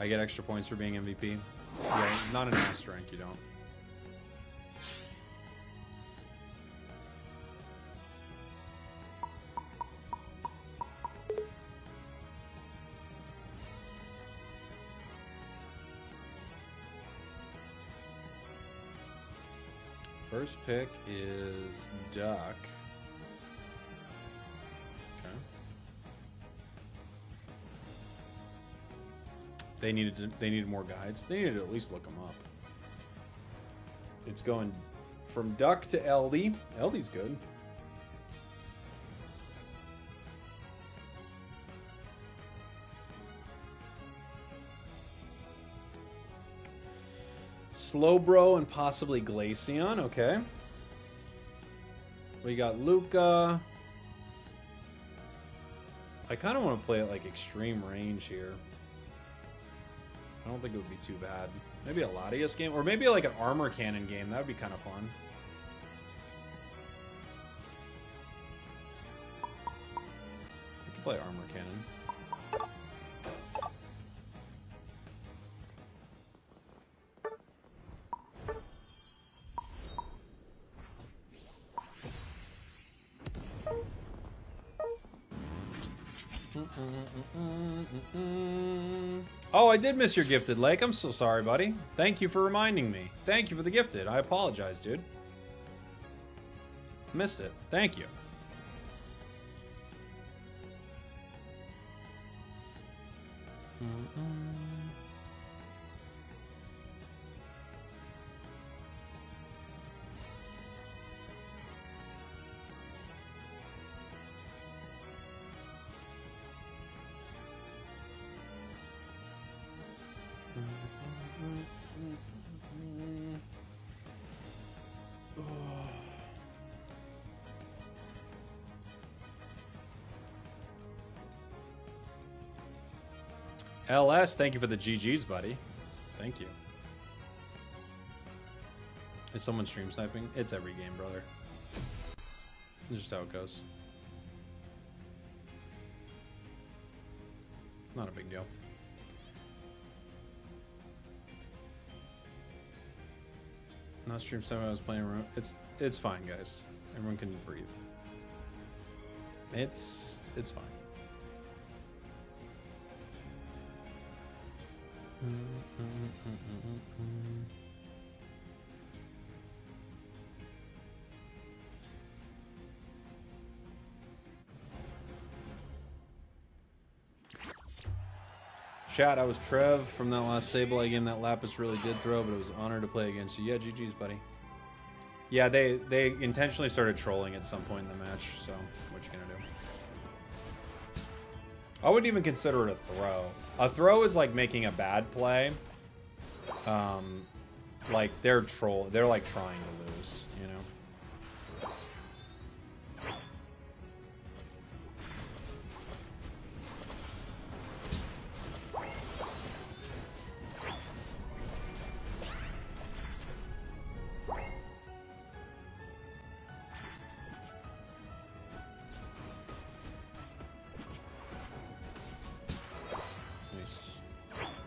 I get extra points for being MVP. Yeah, not an master rank, you don't. First pick is Duck. Okay. They needed more guides. They needed to at least look them up. It's going from Duck to LD. LD's good. Slowbro and possibly Glaceon. Okay. We got Luca. I kind of want to play it like extreme range here. I don't think it would be too bad. Maybe a Latias game, or maybe like an armor cannon game. That would be kind of fun. I could play armor cannon. Oh, I did miss your gifted, Lake. I'm so sorry, buddy. Thank you for reminding me. Thank you for the gifted. I apologize, dude. Missed it. Thank you. LS, thank you for the GGs, buddy. Thank you. Is someone stream sniping? It's every game, brother. It's just how it goes. Not a big deal. Not stream sniping, I was playing around. It's fine, guys. Everyone can breathe. It's fine. Chat, I was Trev from that last Sableye game. That Lapis really did throw, but it was an honor to play against you. Yeah, GG's, buddy. Yeah, they intentionally started trolling at some point in the match, so what you gonna do? I wouldn't even consider it a throw. A throw is like making a bad play. Like they're like trying to lose, you know?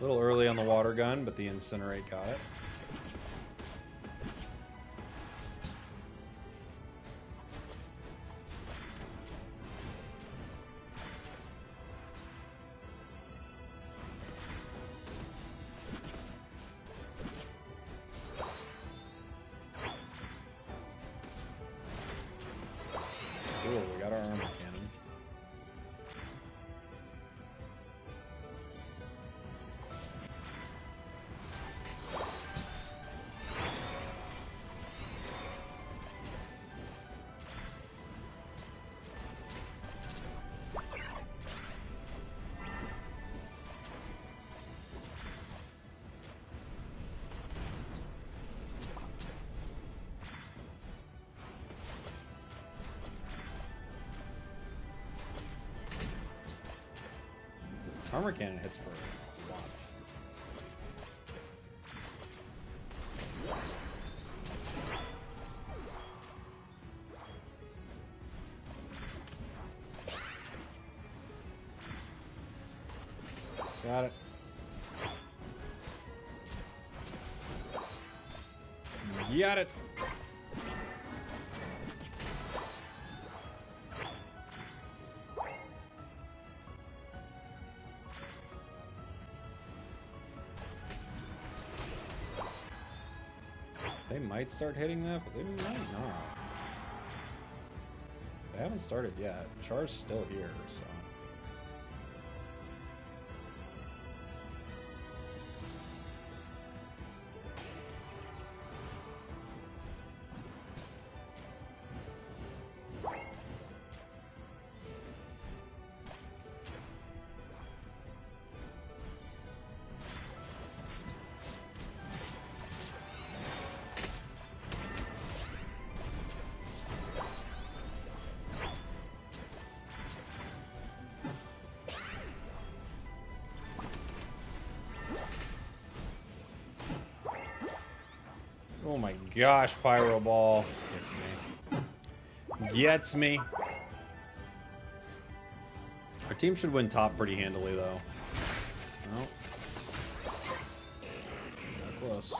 A little early on the water gun, but the incinerate got it. Cool, we got our armor cannon. Armor cannon hits for a lot. Got it. Got it. They might start hitting that, but they might not. They haven't started yet. Char's still here, so. gosh, Pyro Ball. Gets me. Gets me. Our team should win top pretty handily, though. No. Not close.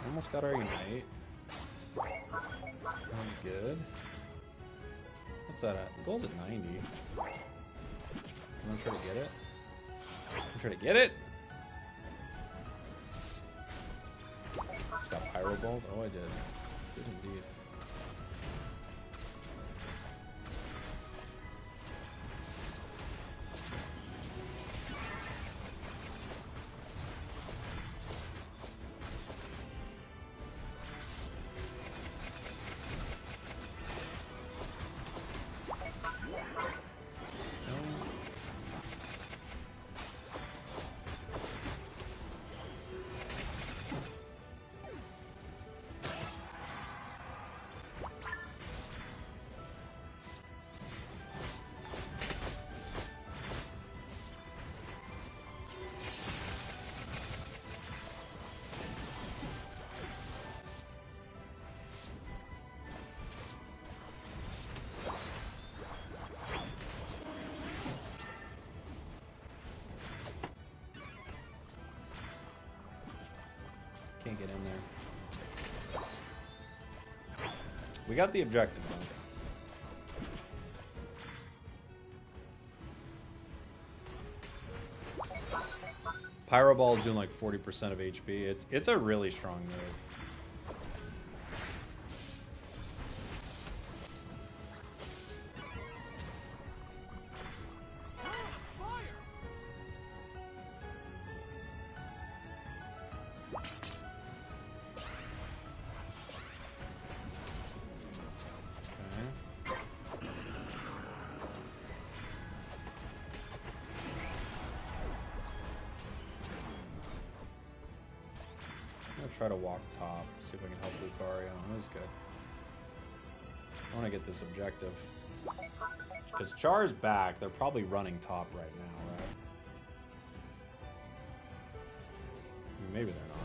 Almost got our Unite. Good. What's that at? The goal's at 90. I'm gonna try to get it. I'm trying to get it! Just got Pyro Balled? Oh, I did. Did indeed. Can't get in there. We got the objective, though. Pyro Ball is doing like 40% of HP. It's a really strong move. Try to walk top, see if I can help Lucario. That was good. I want to get this objective. Because Char's back, they're probably running top right now, right? I mean, maybe they're not.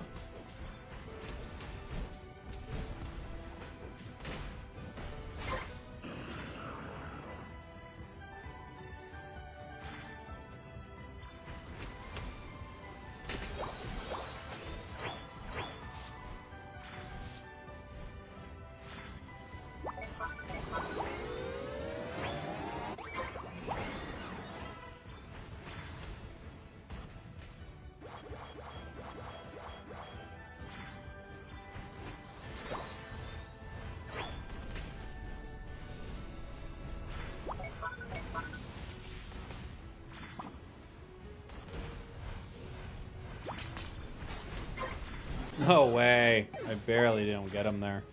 No way. I barely didn't get him there.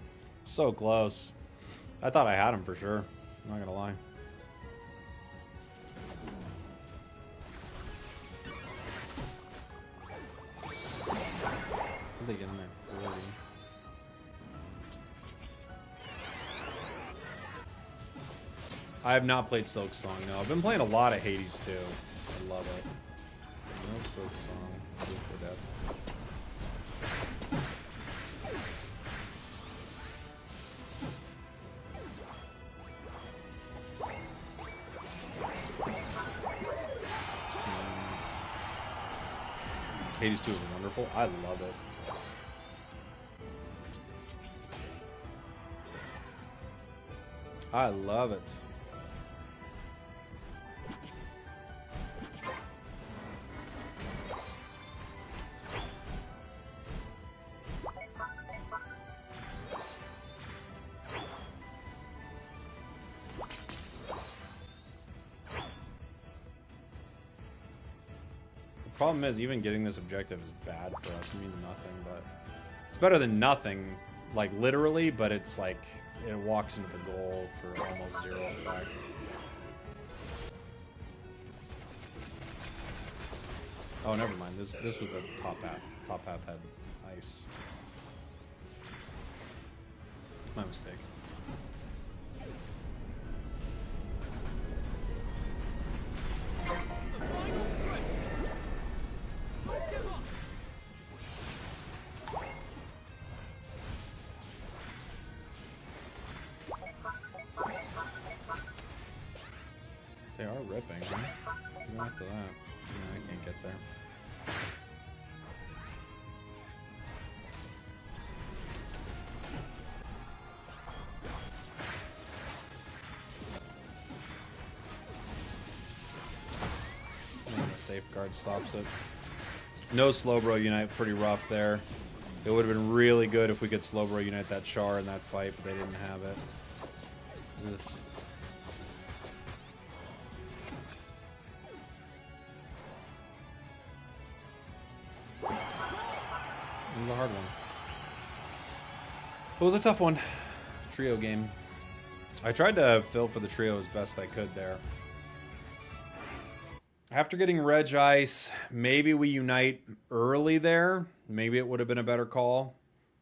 So close. I thought I had him for sure. I'm not gonna lie. How'd they get in there? 40. I have not played Silk Song, no. I've been playing a lot of Hades too. I love it. No Silk Song. Good for death. Hades 2 is wonderful. I love it. I love it. Problem is, even getting this objective is bad for us. It means nothing, but it's better than nothing, like literally, but it's like it walks into the goal for almost zero effect. Oh, never mind. This was the top half. Top half had ice. My mistake. safeguard stops it. No Slowbro Unite, pretty rough there. It would have been really good if we could Slowbro Unite that Char in that fight, but they didn't have it. Ugh. It was a hard one. It was a tough one. Trio game. I tried to fill for the trio as best I could there. After getting Reg Ice, maybe we unite early there. Maybe it would have been a better call.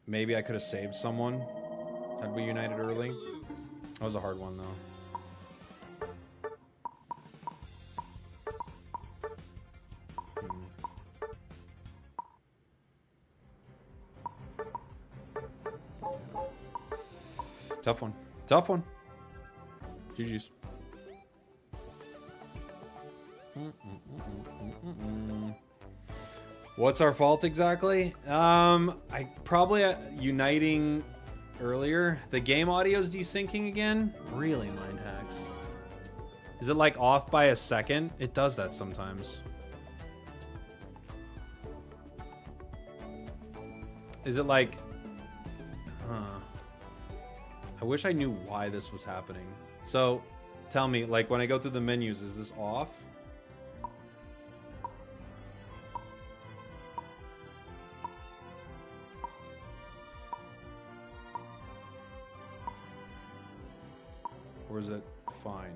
Maybe I could have saved someone had we united early. That was a hard one, though. Tough one. Tough one. GG's. What's our fault exactly? I probably uniting earlier. The game audio's desyncing again. Really, mind hacks. Is it like off by a second? It does that sometimes. Is it like... I wish I knew why this was happening. So, tell me, like, when I go through the menus, is this off? Or is it fine?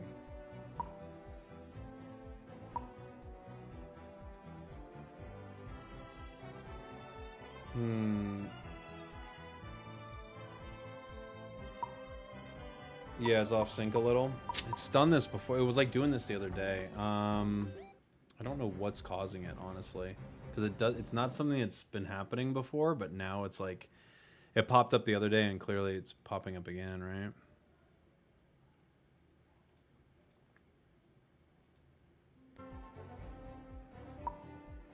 Yeah, it's off sync a little. It's done this before. It was like doing this the other day. I don't know what's causing it, honestly, because it's not something that's been happening before, but now it's like it popped up the other day, and clearly it's popping up again, right?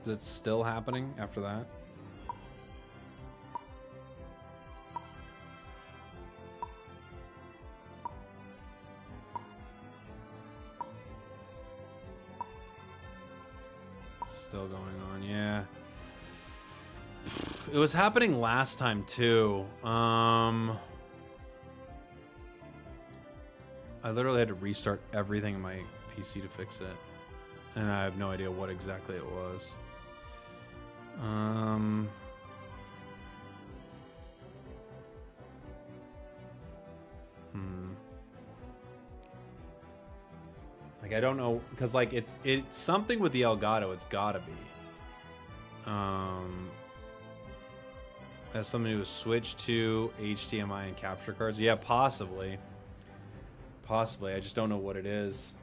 Is it still happening after that? Still going on, yeah. It was happening last time too. I literally had to restart everything in my PC to fix it, and I have no idea what exactly it was. Like, I don't know, because like it's something with the Elgato. It's gotta be. Has something to do with Switch to HDMI and capture cards. Yeah, possibly. Possibly. I just don't know what it is.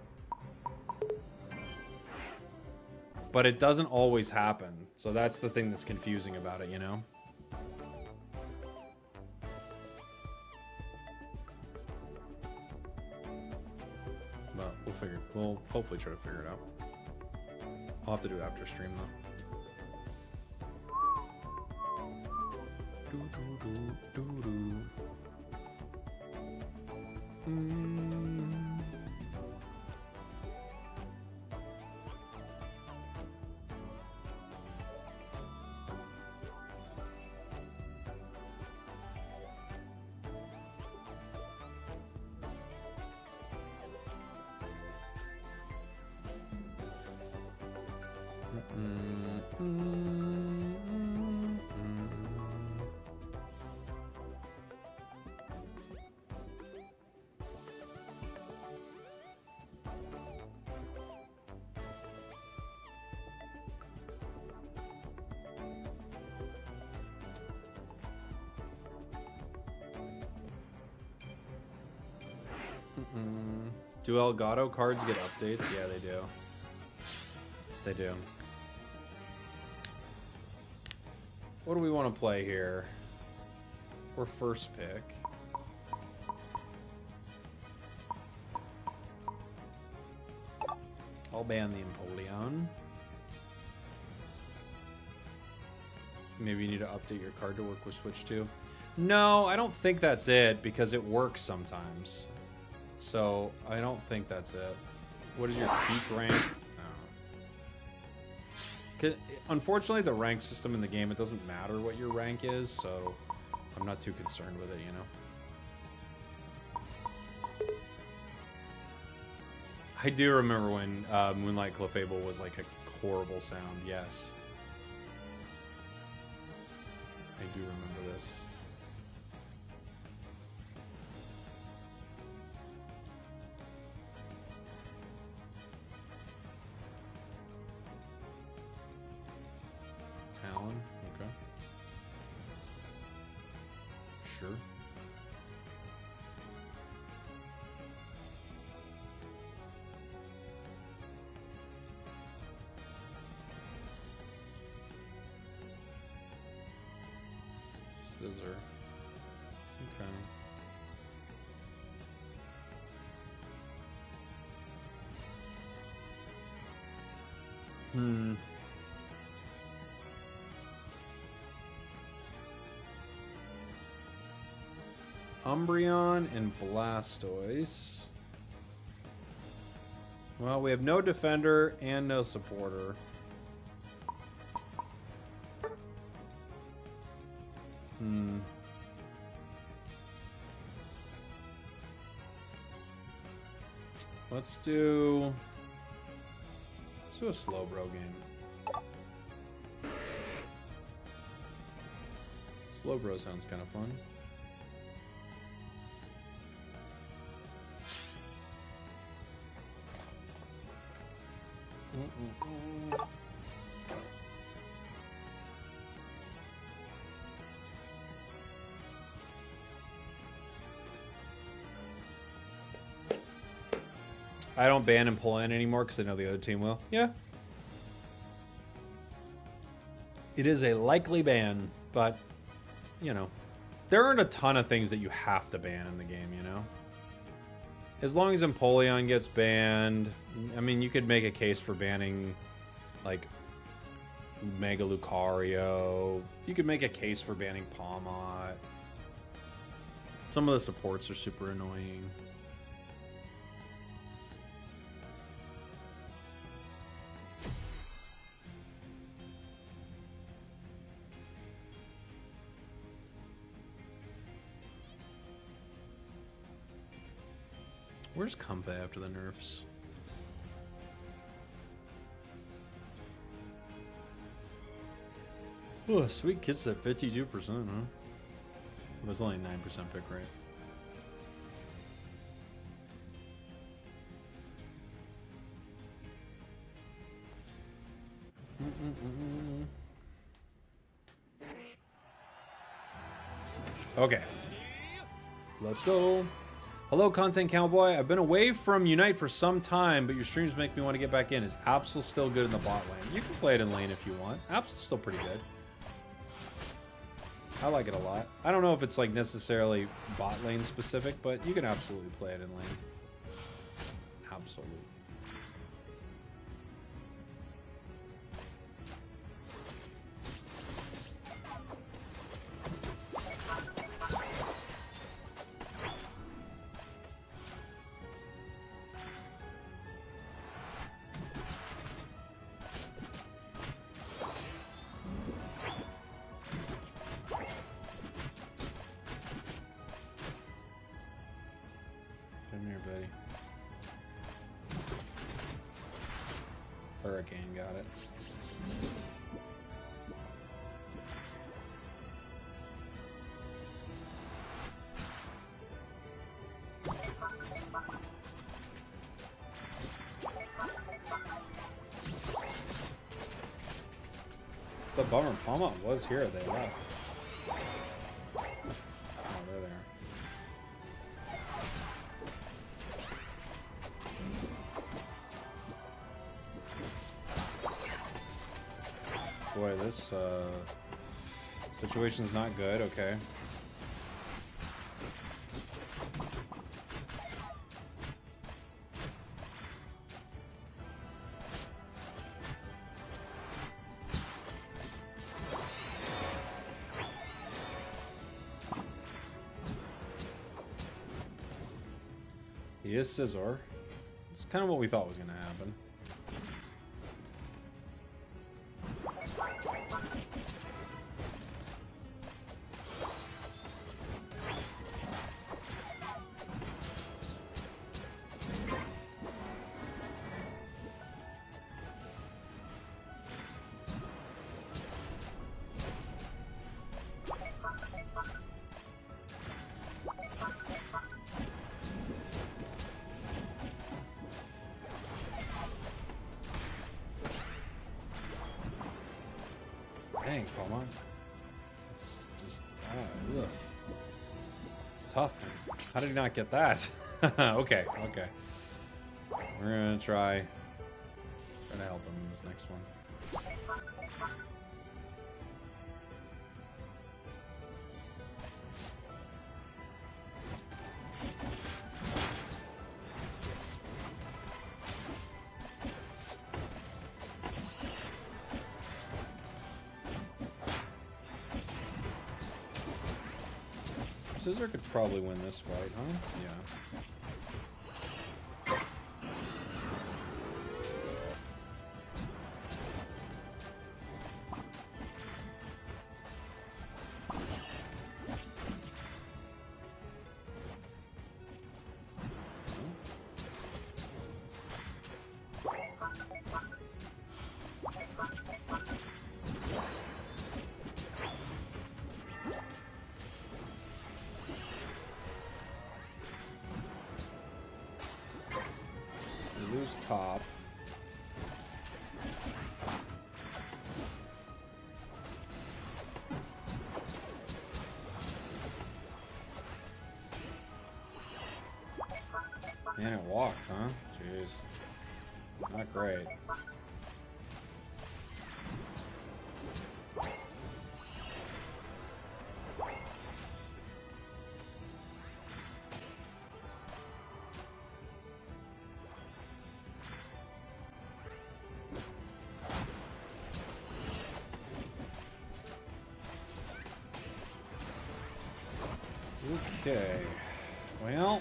But it doesn't always happen. So that's the thing that's confusing about it, you know? But we'll hopefully try to figure it out. I'll have to do it after stream though. Do Elgato cards get updates? Yeah, they do. They do. What do we want to play here? We're first pick. I'll ban the Empoleon. Maybe you need to update your card to work with Switch 2. No, I don't think that's it, because it works sometimes. So, I don't think that's it. What is your peak rank? Oh. Unfortunately, the rank system in the game, it doesn't matter what your rank is, so I'm not too concerned with it, you know? I do remember when Moonlight Clefable was like a horrible sound, yes. I do remember this. Talon, okay. Sure. Scissor. Okay. Umbreon and Blastoise. Well, we have no defender and no supporter. Let's do a slow bro game. Slow bro sounds kind of fun. I don't ban and pull in anymore because I know the other team will. Yeah. It is a likely ban, but, you know, there aren't a ton of things that you have to ban in the game, you know? As long as Empoleon gets banned, I mean, you could make a case for banning, like, Mega Lucario. You could make a case for banning Palmot. Some of the supports are super annoying. Where's Comfey after the nerfs? Oh, Sweet Kiss at 52%, huh? It was only 9% pick rate. Okay. Let's go. Hello, Content Cowboy. I've been away from Unite for some time, but your streams make me want to get back in. Is Absol still good in the bot lane? You can play it in lane if you want. Absol's still pretty good. I like it a lot. I don't know if it's like necessarily bot lane specific, but you can absolutely play it in lane. Absolutely. Come here, buddy. Hurricane got it. It's a bummer. Palmont was here. They left. Oh, they're there. Boy, this situation's not good. Okay. He is Scizor. It's kind of what we thought was going to happen. Dang, Poma. It's just, ugh. It's tough, man. How did he not get that? Okay, okay. We're gonna try to help him in this next one. Scissor could probably win this fight, huh? Yeah. Lose top. Man, it walked, huh? Jeez. Not great. Okay, well,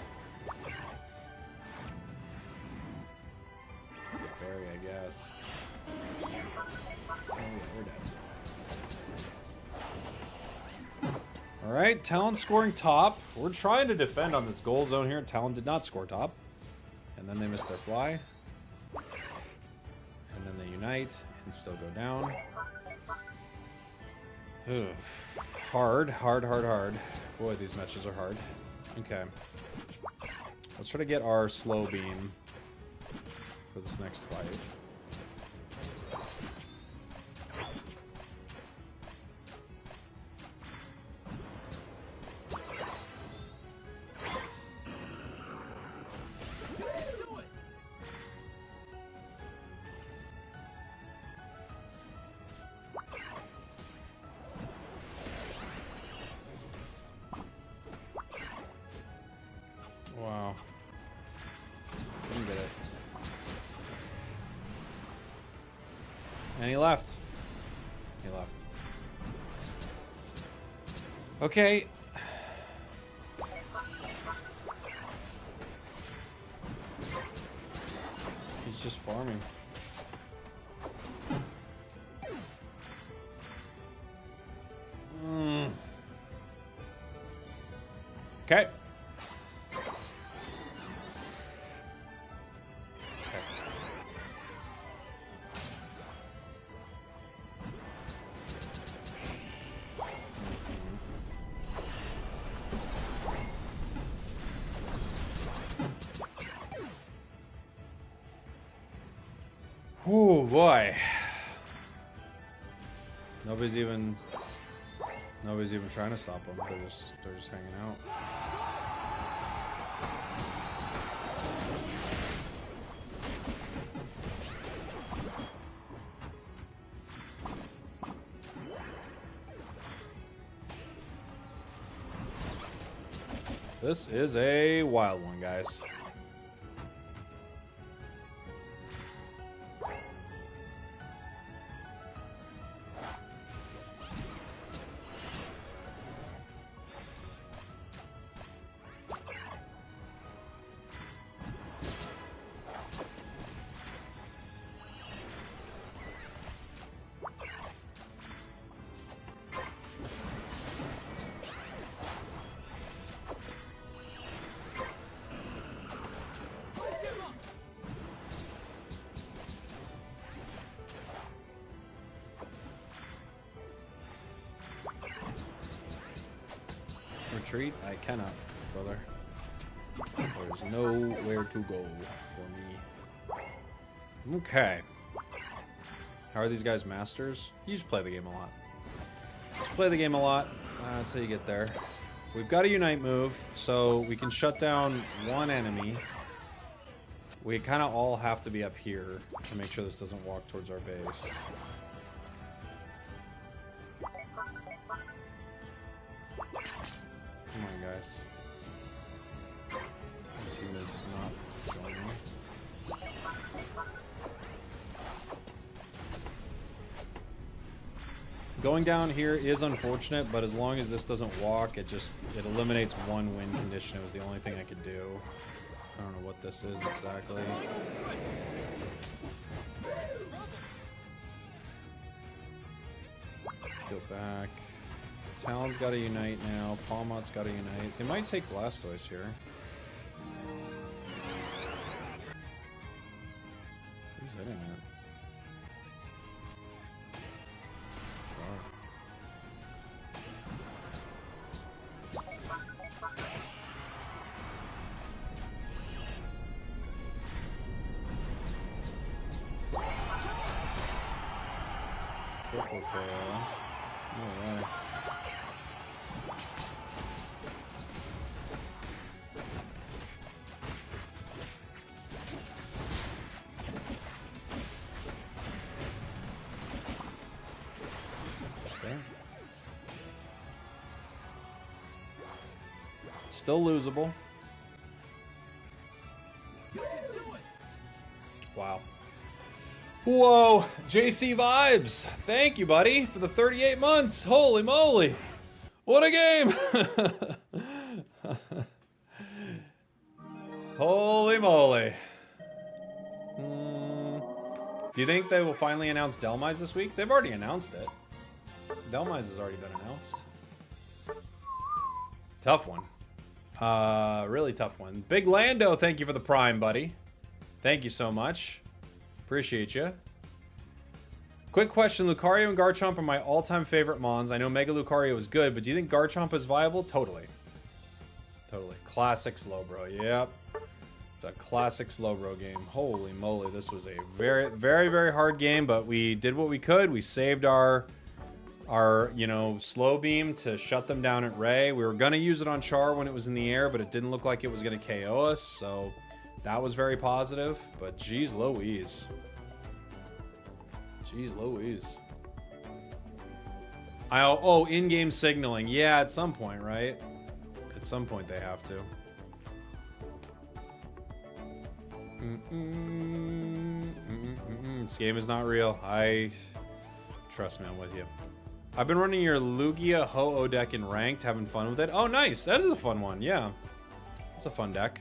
Barry, I guess. Oh yeah, we're dead. All right, Talon scoring top. We're trying to defend on this goal zone here. Talon did not score top, and then they missed their fly, and then they unite and still go down. Ugh. Hard. Boy, these matches are hard. Okay. Let's try to get our slow beam for this next fight. Wow. Didn't get it. And he left. He left. Okay. He's just farming. Okay. Oh boy. Nobody's even trying to stop them. They're just hanging out. This is a wild one, guys. Retreat? I cannot, brother. There's nowhere to go for me. Okay. How are these guys masters? You just play the game a lot. Just play the game a lot until you get there. We've got a unite move, so we can shut down one enemy. We kind of all have to be up here to make sure this doesn't walk towards our base. Come on, guys. My team is not joining. Going down here is unfortunate, but as long as this doesn't walk, it eliminates one win condition. It was the only thing I could do. I don't know what this is exactly. Go back. Talon's got to unite now. Palmot's got to unite. It might take Blastoise here. Who's hitting it? Triple KO. No way. Okay. Still losable. Wow. Whoa, JC Vibes. Thank you, buddy, for the 38 months. Holy moly. What a game. Holy moly. Do you think they will finally announce Delmise this week? They've already announced it. Delmise has already been announced. Tough one. Really tough one. Big Lando, thank you for the Prime, buddy. Thank you so much. Appreciate you. Quick question, Lucario and Garchomp are my all-time favorite Mons. I know Mega Lucario is good, but do you think Garchomp is viable? Totally. Totally. Classic Slowbro, yep. It's a classic Slowbro game. Holy moly, this was a very, very, very hard game, but we did what we could. We saved our you know, slow beam to shut them down at Ray. We were gonna use it on Char when it was in the air, but it didn't look like it was gonna KO us, so that was very positive, but geez Louise. Jeez Louise. Oh, in-game signaling. Yeah, at some point, right? At some point they have to. This game is not real. Trust me, I'm with you. I've been running your Lugia Ho-Oh deck in ranked, having fun with it. Oh, nice. That is a fun one. Yeah. It's a fun deck.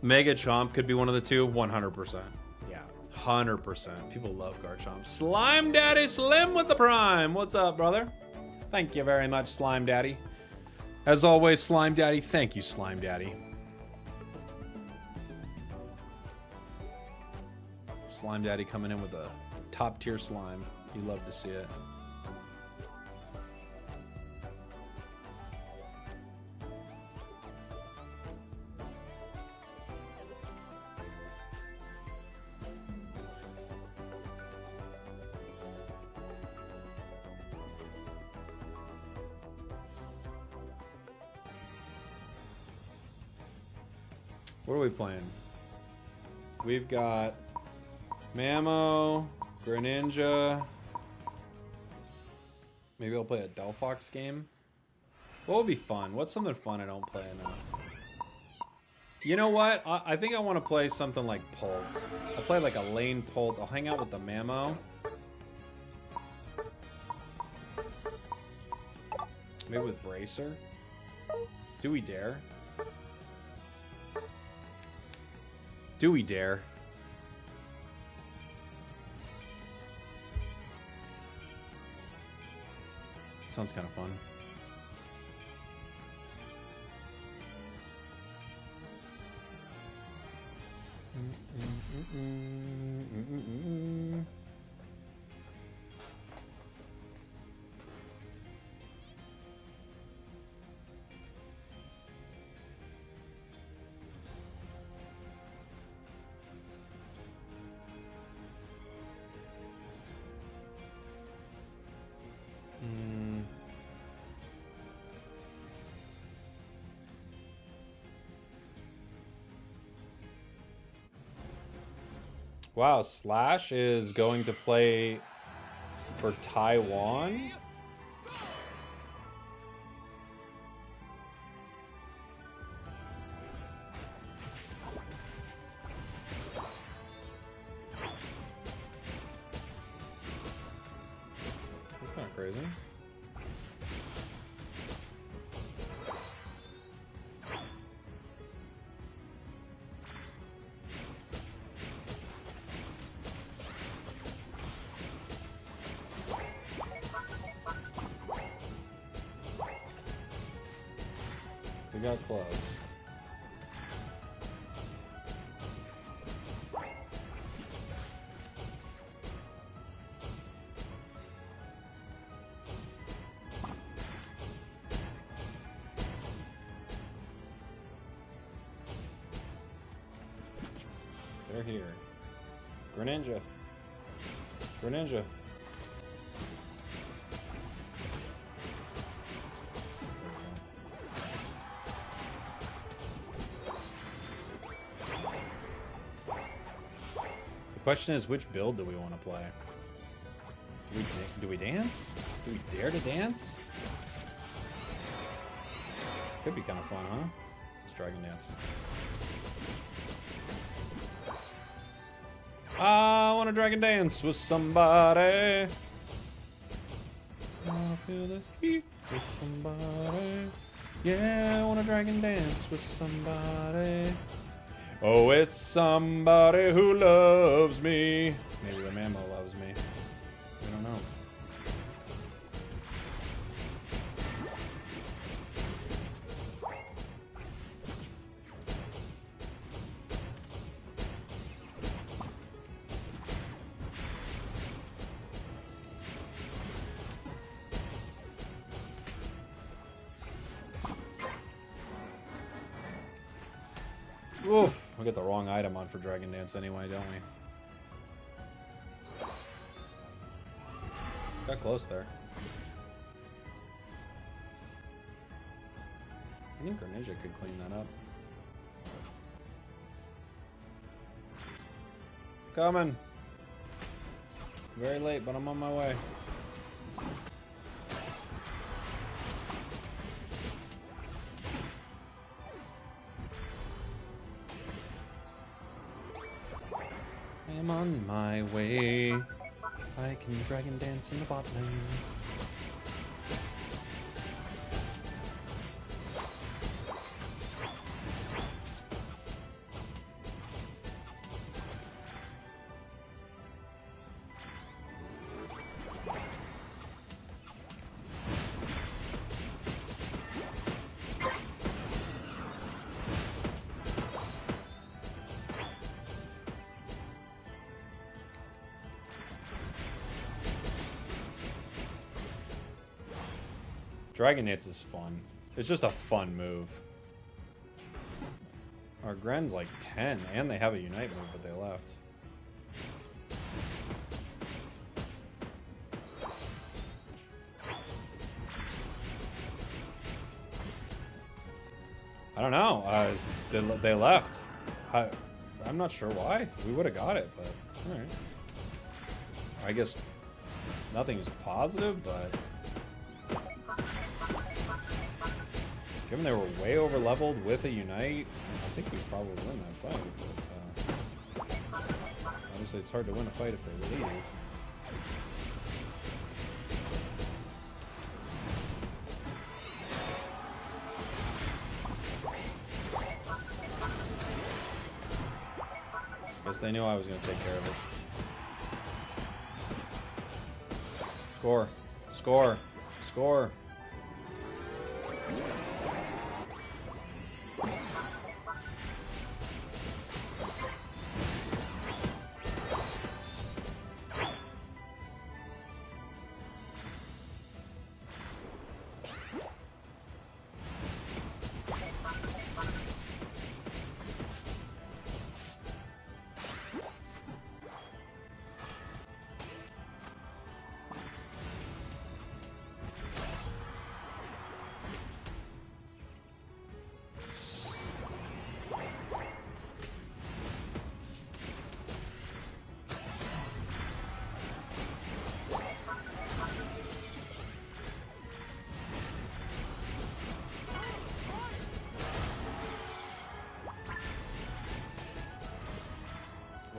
Mega Chomp could be one of the two, 100%. Yeah, 100%. People love Garchomp. Slime Daddy Slim with the Prime. What's up, brother? Thank you very much, Slime Daddy. As always, Slime Daddy, thank you, Slime Daddy. Slime Daddy coming in with a top-tier slime. You love to see it. What are we playing? We've got Mamo, Greninja. Maybe I'll play a Delphox game. What would be fun? What's something fun I don't play enough? You know what? I think I want to play something like Pult. I'll play like a lane Pult. I'll hang out with the Mamo. Maybe with Bracer. Do we dare? Do we dare? Sounds kind of fun. Wow, Slash is going to play for Taiwan? That's kind of crazy. We got close. They're here. Greninja. Greninja. The question is, which build do we want to play? Do we dance? Do we dare to dance? Could be kind of fun, huh? Let's Dragon Dance. I want to Dragon Dance with somebody. I feel the heat with somebody. Yeah, I want to Dragon Dance with somebody. Oh, it's somebody who loves me. Maybe the Mamo loves me. I don't know. Oof, we got the wrong item on for Dragon Dance anyway, don't we? Got close there. I think Greninja could clean that up. Coming. Very late, but I'm on my way. I'm on my way. I can Dragon Dance in the bot lane. Dragon Dance is fun. It's just a fun move. Our Gren's like 10, and they have a Unite move, but they left. I don't know. They left. I'm not sure why. We would have got it, but alright. I guess nothing is positive, but given they were way over leveled with a Unite, I think we'd probably win that fight. But obviously, it's hard to win a fight if they leave. Guess they knew I was going to take care of it. Score. Score. Score.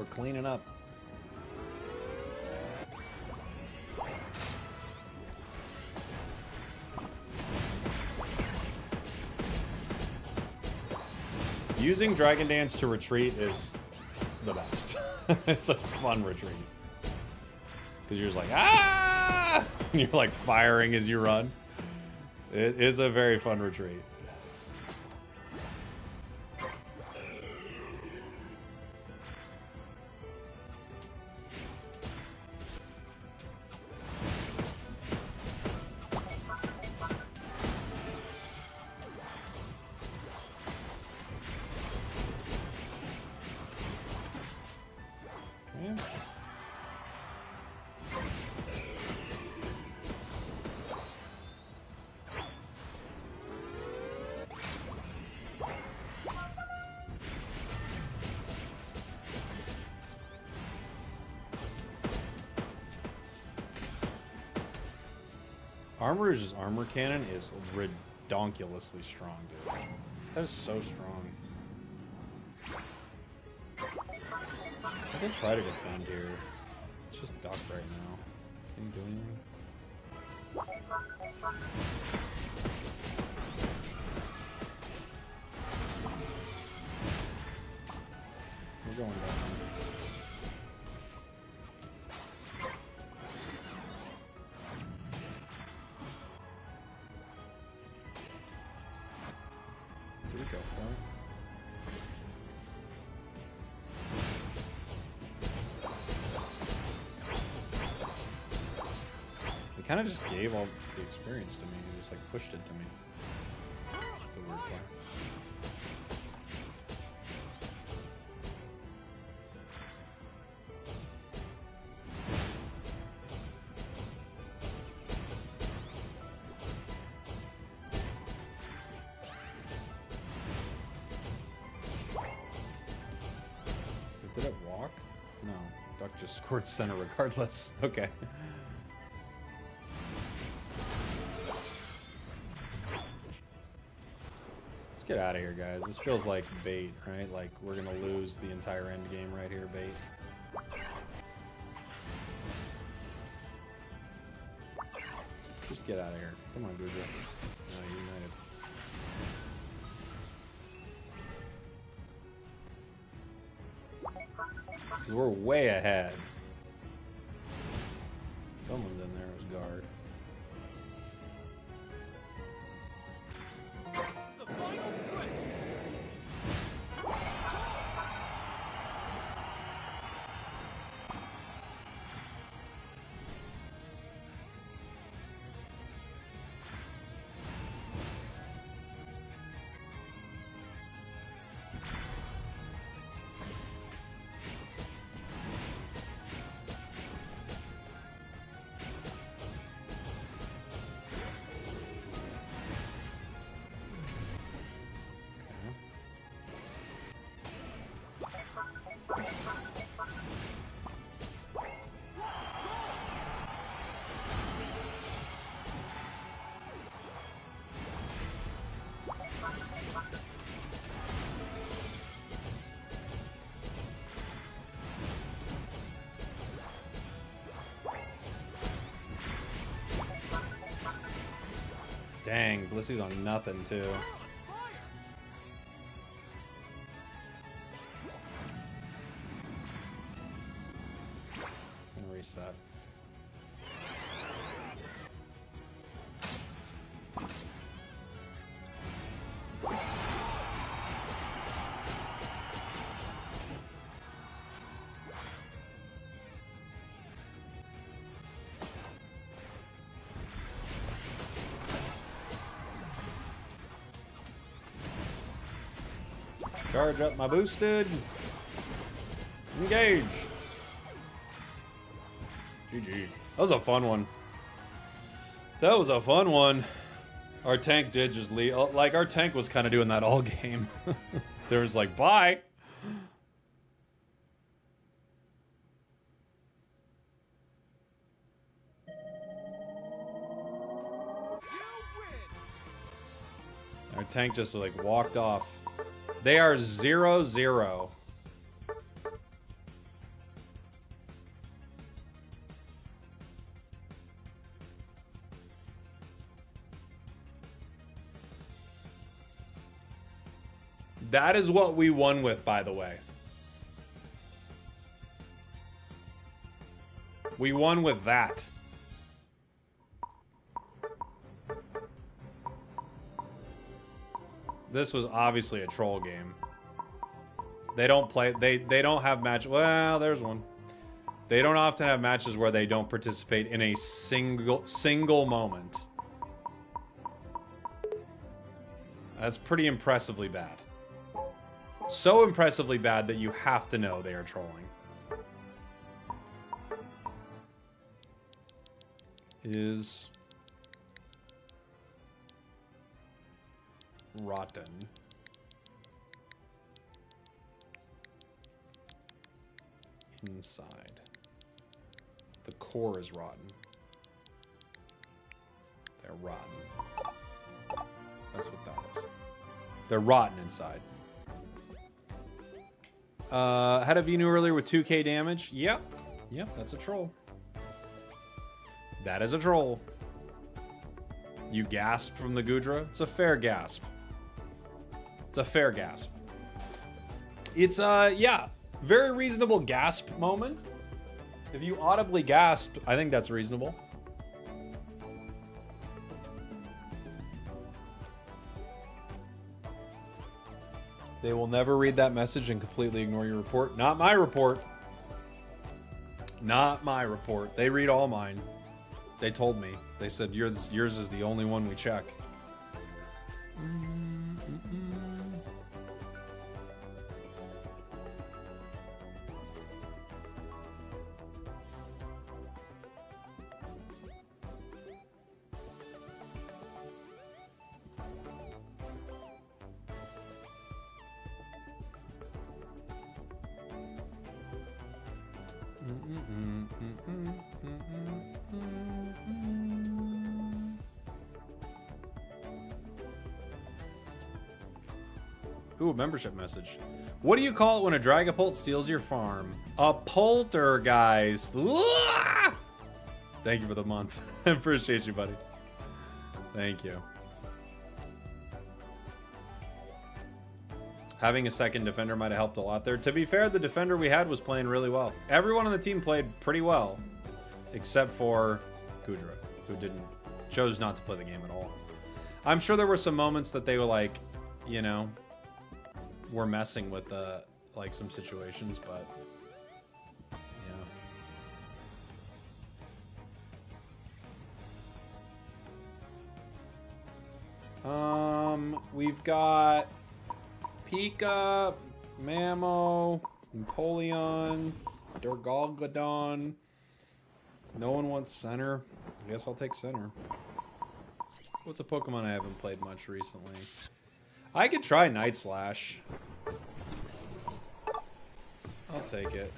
We're cleaning up. Using Dragon Dance to retreat is the best. It's a fun retreat. Because you're just like, ah! And you're like firing as you run. It is a very fun retreat. Armor's armor cannon is redonkulously strong, dude. That is so strong. I can try to defend here. It's just duck right now. Can you do anything? We're going down. Go for it. It kind of just gave all the experience to me. It just like pushed it to me. The word play. Did it walk? No. Duck just scored center regardless. Okay. Let's get out of here, guys. This feels like bait, right? Like we're gonna lose the entire end game right here, bait. Just get out of here. Come on, Guja. No, you're united. Because we're way ahead. Someone's in there as guard. The final stretch. Dang, Blissy's on nothing too. I'm gonna reset. Charge up my boosted. Engage. GG. That was a fun one. That was a fun one. Our tank did just leave. Like, our tank was kind of doing that all game. There was like, bye. Our tank just like walked off. They are 0-0. That is what we won with, by the way. We won with that. This was obviously a troll game. They don't play, they don't have match. Well, there's one. They don't often have matches where they don't participate in a single moment. That's pretty impressively bad. So impressively bad that you have to know they are trolling. Is rotten. Inside. The core is rotten. They're rotten. That's what that is. They're rotten inside. Had a Venu earlier with 2k damage. Yep. Yep, that's a troll. That is a troll. You gasp from the Gudra? It's a fair gasp. It's a fair gasp. It's, yeah. Very reasonable gasp moment. If you audibly gasp, I think that's reasonable. They will never read that message and completely ignore your report. Not my report. Not my report. They read all mine. They told me. They said, yours is the only one we check. Ooh, a membership message. What do you call it when a Dragapult steals your farm? A poltergeist. Ooh! Thank you for the month. I appreciate you, buddy. Thank you. Having a second defender might have helped a lot there. To be fair, the defender we had was playing really well. Everyone on the team played pretty well, except for Gudra, who chose not to play the game at all. I'm sure there were some moments that they were like, you know, were messing with like some situations, but yeah. We've got Pika, Mamo, Napoleon, Durgalgadon. No one wants center. I guess I'll take center. What's a Pokemon I haven't played much recently? I could try Night Slash. I'll take it.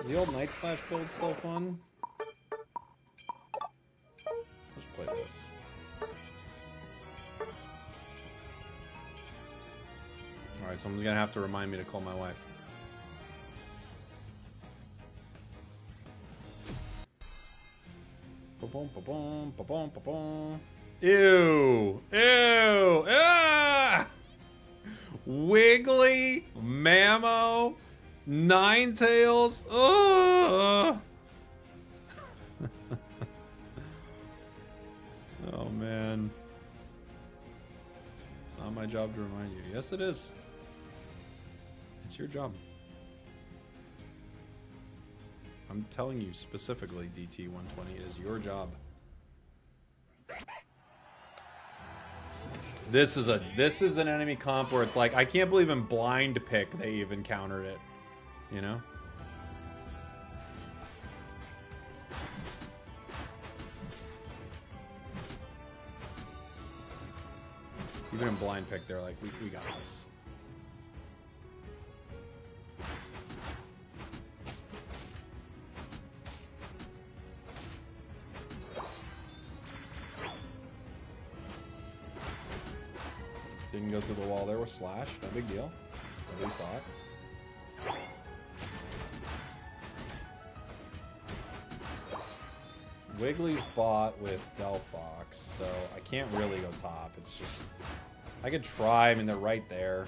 Is the old Night Slash build still fun? Let's play this. Alright, someone's gonna have to remind me to call my wife. Ba-boom, ba-boom, ba-boom, ba-boom. Ew! Ew! Ah! Wiggly, Mamo, Ninetales. Oh! Oh man. It's not my job to remind you. Yes, it is. It's your job. I'm telling you specifically, DT120, it is your job. This is an enemy comp where it's like, I can't believe in blind pick they even countered it. You know? Even in blind pick, they're like, we got this. Didn't go through the wall there with Slash. No big deal. Nobody saw it. Wiggly's bought with Delphox, so I can't really go top. It's just... I could try. I mean, they're right there.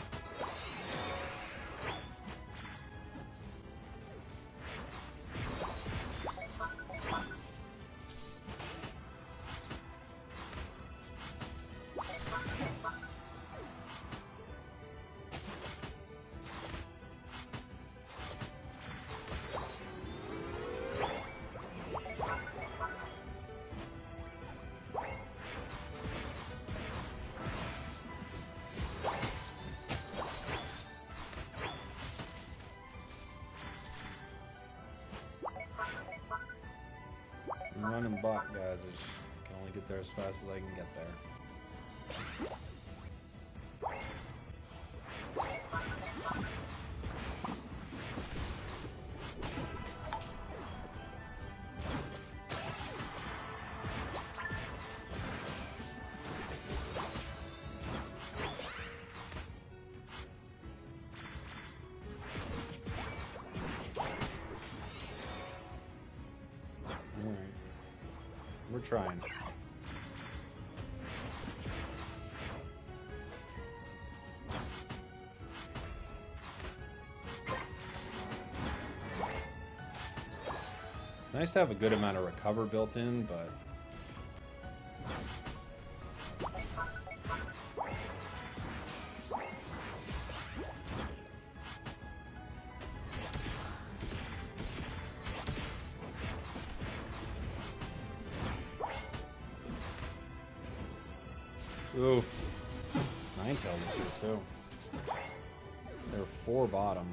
I'm running bot, guys. I just can only get there as fast as I can get there. We're trying. Nice to have a good amount of recover built in, but... Oof. Ninetale was here too. There are 4 bottom.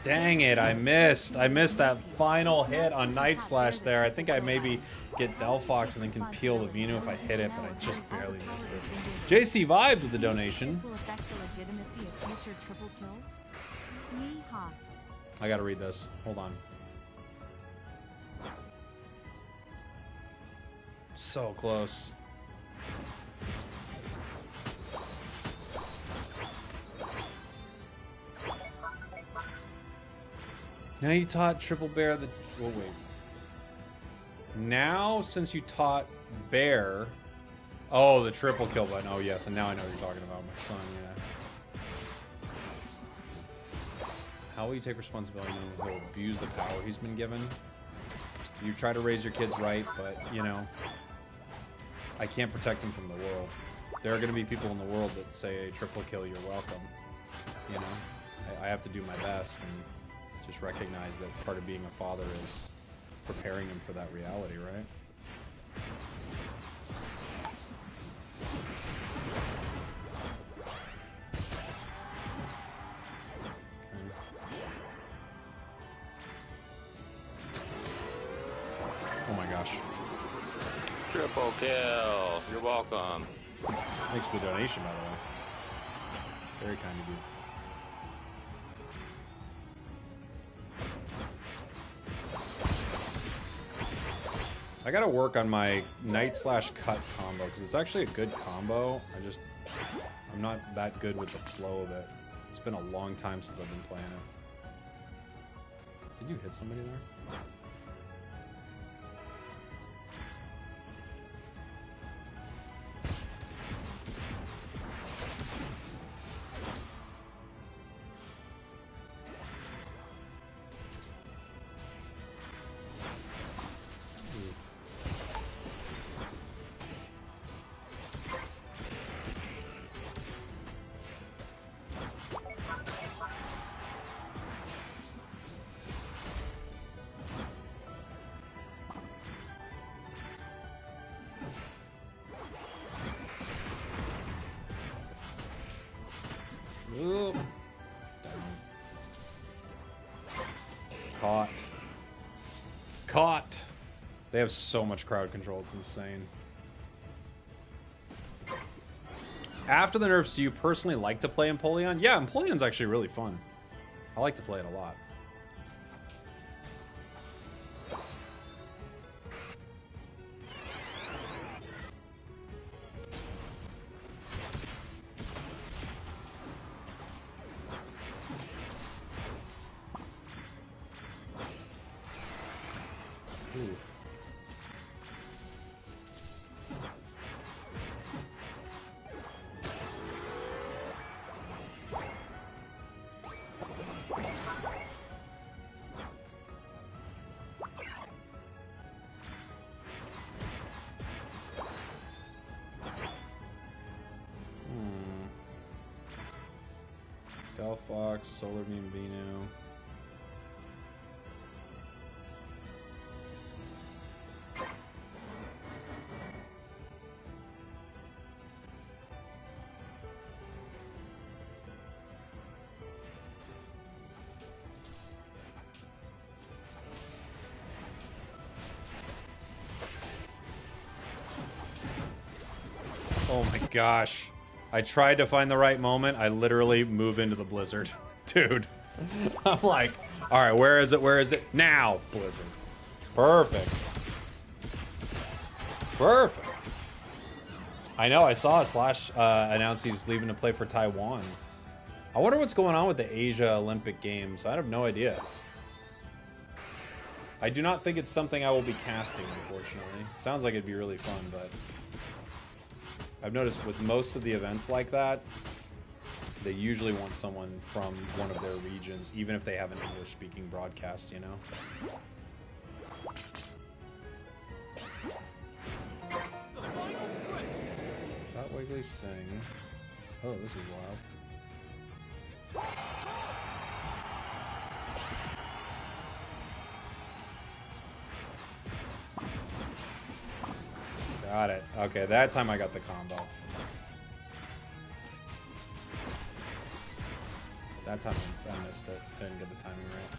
Dang it, I missed. I missed that final hit on Night Slash there. I think I maybe get Delphox and then can peel the Venu if I hit it, but I just barely missed it. JC Vibes with the donation. I gotta read this. Hold on. So close. Now you taught Triple Bear the... Oh, wait. Now, since you taught Bear... Oh, the triple kill button. Oh, yes, and now I know what you're talking about. My son, yeah. How will you take responsibility knowing he'll abuse the power he's been given? You try to raise your kids right, but, you know... I can't protect him from the world. There are going to be people in the world that say, triple kill, you're welcome. You know? I have to do my best, and... just recognize that part of being a father is preparing him for that reality, right? Oh my gosh. Triple kill. You're welcome. Thanks for the donation, by the way. Very kind of you. I gotta work on my Night Slash Cut combo, because it's actually a good combo. I'm not that good with the flow of it. It's been a long time since I've been playing it. Did you hit somebody there? Caught. Caught! They have so much crowd control, it's insane. After the nerfs, do you personally like to play Empoleon? Yeah, Empoleon's actually really fun. I like to play it a lot. Oof. Delphox, Solar Beam Vino. Oh my gosh. I tried to find the right moment. I literally move into the blizzard. Dude. I'm like, alright, where is it? Where is it? Now! Blizzard. Perfect. Perfect. I know, I saw Slash announce he's leaving to play for Taiwan. I wonder what's going on with the Asia Olympic Games. I have no idea. I do not think it's something I will be casting, unfortunately. Sounds like it'd be really fun, but... I've noticed with most of the events like that, they usually want someone from one of their regions, even if they have an English-speaking broadcast, you know? That Wiggly sing. Oh, this is wild. Got it. Okay, that time I got the combo. That time I missed it. I didn't get the timing right.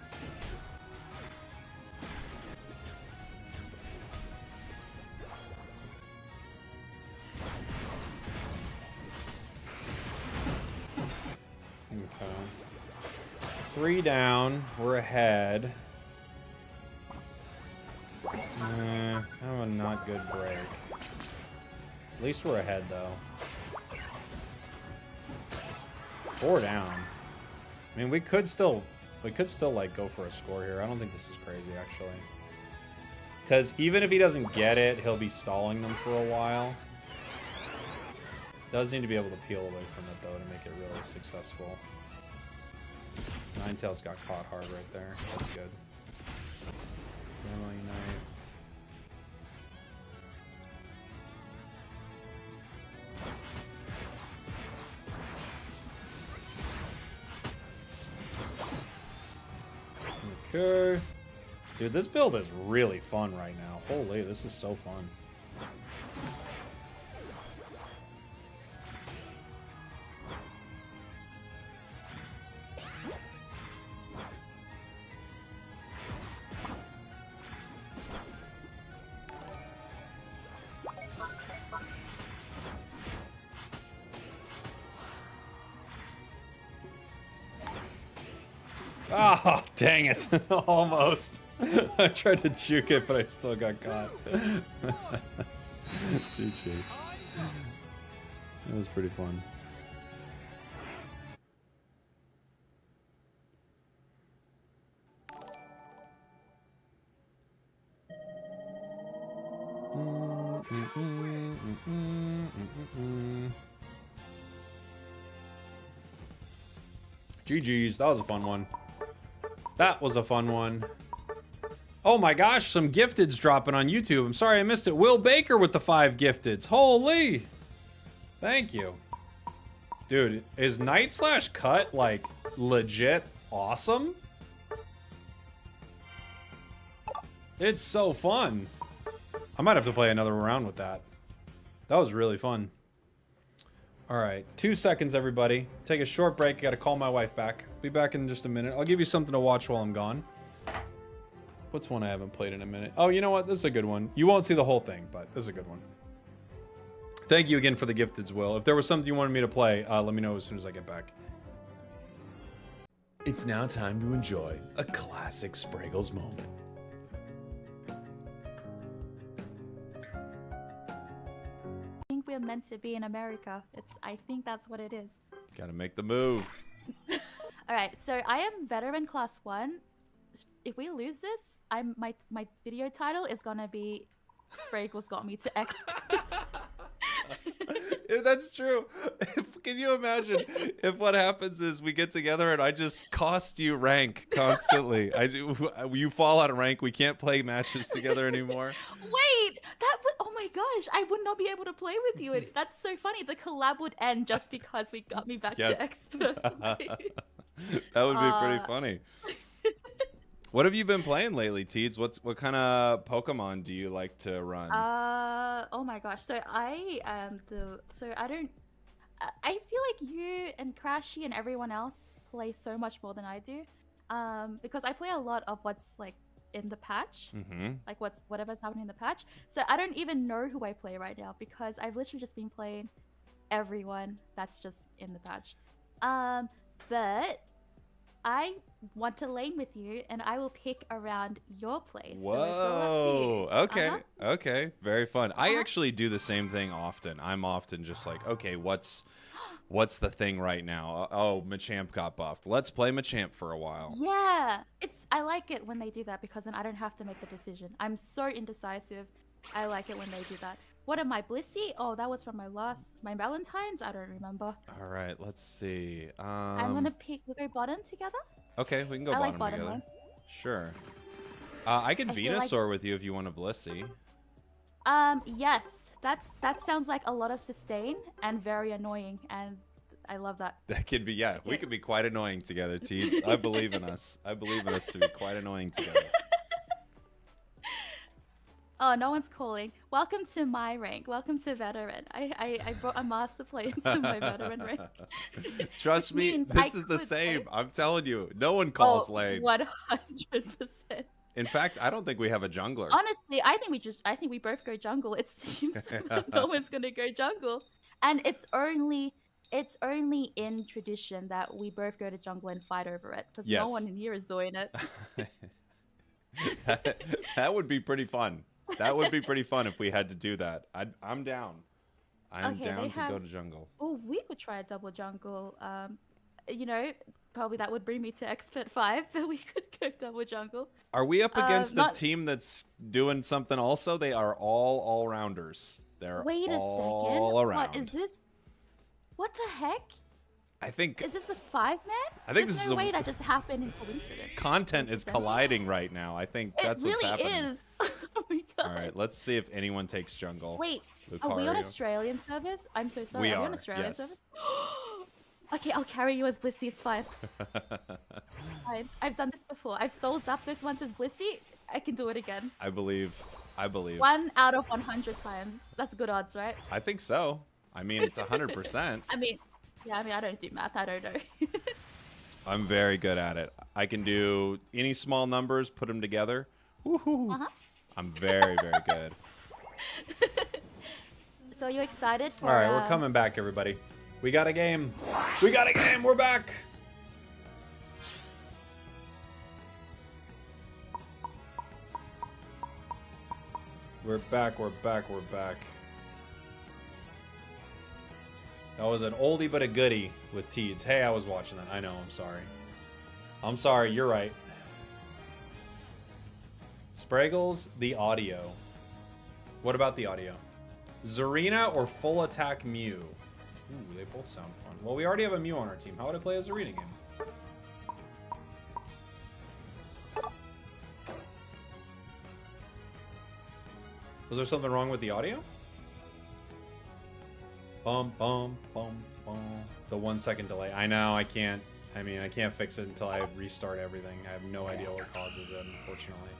Okay. 3 down. We're ahead. Kind of a not good break. At least we're ahead, though. 4 down. I mean, we could still like go for a score here. I don't think this is crazy, actually. Because even if he doesn't get it, he'll be stalling them for a while. Does need to be able to peel away from it, though, to make it really successful. Ninetales got caught hard right there. That's good. Demo Unite. Okay. Dude, this build is really fun right now. Holy, this is so fun. Oh, dang it. Almost. I tried to juke it, but I still got caught. GG. That was pretty fun. GG's. That was a fun one. That was a fun one. Oh my gosh, some gifteds dropping on YouTube. I'm sorry I missed it. Will Baker with the 5 gifteds. Holy. Thank you. Dude, is Night Slash Cut, like, legit awesome? It's so fun. I might have to play another round with that. That was really fun. Alright, 2 seconds, everybody. Take a short break. I gotta call my wife back. Be back in just a minute. I'll give you something to watch while I'm gone. What's one I haven't played in a minute? Oh, you know what? This is a good one. You won't see the whole thing, but this is a good one. Thank you again for the gifteds, Will. If there was something you wanted me to play, let me know as soon as I get back. It's now time to enjoy a classic Spragels moment. I think we're meant to be in America. I think that's what it is. Gotta make the move. All right, so I am veteran class 1. If we lose this, my video title is gonna be Spragels got me to X. If that's true. Can you imagine if what happens is we get together and I just cost you rank constantly? You fall out of rank. We can't play matches together anymore. Wait, oh my gosh, I would not be able to play with you. That's so funny. The collab would end just because we got me back to expert. That would be pretty funny. What have you been playing lately, Teeds? What kind of Pokemon do you like to run? Oh my gosh. So I feel like you and Crashy and everyone else play so much more than I do. Because I play a lot of what's like in the patch. Like whatever's happening in the patch. So I don't even know who I play right now because I've literally just been playing everyone that's just in the patch. But I want to lane with you, and I will pick around your place. Whoa! Okay, okay, very fun. I actually do the same thing often. I'm often just like, okay, what's the thing right now? Oh, Machamp got buffed. Let's play Machamp for a while. Yeah, I like it when they do that because then I don't have to make the decision. I'm so indecisive. I like it when they do that. What am I, Blissey? Oh, that was from my Valentine's? I don't remember. All right, let's see. I'm gonna we'll go bottom together? Okay, we can go bottom together. One. Sure. I can Venusaur with you if you want a Blissey. Yes. That sounds like a lot of sustain and very annoying, and I love that. That could be, yeah, we could be quite annoying together, Teeds. I believe in us. I believe in us to be quite annoying together. Oh, no one's calling. Welcome to my rank. Welcome to veteran. I brought a master play into my veteran rank. Trust me, this is the same. I'm telling you, no one calls lane. 100%. In fact, I don't think we have a jungler. Honestly, I think we both go jungle. It seems like no one's gonna go jungle, and it's only in tradition that we both go to jungle and fight over it because no one in here is doing it. That would be pretty fun. That would be pretty fun if we had to do that. I'm down. I'm down to go to jungle. Oh, we could try a double jungle. You know, probably that would bring me to expert 5, but we could go double jungle. Are we up against a team that's doing something also? They are all rounders. They're all around. What is this? What the heck? I think. Is this a 5-man? I think There's this no is way that just happened in coincidence. Content is colliding right now. I think that's what's happening. It really is. Oh my god. All right, let's see if anyone takes jungle. Wait, Lucario. are we on Australian service? I'm so sorry. Are we on Australian service? Okay, I'll carry you as Blissey. It's fine. Fine. I've done this before. I've stole Zapdos once as Blissey. I can do it again. I believe. 1 out of 100 times. That's good odds, right? I think so. I mean, it's 100%. I don't do math. I don't know. I'm very good at it. I can do any small numbers, put them together. Woohoo! I'm very, very good. So are you excited for... All right, we're coming back, everybody. We got a game. We got a game. We're back. We're back. We're back. We're back. That was an oldie but a goodie with Teeds. Hey, I was watching that. I know. I'm sorry. I'm sorry. You're right. Spragels, the audio. What about the audio? Zarina or full attack Mew? Ooh, they both sound fun. Well, we already have a Mew on our team. How would I play a Zarina game? Was there something wrong with the audio? Bum, bum, bum, bum. The 1 second delay. I know, I can't fix it until I restart everything. I have no idea what causes it, unfortunately.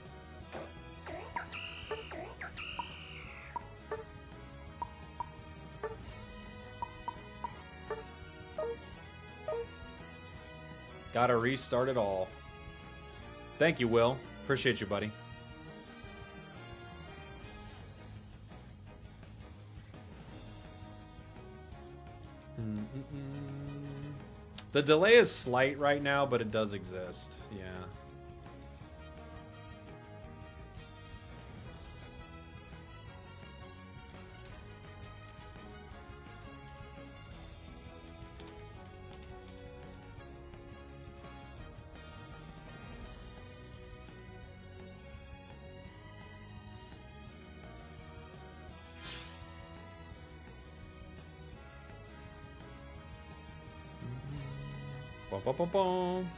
Gotta restart it all. Thank you, Will. Appreciate you, buddy. The delay is slight right now, but it does exist. Yeah. Bum, bum, bum, bum.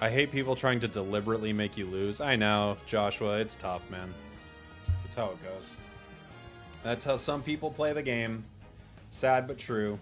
I hate people trying to deliberately make you lose. I know, Joshua, it's tough, man. It's how it goes. That's how some people play the game. Sad but true.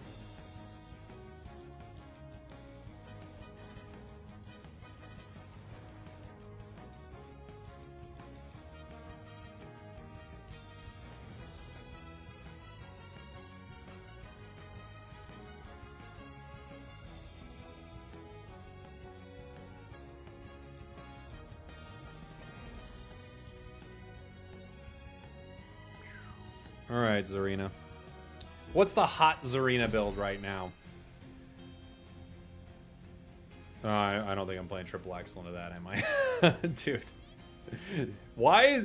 Alright, Zarina. What's the hot Zarina build right now? I don't think I'm playing triple axle into that, am I? Dude.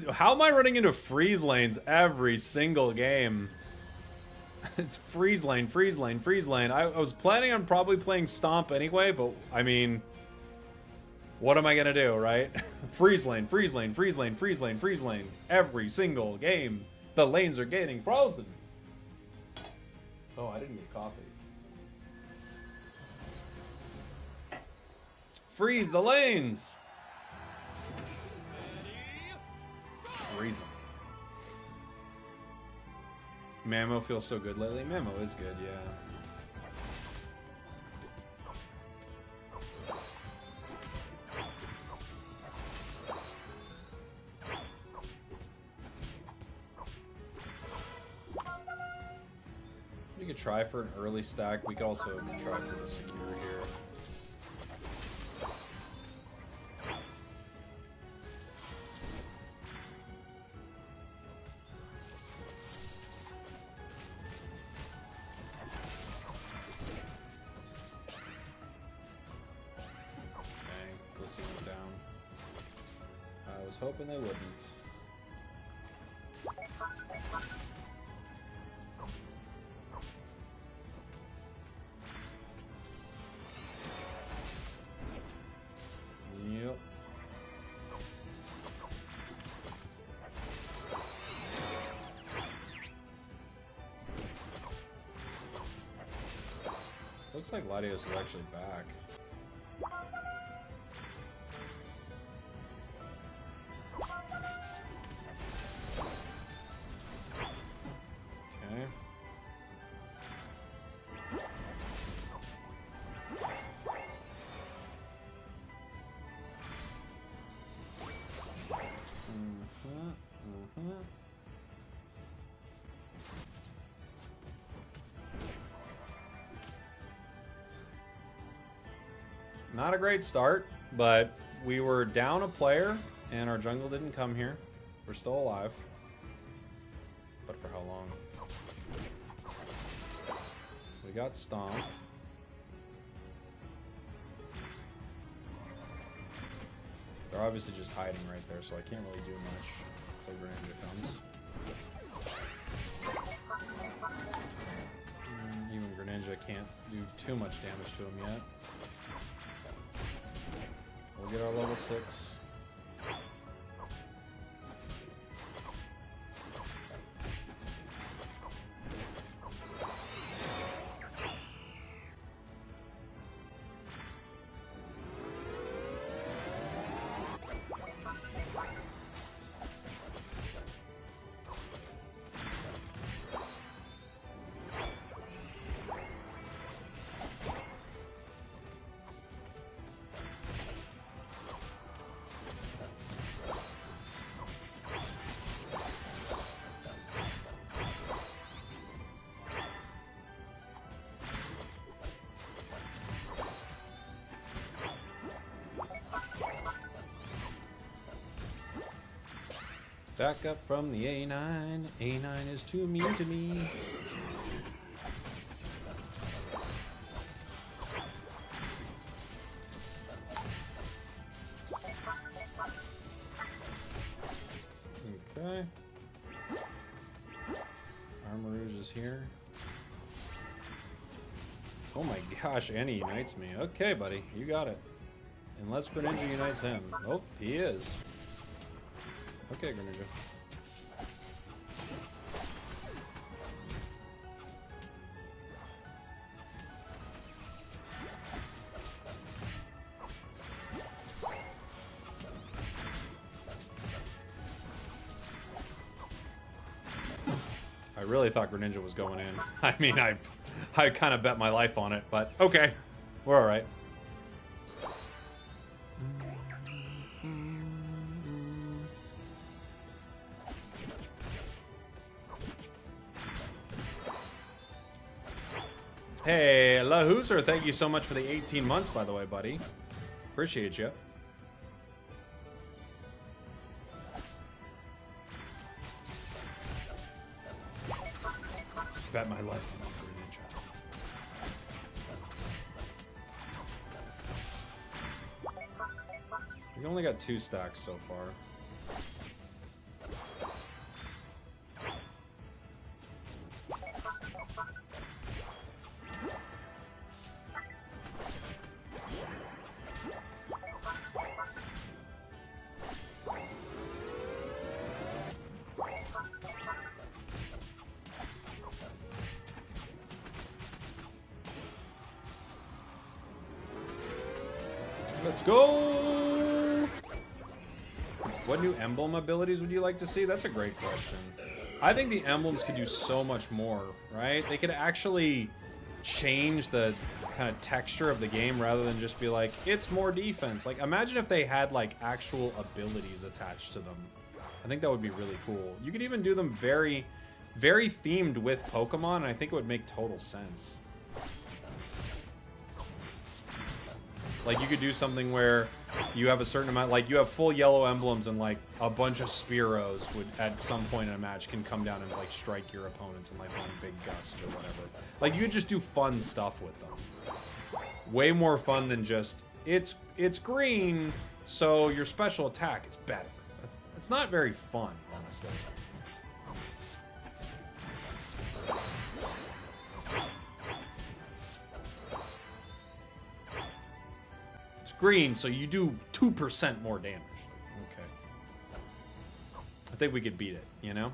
How am I running into freeze lanes every single game? It's freeze lane, freeze lane, freeze lane. I was planning on probably playing Stomp anyway, but I mean, what am I gonna do, right? Freeze lane, freeze lane, freeze lane, freeze lane, freeze lane. Every single game. The lanes are getting frozen. Oh, I didn't get coffee. Freeze the lanes! Freeze them. Mamo feels so good lately. Mamo is good, yeah. We could try for an early stack. We could also try for the secure here. Dang, Lissy went down. I was hoping they wouldn't. Yep. Looks like Latios is actually back. Okay. Not a great start, but we were down a player and our jungle didn't come here. We're still alive. But for how long? We got Stomp. They're obviously just hiding right there, so I can't really do much until Greninja comes. Even Greninja can't do too much damage to him yet. We'll get our level 6. Back up from the A9. A9 is too mean to me. Okay. Armorage is here. Oh my gosh, and he unites me. Okay, buddy, you got it. Unless Greninja unites him. Oh, he is. Okay, Greninja. I really thought Greninja was going in. I mean, I kind of bet my life on it, but okay. We're all right. Hey, La Hooser, thank you so much for the 18 months, by the way, buddy. Appreciate you. Bet my life on Greninja. We only got 2 stacks so far. Let's go! What new emblem abilities would you like to see? That's a great question. I think the emblems could do so much more, right? They could actually change the kind of texture of the game rather than just be like, it's more defense. Like, imagine if they had, like, actual abilities attached to them. I think that would be really cool. You could even do them very, very themed with Pokemon, and I think it would make total sense. Like, you could do something where you have a certain amount, like, you have full yellow emblems and, like, a bunch of Spearows would, at some point in a match, can come down and, like, strike your opponents in, like, one big gust or whatever. Like, you could just do fun stuff with them. Way more fun than just, it's green, so your special attack is better. It's not very fun, honestly. Green, so you do 2% more damage. Okay. I think we could beat it, you know?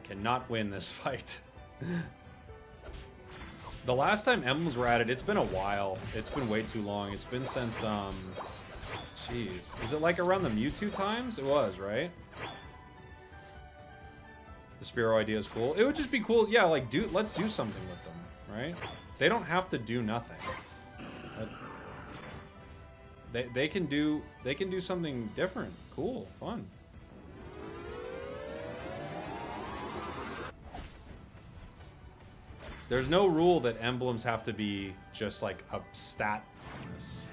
Cannot win this fight. The last time emblems were added, it's been a while. It's been way too long. It's been since, jeez. Is it like around the Mewtwo times? It was, right? The Spearow idea is cool. It would just be cool, yeah, like, let's do something with them, right? They don't have to do nothing. They can do something different. Cool, fun. There's no rule that emblems have to be just like a stat bonus.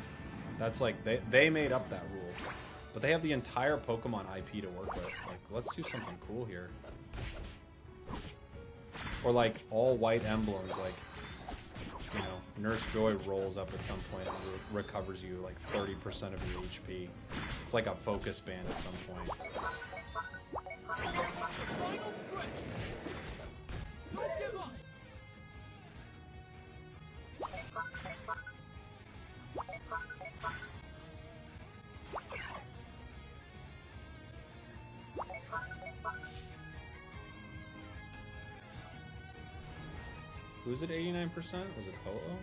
That's like, they made up that rule. But they have the entire Pokemon IP to work with. Like, let's do something cool here. Or like, all white emblems, like, you know, Nurse Joy rolls up at some point and recovers you like 30% of your HP. It's like a focus band at some point. Final stretch. Don't give up. Who's at 89%? Was it Ho-Oh?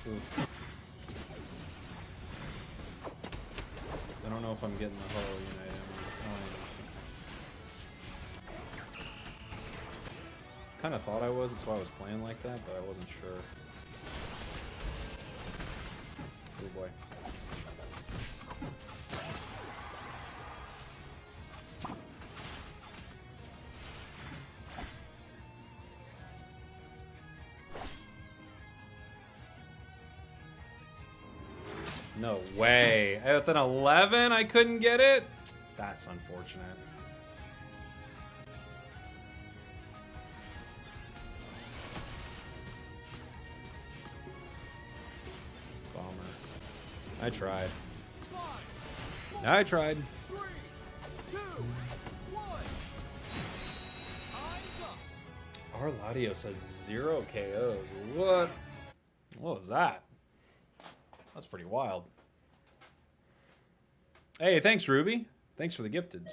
Oof. I don't know if I'm getting the Ho Unite. Kind of thought I was, that's why I was playing like that, but I wasn't sure. Oh boy. No way. With an 11, I couldn't get it? That's unfortunate. Bummer. I tried. 5, I tried. 3, 2, 1. Time's up. Arladios has 0 KOs. What? What was that? That's pretty wild. Hey, thanks, Ruby. Thanks for the gifteds.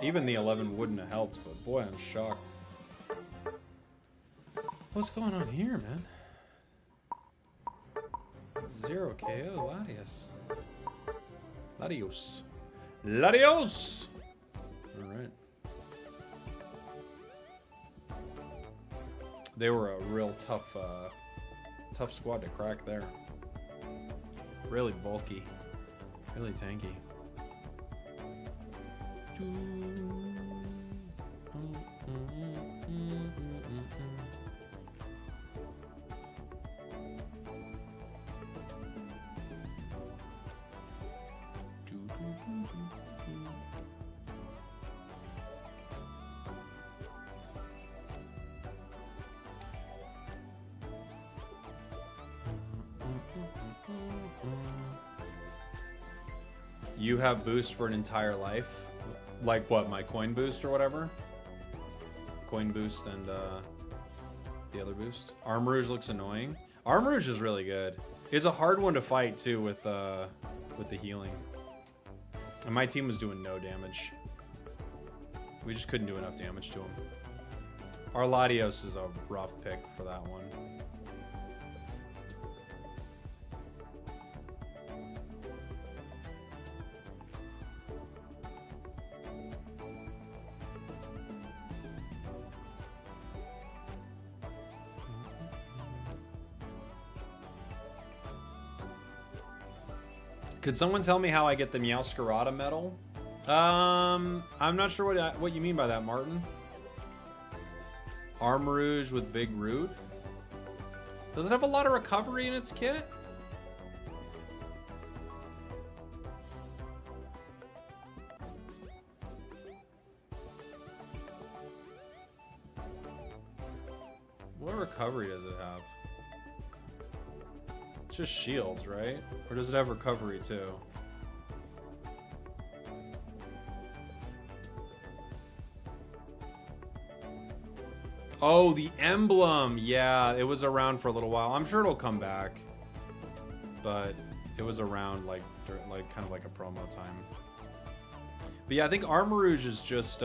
Even the 11 wouldn't have helped, but boy, I'm shocked. What's going on here, man? 0 KO, Latios. Latios. Latios! Alright. They were a real tough, tough squad to crack there. Really bulky. Really tanky. You have boost for an entire life? Like what, my coin boost or whatever? Coin boost and the other boost. Armrouge looks annoying. Armrouge is really good. It's a hard one to fight too with the healing. And my team was doing no damage. We just couldn't do enough damage to him. Arladios is a rough pick for that one. Could someone tell me how I get the Meowscarada medal? I'm not sure what you mean by that, Martin. Armrouge with Big Root? Does it have a lot of recovery in its kit? What recovery does it have? It's just shields, right? Or does it have recovery too? Oh, the emblem. Yeah, it was around for a little while. I'm sure it'll come back. But it was around like kind of like a promo time. But yeah, I think Armrouge is just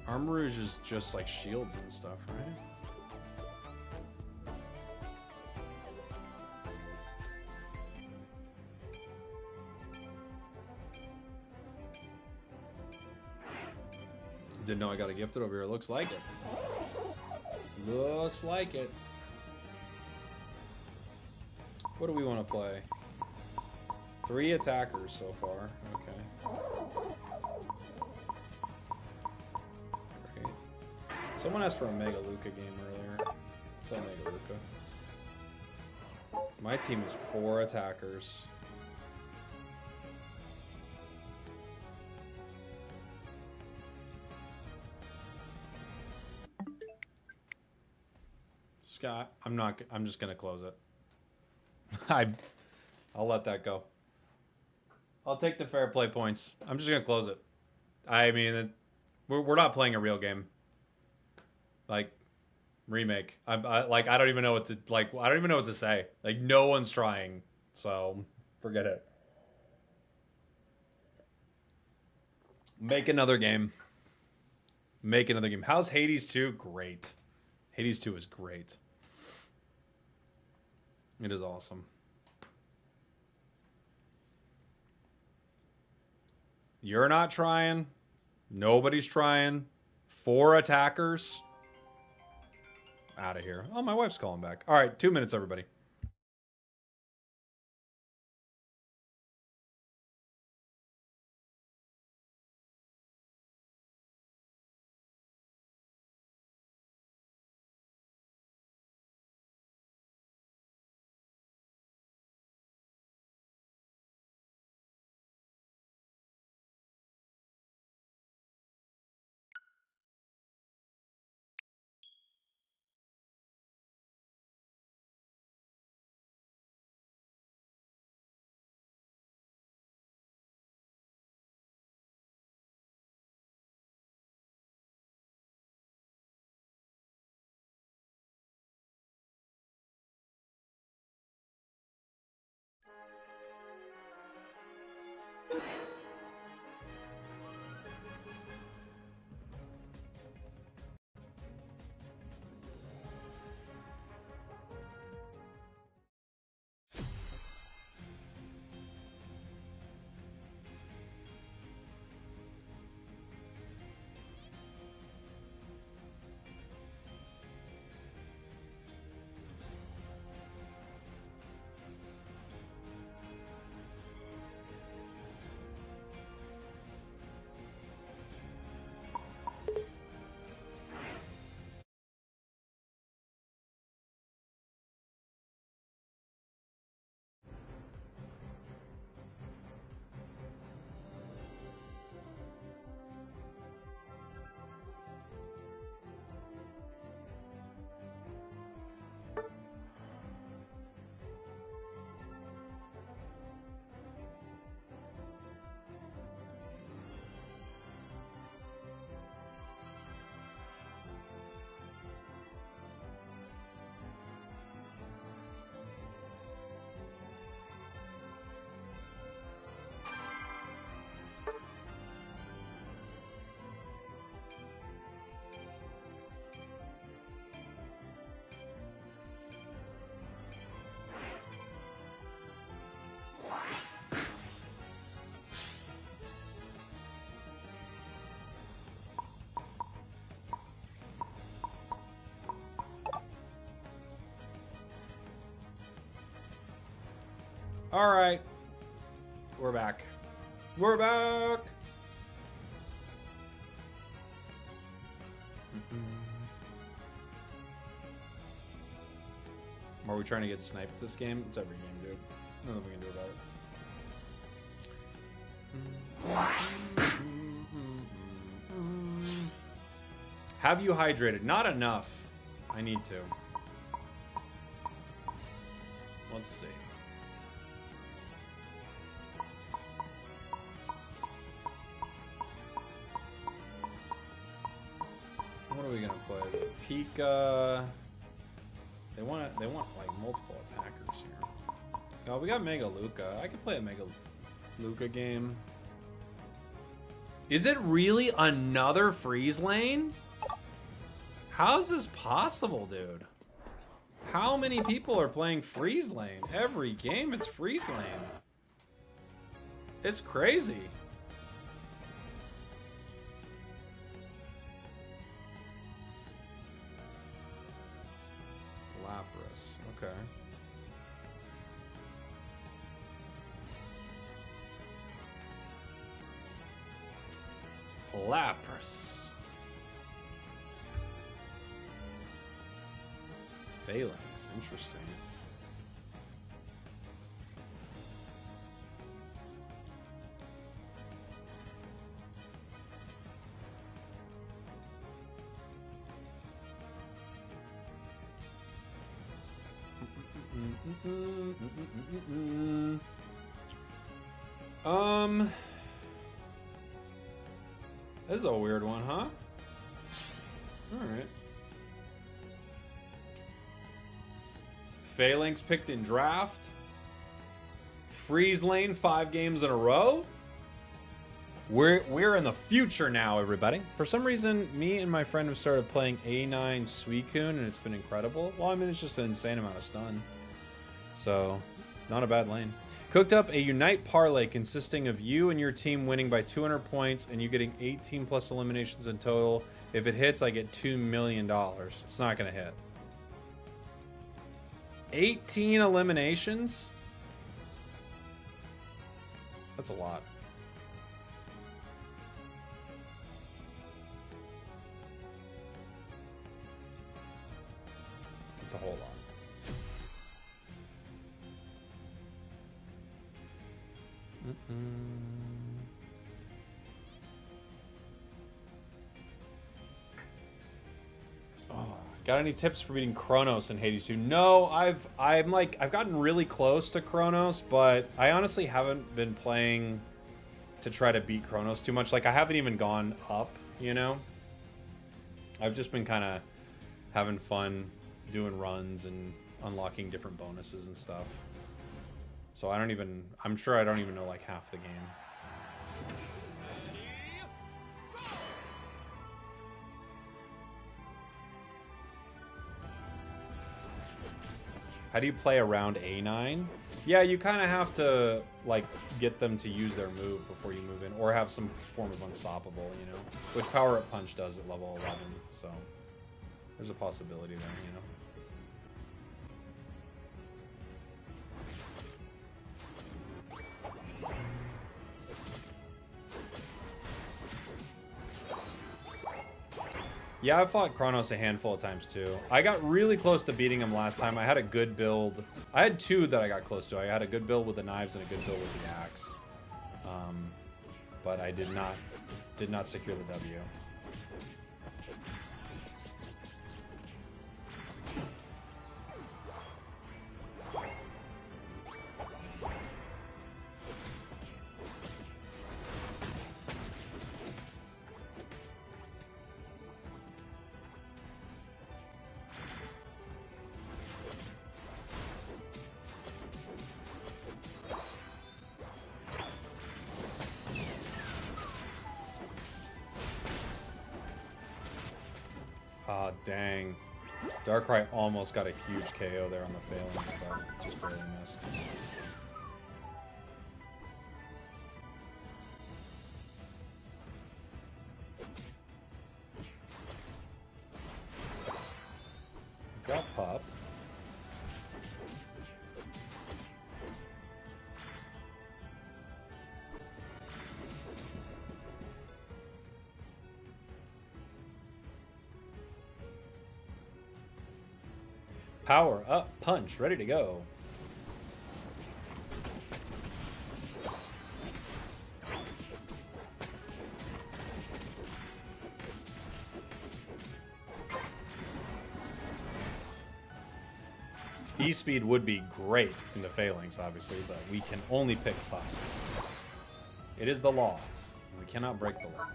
Armrouge is just like shields and stuff, right? Didn't know I got a gifted over here. Looks like it. Looks like it. What do we want to play? 3 attackers so far. Okay. Great. Someone asked for a Mega Luca game earlier. Play Mega Luca. My team is 4 attackers. Scott, I'm just gonna close it. I'll let that go. I'll take the fair play points. I'm just gonna close it. I mean, we're not playing a real game. Like, remake. I don't even know what to I don't even know what to say. Like, no one's trying, so forget it. Make another game. Make another game. How's Hades 2? Great. Hades 2 is great. It is awesome. You're not trying. Nobody's trying. 4 attackers. Out of here. Oh, my wife's calling back. All right, 2 minutes, everybody. All right. We're back. We're back. Are we trying to get sniped this game? It's every game, dude. Nothing we can do about it. Have you hydrated? Not enough. I need to. Let's see. What are we gonna play? Pika. They want like multiple attackers here. Oh, we got Mega Luca. I could play a Mega Luca game. Is it really another freeze lane? How is this possible, dude? How many people are playing freeze lane? Every game it's freeze lane. It's crazy. Lapras. Okay. Lapras. Phalanx. Interesting. This is a weird one, huh? Alright. Phalanx picked in draft. Freeze Lane 5 games in a row. We're in the future now, everybody. For some reason, me and my friend have started playing A9 Suicune, and it's been incredible. Well, I mean, it's just an insane amount of stun. So, not a bad lane. Cooked up a Unite parlay consisting of you and your team winning by 200 points and you getting 18 plus eliminations in total. If it hits, I get $2 million. It's not going to hit. 18 eliminations? That's a lot. That's a whole lot. Oh, got any tips for beating Kronos in Hades 2? No, I've gotten really close to Kronos, but I honestly haven't been playing to try to beat Kronos too much. Like, I haven't even gone up, you know? I've just been kind of having fun doing runs and unlocking different bonuses and stuff. So I'm sure I don't even know like half the game. How do you play around A9? Yeah, you kind of have to like get them to use their move before you move in, or have some form of unstoppable, you know, which Power Up Punch does at level 11. So there's a possibility there, you know. Yeah, I've fought Kronos a handful of times too. I got really close to beating him last time. I had a good build. I had two that I got close to. I had a good build with the knives and a good build with the axe. But I did not secure the W. Ah, dang. Darkrai almost got a huge KO there on the Phalanx, but just barely missed. We've got Pup. Power Up Punch, ready to go. E-Speed would be great in the Phalanx, obviously, but we can only pick Pup. It is the law. We cannot break the law.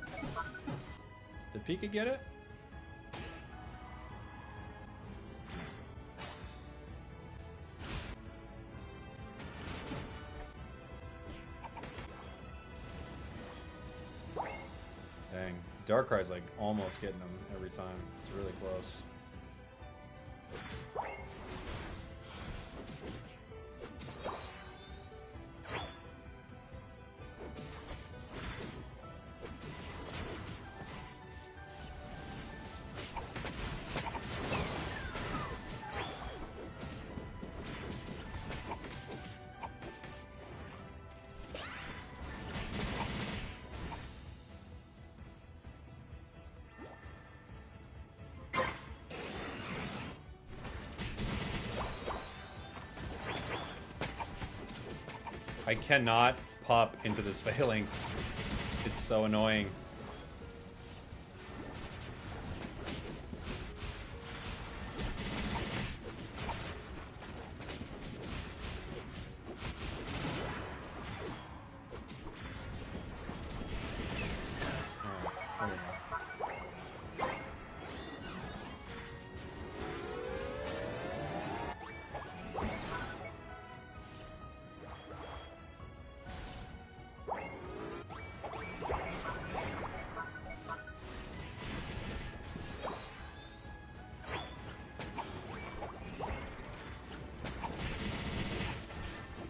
Did Pika get it? Dang. Darkrai's like almost getting him every time. It's really close. I cannot pop into this phalanx. It's so annoying.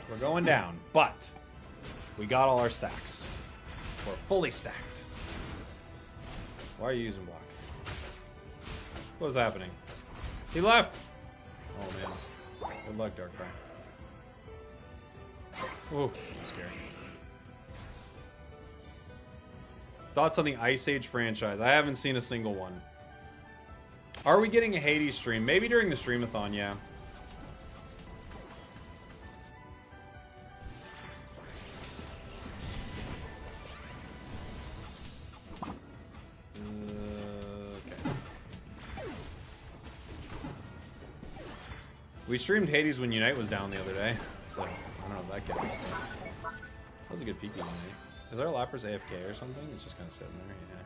We're going down, but we got all our stacks. We're fully stacked. Why are you using block? What's happening? He left! Oh man. Good luck, Darkrai. Ooh, I'm scared. Thoughts on the Ice Age franchise? I haven't seen a single one. Are we getting a Hades stream? Maybe during the streamathon, yeah. We streamed Hades when Unite was down the other day, so I don't know if that counts. But that was a good peeky Unite. Is our Lapras AFK or something? It's just kind of sitting there, yeah.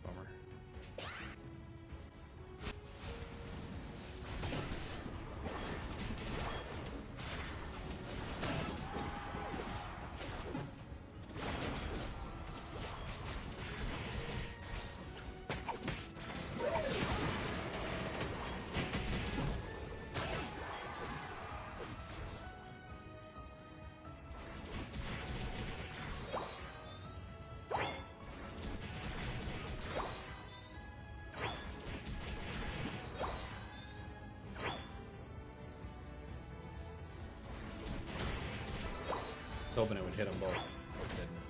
Bummer. I was hoping it would hit them both. It didn't.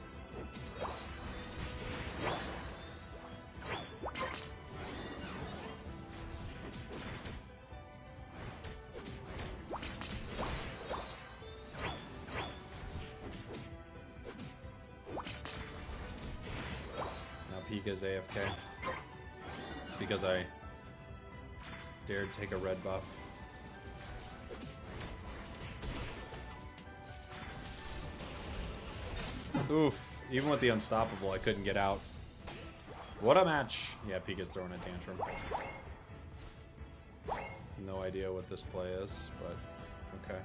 Now Pika's AFK. Because I dared take a red buff. Oof, even with the unstoppable, I couldn't get out. What a match! Yeah, Pika's throwing a tantrum. No idea what this play is, but okay.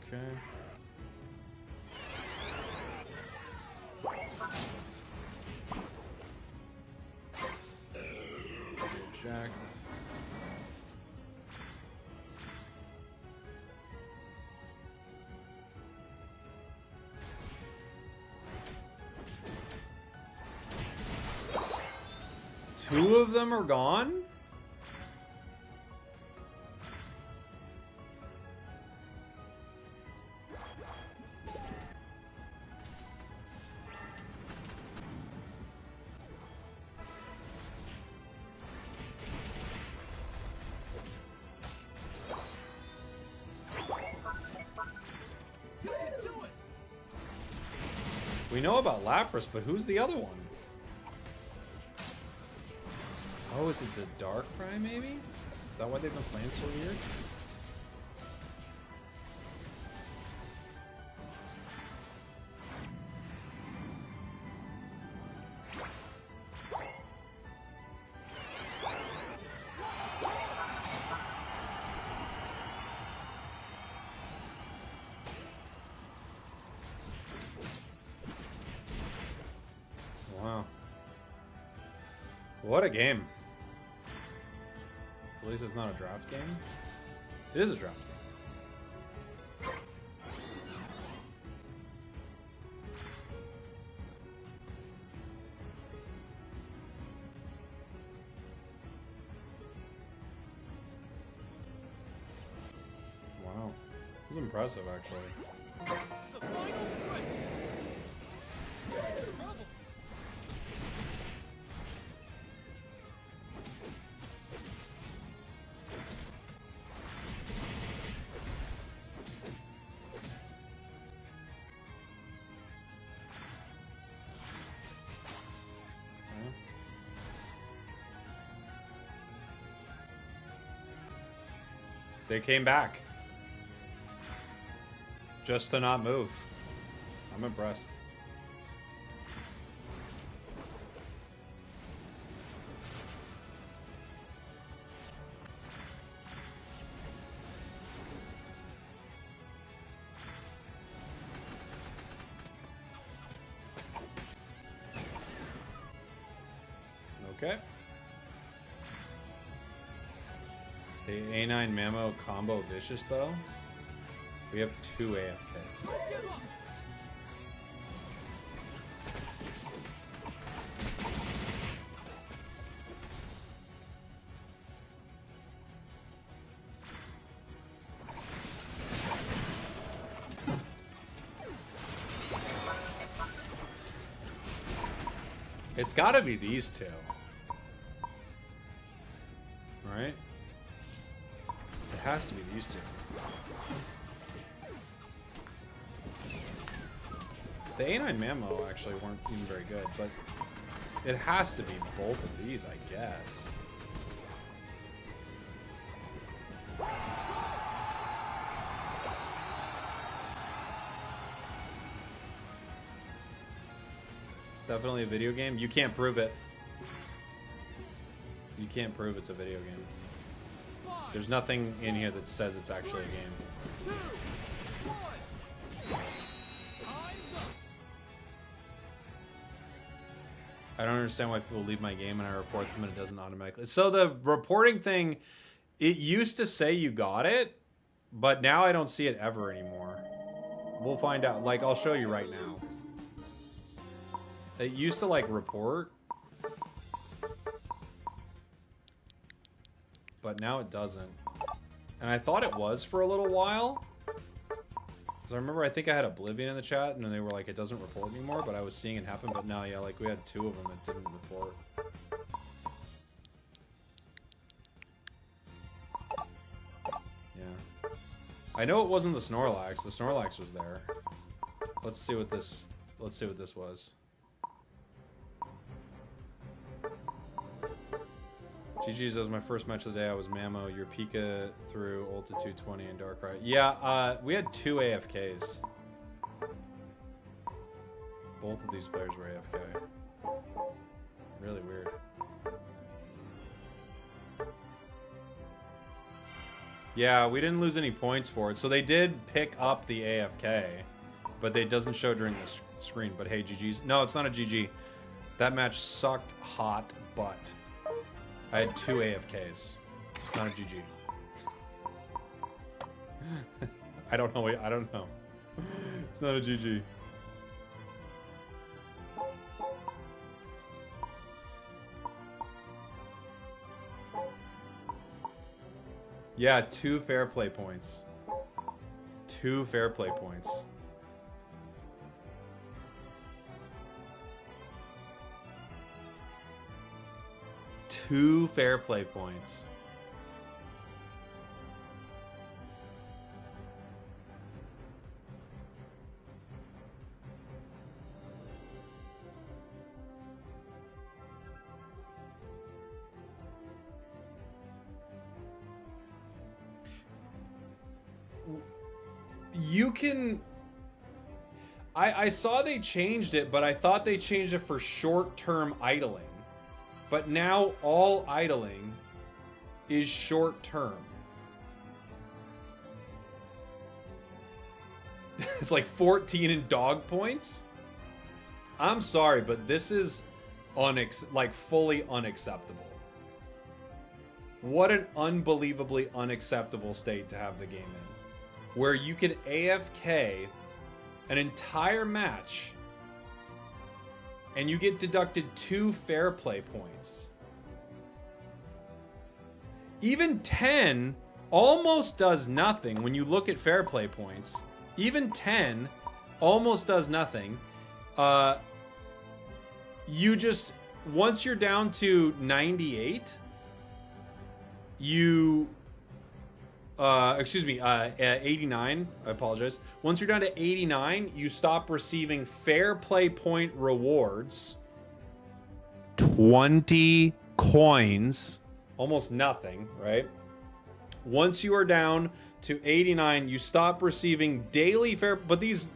Okay. Reject. Two of them are gone? You can do it! We know about Lapras, but who's the other one? Oh, is it the Darkrai, maybe? Is that why they've been playing so weird? Wow. What a game. At least it's not a draft game. It is a draft game. Wow. It was impressive, actually. The final stretch! You're in trouble! They came back. Just to not move. I'm impressed. Okay. The A9 Mamo combo vicious though. We have 2 AFKs. It's gotta be these two. Right? It has to be these two. The A9 Mamo actually weren't even very good, but it has to be both of these, I guess. It's definitely a video game. You can't prove it. You can't prove it's a video game. There's nothing in here that says it's actually a game. 2, 1. Time's up. I don't understand why people leave my game and I report them and it doesn't automatically. So the reporting thing, it used to say you got it, but now I don't see it ever anymore. We'll find out. Like, I'll show you right now. It used to, like, report. But now it doesn't. And I thought it was for a little while. Because I remember, I think I had Oblivion in the chat, and then they were like, it doesn't report anymore, but I was seeing it happen. But now, yeah, like, we had 2 of them that didn't report. Yeah. I know it wasn't the Snorlax. The Snorlax was there. Let's see what this was. GG's, that was my first match of the day. I was Mamo. Your Pika through ult to 220 and Darkrai. Yeah, we had 2 AFKs. Both of these players were AFK. Really weird. Yeah, we didn't lose any points for it. So they did pick up the AFK, but it doesn't show during the screen. But hey, GG's. No, it's not a GG. That match sucked hot butt. I had 2 AFKs. It's not a GG. I don't know. I don't know. It's not a GG. Yeah, 2 fair play points. 2 fair play points. Two fair play points. You can... I saw they changed it, but I thought they changed it for short-term idling. But now all idling is short term. It's like 14 in dog points. I'm sorry, but this is like fully unacceptable. What an unbelievably unacceptable state to have the game in. Where you can AFK an entire match and you get deducted 2 fair play points. Even 10 almost does nothing when you look at fair play points. Even 10 almost does nothing. You just, once you're down to 98, you... 89, I apologize. Once you're down to 89, you stop receiving fair play point rewards. 20 coins, almost nothing, right? once you are down to 89, you stop receiving daily fair, but these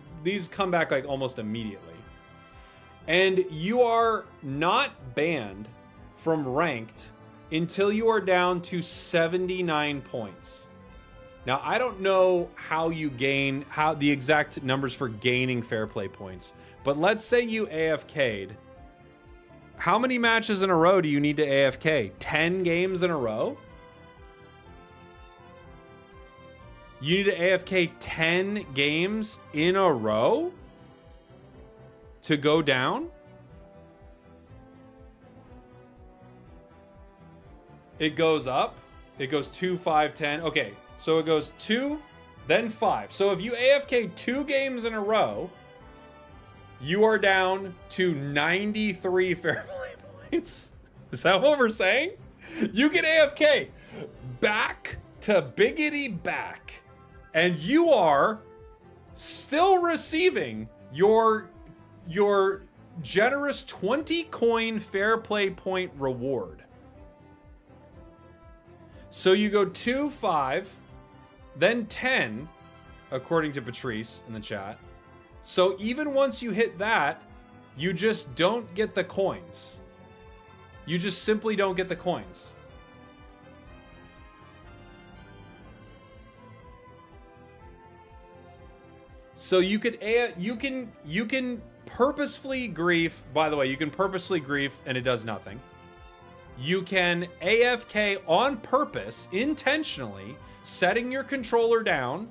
come back like almost immediately. And you are not banned from ranked until you are down to 79 points. Now, I don't know how you gain, how the exact numbers for gaining fair play points, but let's say you AFK'd. How many matches in a row do you need to AFK? 10 games in a row? You need to AFK 10 games in a row to go down? It goes up. It goes 2, 5, 10. Okay, so it goes 2, then 5. So if you AFK 2 games in a row, you are down to 93 fair play points. Is that what we're saying? You can AFK back to biggity back, and you are still receiving your generous 20 coin fair play point reward. So you go 2, 5, then 10, according to Patrice in the chat. So even once you hit that, you just don't get the coins. You just simply don't get the coins. So you can purposefully grief. By the way, you can purposely grief and it does nothing. You can AFK on purpose, intentionally, setting your controller down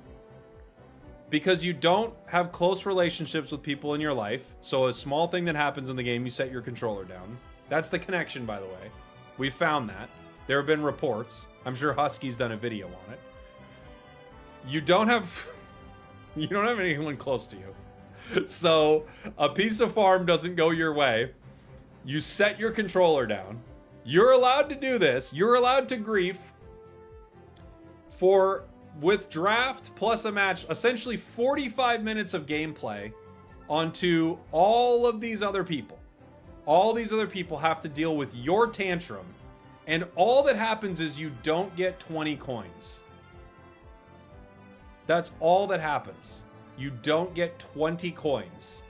because you don't have close relationships with people in your life. So a small thing that happens in the game, you set your controller down. That's the connection, by the way. We found that. There have been reports. I'm sure Husky's done a video on it. You don't have anyone close to you. So a piece of farm doesn't go your way. You set your controller down. You're allowed to do this. You're allowed to grief with draft plus a match, essentially 45 minutes of gameplay onto all of these other people. All these other people have to deal with your tantrum, and all that happens is you don't get 20 coins. That's all that happens. You don't get 20 coins.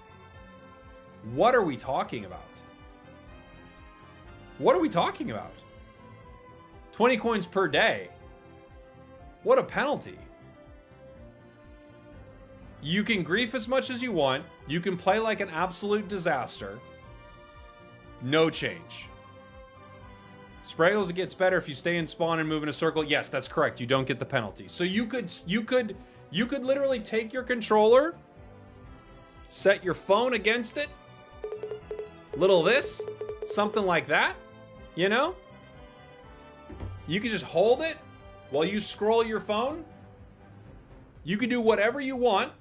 What are we talking about? What are we talking about? 20 coins per day. What a penalty. You can grief as much as you want. You can play like an absolute disaster. No change. Spragels, it gets better if you stay in spawn and move in a circle. Yes, that's correct. You don't get the penalty. So you could literally take your controller, set your phone against it, little this, something like that, you know? You can just hold it while you scroll your phone. You can do whatever you want,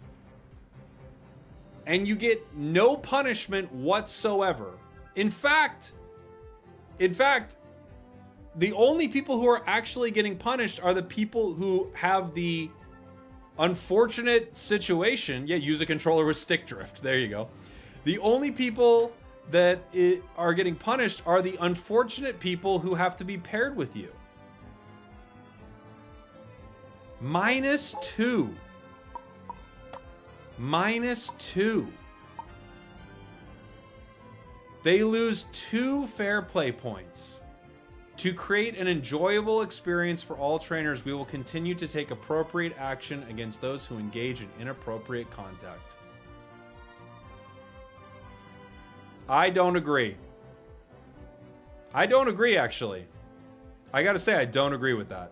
and you get no punishment whatsoever. In fact, the only people who are actually getting punished are the people who have the unfortunate situation. Yeah, use a controller with stick drift. There you go. The only people that are getting punished are the unfortunate people who have to be paired with you. -2. -2. They lose 2 fair play points. To create an enjoyable experience for all trainers, we will continue to take appropriate action against those who engage in inappropriate conduct. I don't agree. I don't agree, actually. I gotta say, I don't agree with that.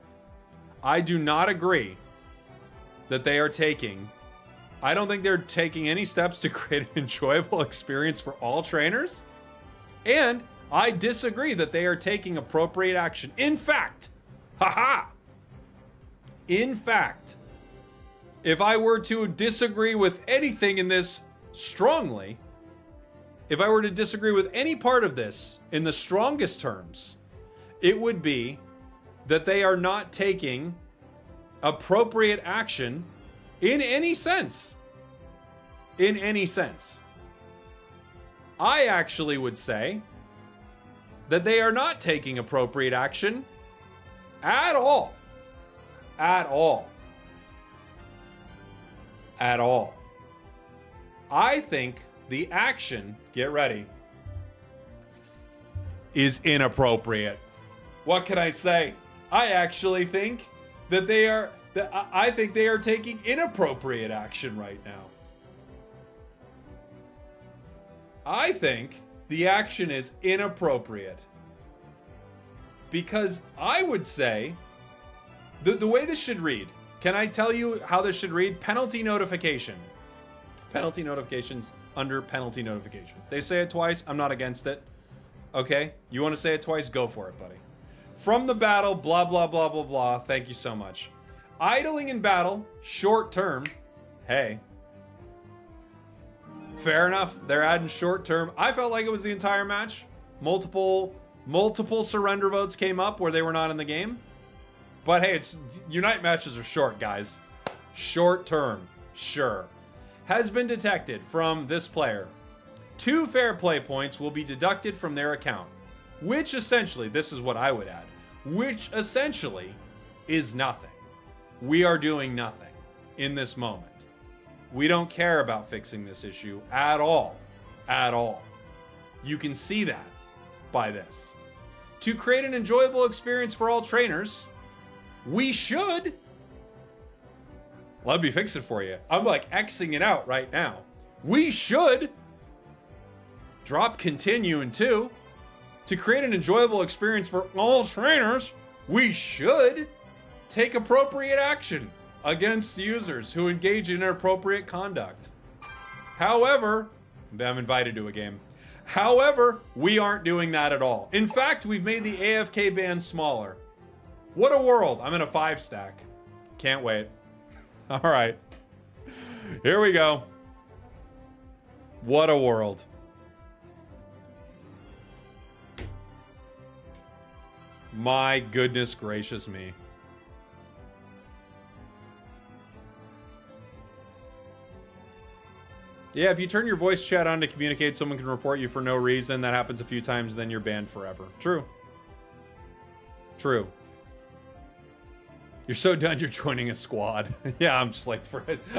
I do not agree that they are taking... I don't think they're taking any steps to create an enjoyable experience for all trainers. And I disagree that they are taking appropriate action. In fact, in fact, if I were to disagree with anything in this strongly, if I were to disagree with any part of this in the strongest terms, it would be that they are not taking appropriate action in any sense. In any sense. I actually would say that they are not taking appropriate action at all. At all. At all. I think the action, get ready, is inappropriate. What can I say? I actually think that I think they are taking inappropriate action right now. I think the action is inappropriate. Because I would say, the way this should read, can I tell you how this should read? Penalty notification. Penalty notifications under penalty notification. They say it twice, I'm not against it. Okay? You want to say it twice? Go for it, buddy. From the battle, blah, blah, blah, blah, blah. Thank you so much. Idling in battle, short term. Hey. Fair enough. They're adding short term. I felt like it was the entire match. Multiple surrender votes came up where they were not in the game. But hey, Unite matches are short, guys. Short term. Sure. Has been detected from this player. 2 fair play points will be deducted from their account. Which essentially, this is what I would add, which essentially is nothing. We are doing nothing in this moment. We don't care about fixing this issue at all. At all. You can see that by this. To create an enjoyable experience for all trainers, we should... Let me fix it for you. I'm like Xing it out right now. We should drop continue in 2. To create an enjoyable experience for all trainers, we should take appropriate action against users who engage in inappropriate conduct. However, I'm invited to a game. However, we aren't doing that at all. In fact, we've made the AFK ban smaller. What a world. I'm in a 5 stack. Can't wait. All right. Here we go. What a world. My goodness gracious me. Yeah, if you turn your voice chat on to communicate, someone can report you for no reason. That happens a few times, then you're banned forever. True. True. You're so done, you're joining a squad. Yeah, I'm just like,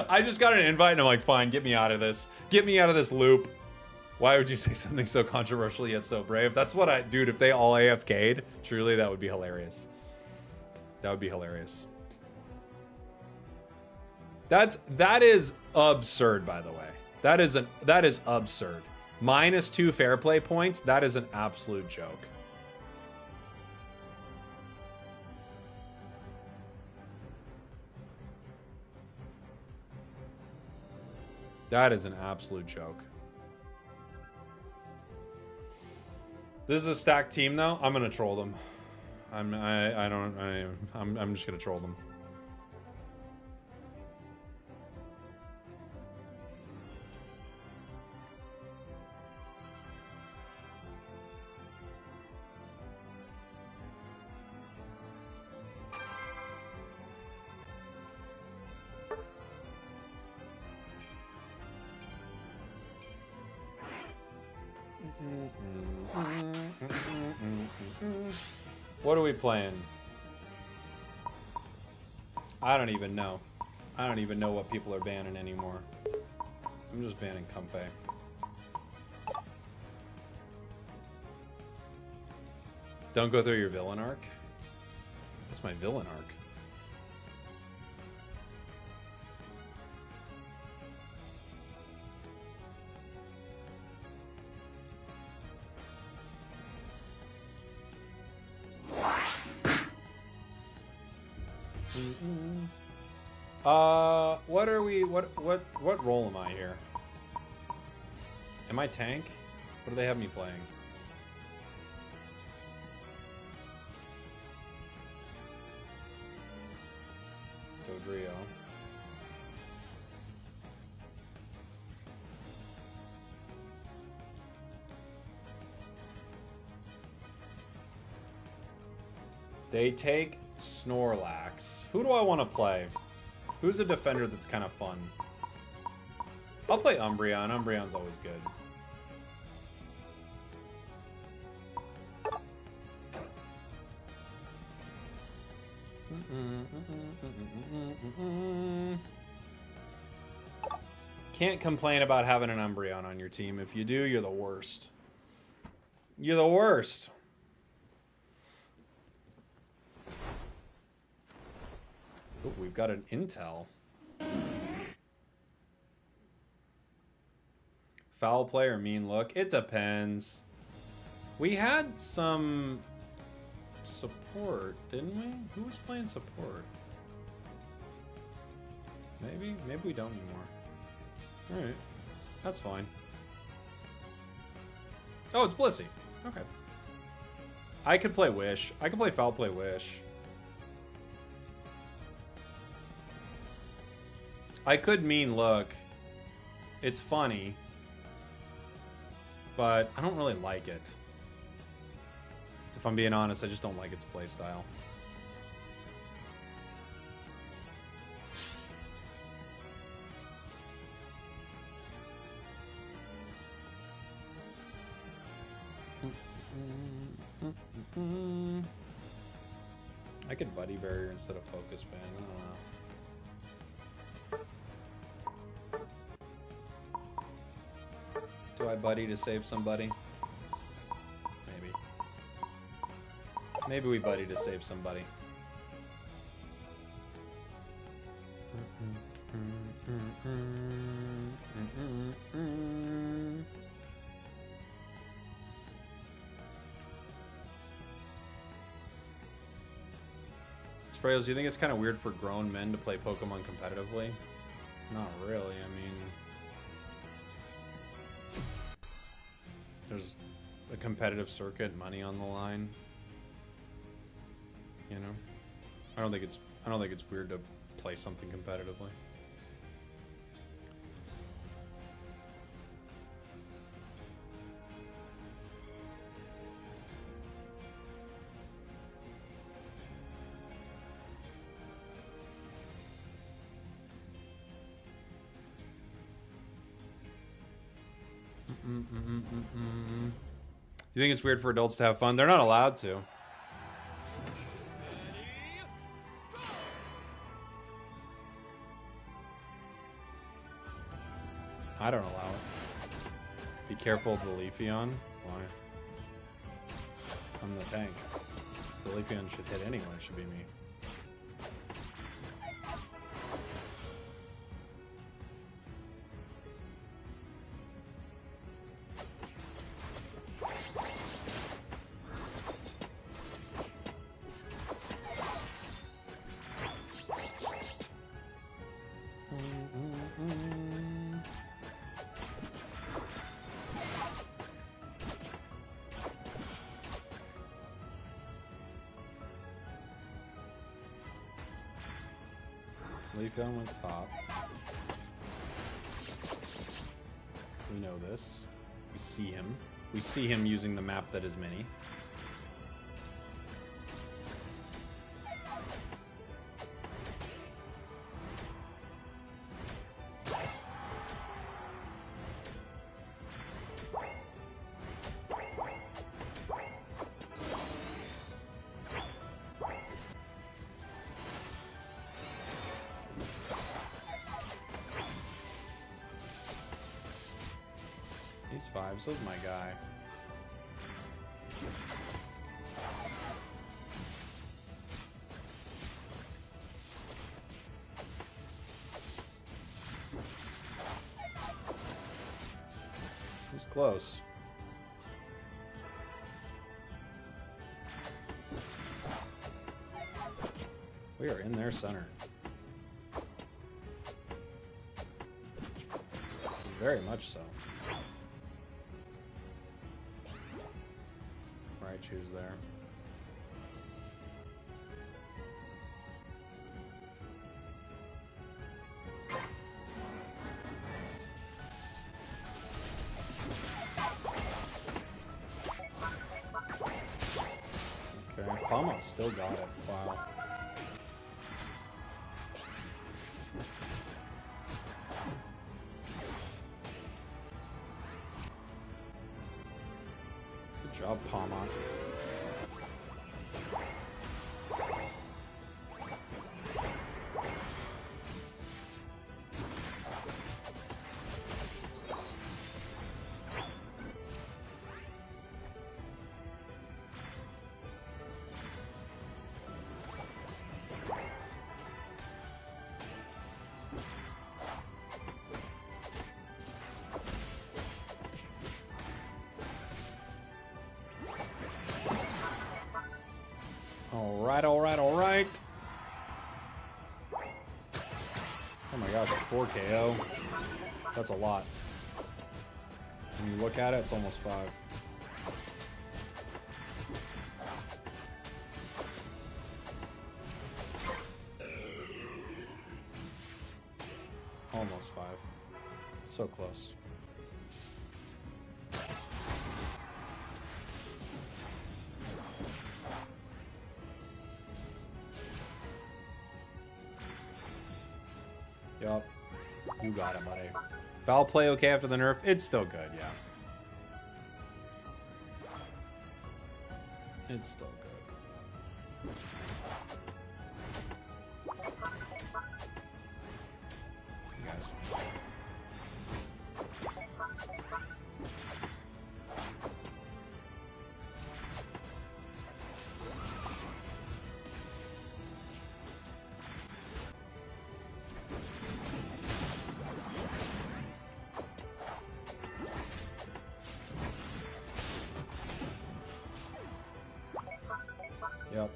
I just got an invite and I'm like, fine, get me out of this. Get me out of this loop. Why would you say something so controversial yet so brave? That's what I... Dude, if they all AFK'd, truly, that would be hilarious. That would be hilarious. That is absurd, by the way. That is absurd. -2 fair play points, that is an absolute joke. That is an absolute joke. This is a stacked team, though. I'm gonna troll them. I'm just gonna troll them. What are we playing? I don't even know. I don't even know what people are banning anymore. I'm just banning Comfey. Don't go through your villain arc? What's my villain arc? What are we, what role am I here? Am I tank? What do they have me playing? Dodrio. They take Snorlax. Who do I want to play? Who's a defender that's kind of fun? I'll play Umbreon. Umbreon's always good. Can't complain about having an Umbreon on your team. If you do, you're the worst. You're the worst. Ooh, we've got an Intel. Foul play or mean look? It depends. We had some support, didn't we? Who was playing support? Maybe we don't anymore. Alright. That's fine. Oh, it's Blissey. Okay. I could play Wish. I could play Foul Play Wish. I could mean look. It's funny. But I don't really like it. If I'm being honest, I just don't like its playstyle. I could Buddy Barrier instead of Focus Band. I don't know. Do I Buddy to save somebody? Maybe. Maybe we Buddy to save somebody. Spragels, do you think it's kind of weird for grown men to play Pokemon competitively? Not really, I mean... There's a competitive circuit, money on the line. You know? I don't think it's weird to play something competitively. You think it's weird for adults to have fun? They're not allowed to. I don't allow it. Be careful of the Leafeon. Why? I'm the tank. If the Leafeon should hit anyone, it should be me. Leafeon went top. We know this. We see him. We see him using the map that is mini. He's 5, so's my guy. He's close. We are in their center. Very much so. Choose there. Okay, Palmont still got it. Wow. Good job, Palmont. Alright, alright, alright. Oh my gosh, a 4 KO. That's a lot. When you look at it, it's almost 5. Almost 5. So close. Yup. You got it, buddy. Foul play okay after the nerf? It's still good, yeah. It's still good. You guys. Yep.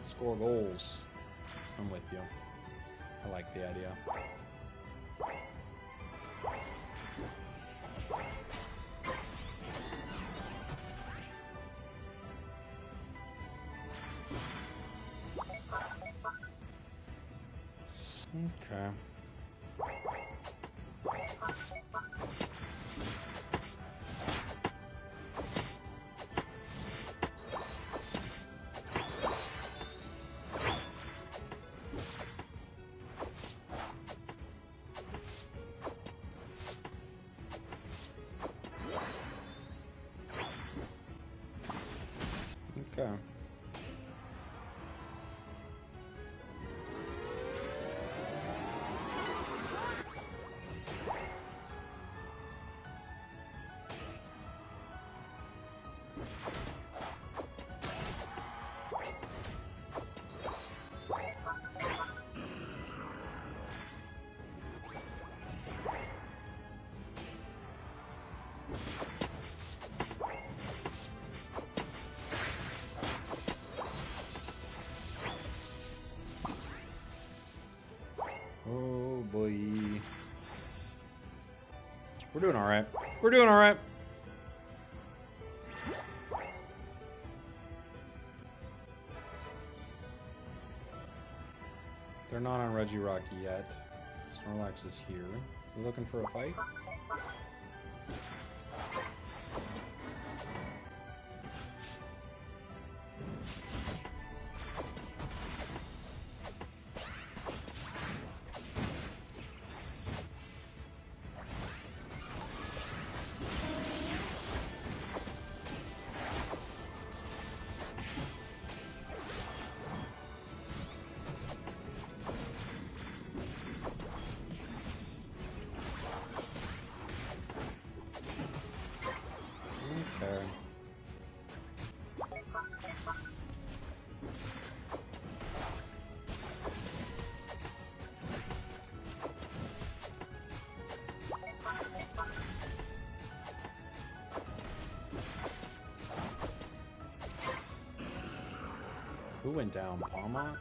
Score goals. I'm with you. I like the idea. Okay. Okay. Oh boy. We're doing alright. We're doing alright. They're not on Regirock yet. Snorlax is here. You looking for a fight? Okay. Who went down? Palma?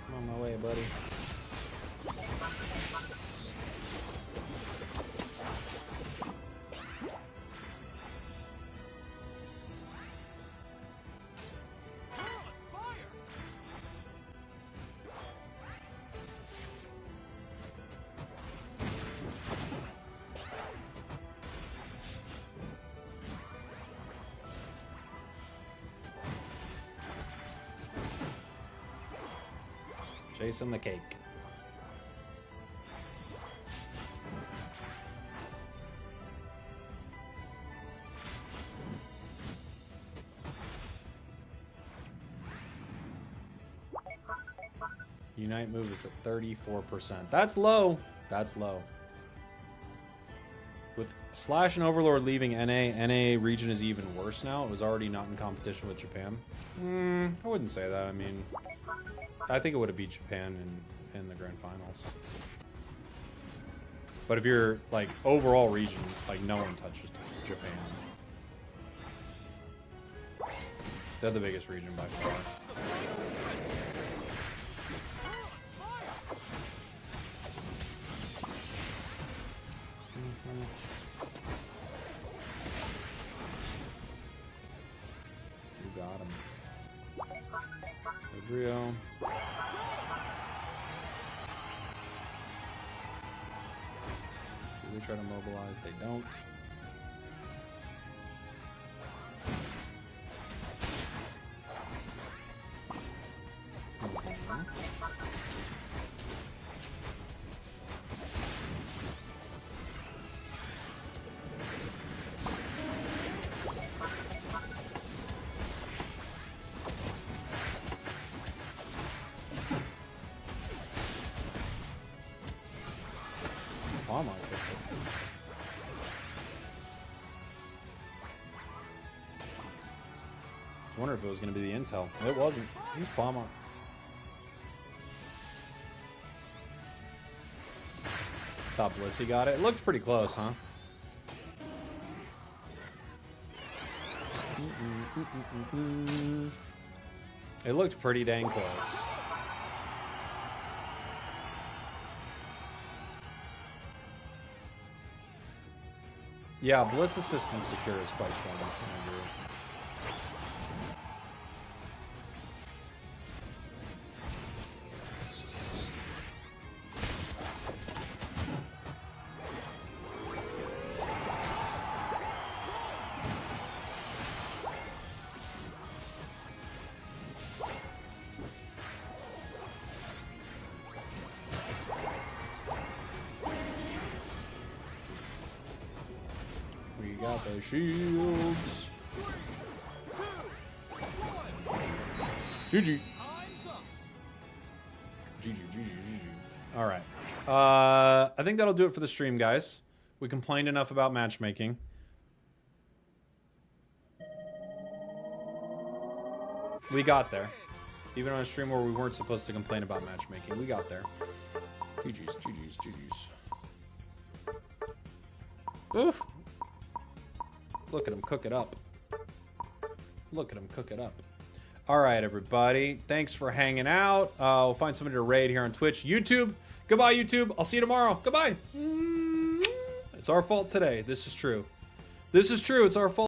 I'm on my way, buddy. Chasing the cake. Unite move is at 34%. That's low. That's low. With Slash and Overlord leaving NA region is even worse now. It was already not in competition with Japan. I wouldn't say that. I mean, I think it would have beat Japan in the grand finals. But if you're like overall region, like no one touches Japan. They're the biggest region by far. You got him. Adrio. Do they try to mobilize? They don't. Walmart gets it. I was wondering if it was going to be the intel. It wasn't. Here's Walmart. Thought Blissey got it. It looked pretty close, huh? It looked pretty dang close. Yeah, Bliss Assistant Secure is quite fun. I agree. We got the shields. GG. GG. All right. I think that'll do it for the stream, guys. We complained enough about matchmaking. We got there. Even on a stream where we weren't supposed to complain about matchmaking, we got there. GG's. Oof. Look at him cook it up. All right, everybody. Thanks for hanging out. We'll find somebody to raid here on Twitch. YouTube. Goodbye, YouTube. I'll see you tomorrow. Goodbye. It's our fault today. This is true. It's our fault.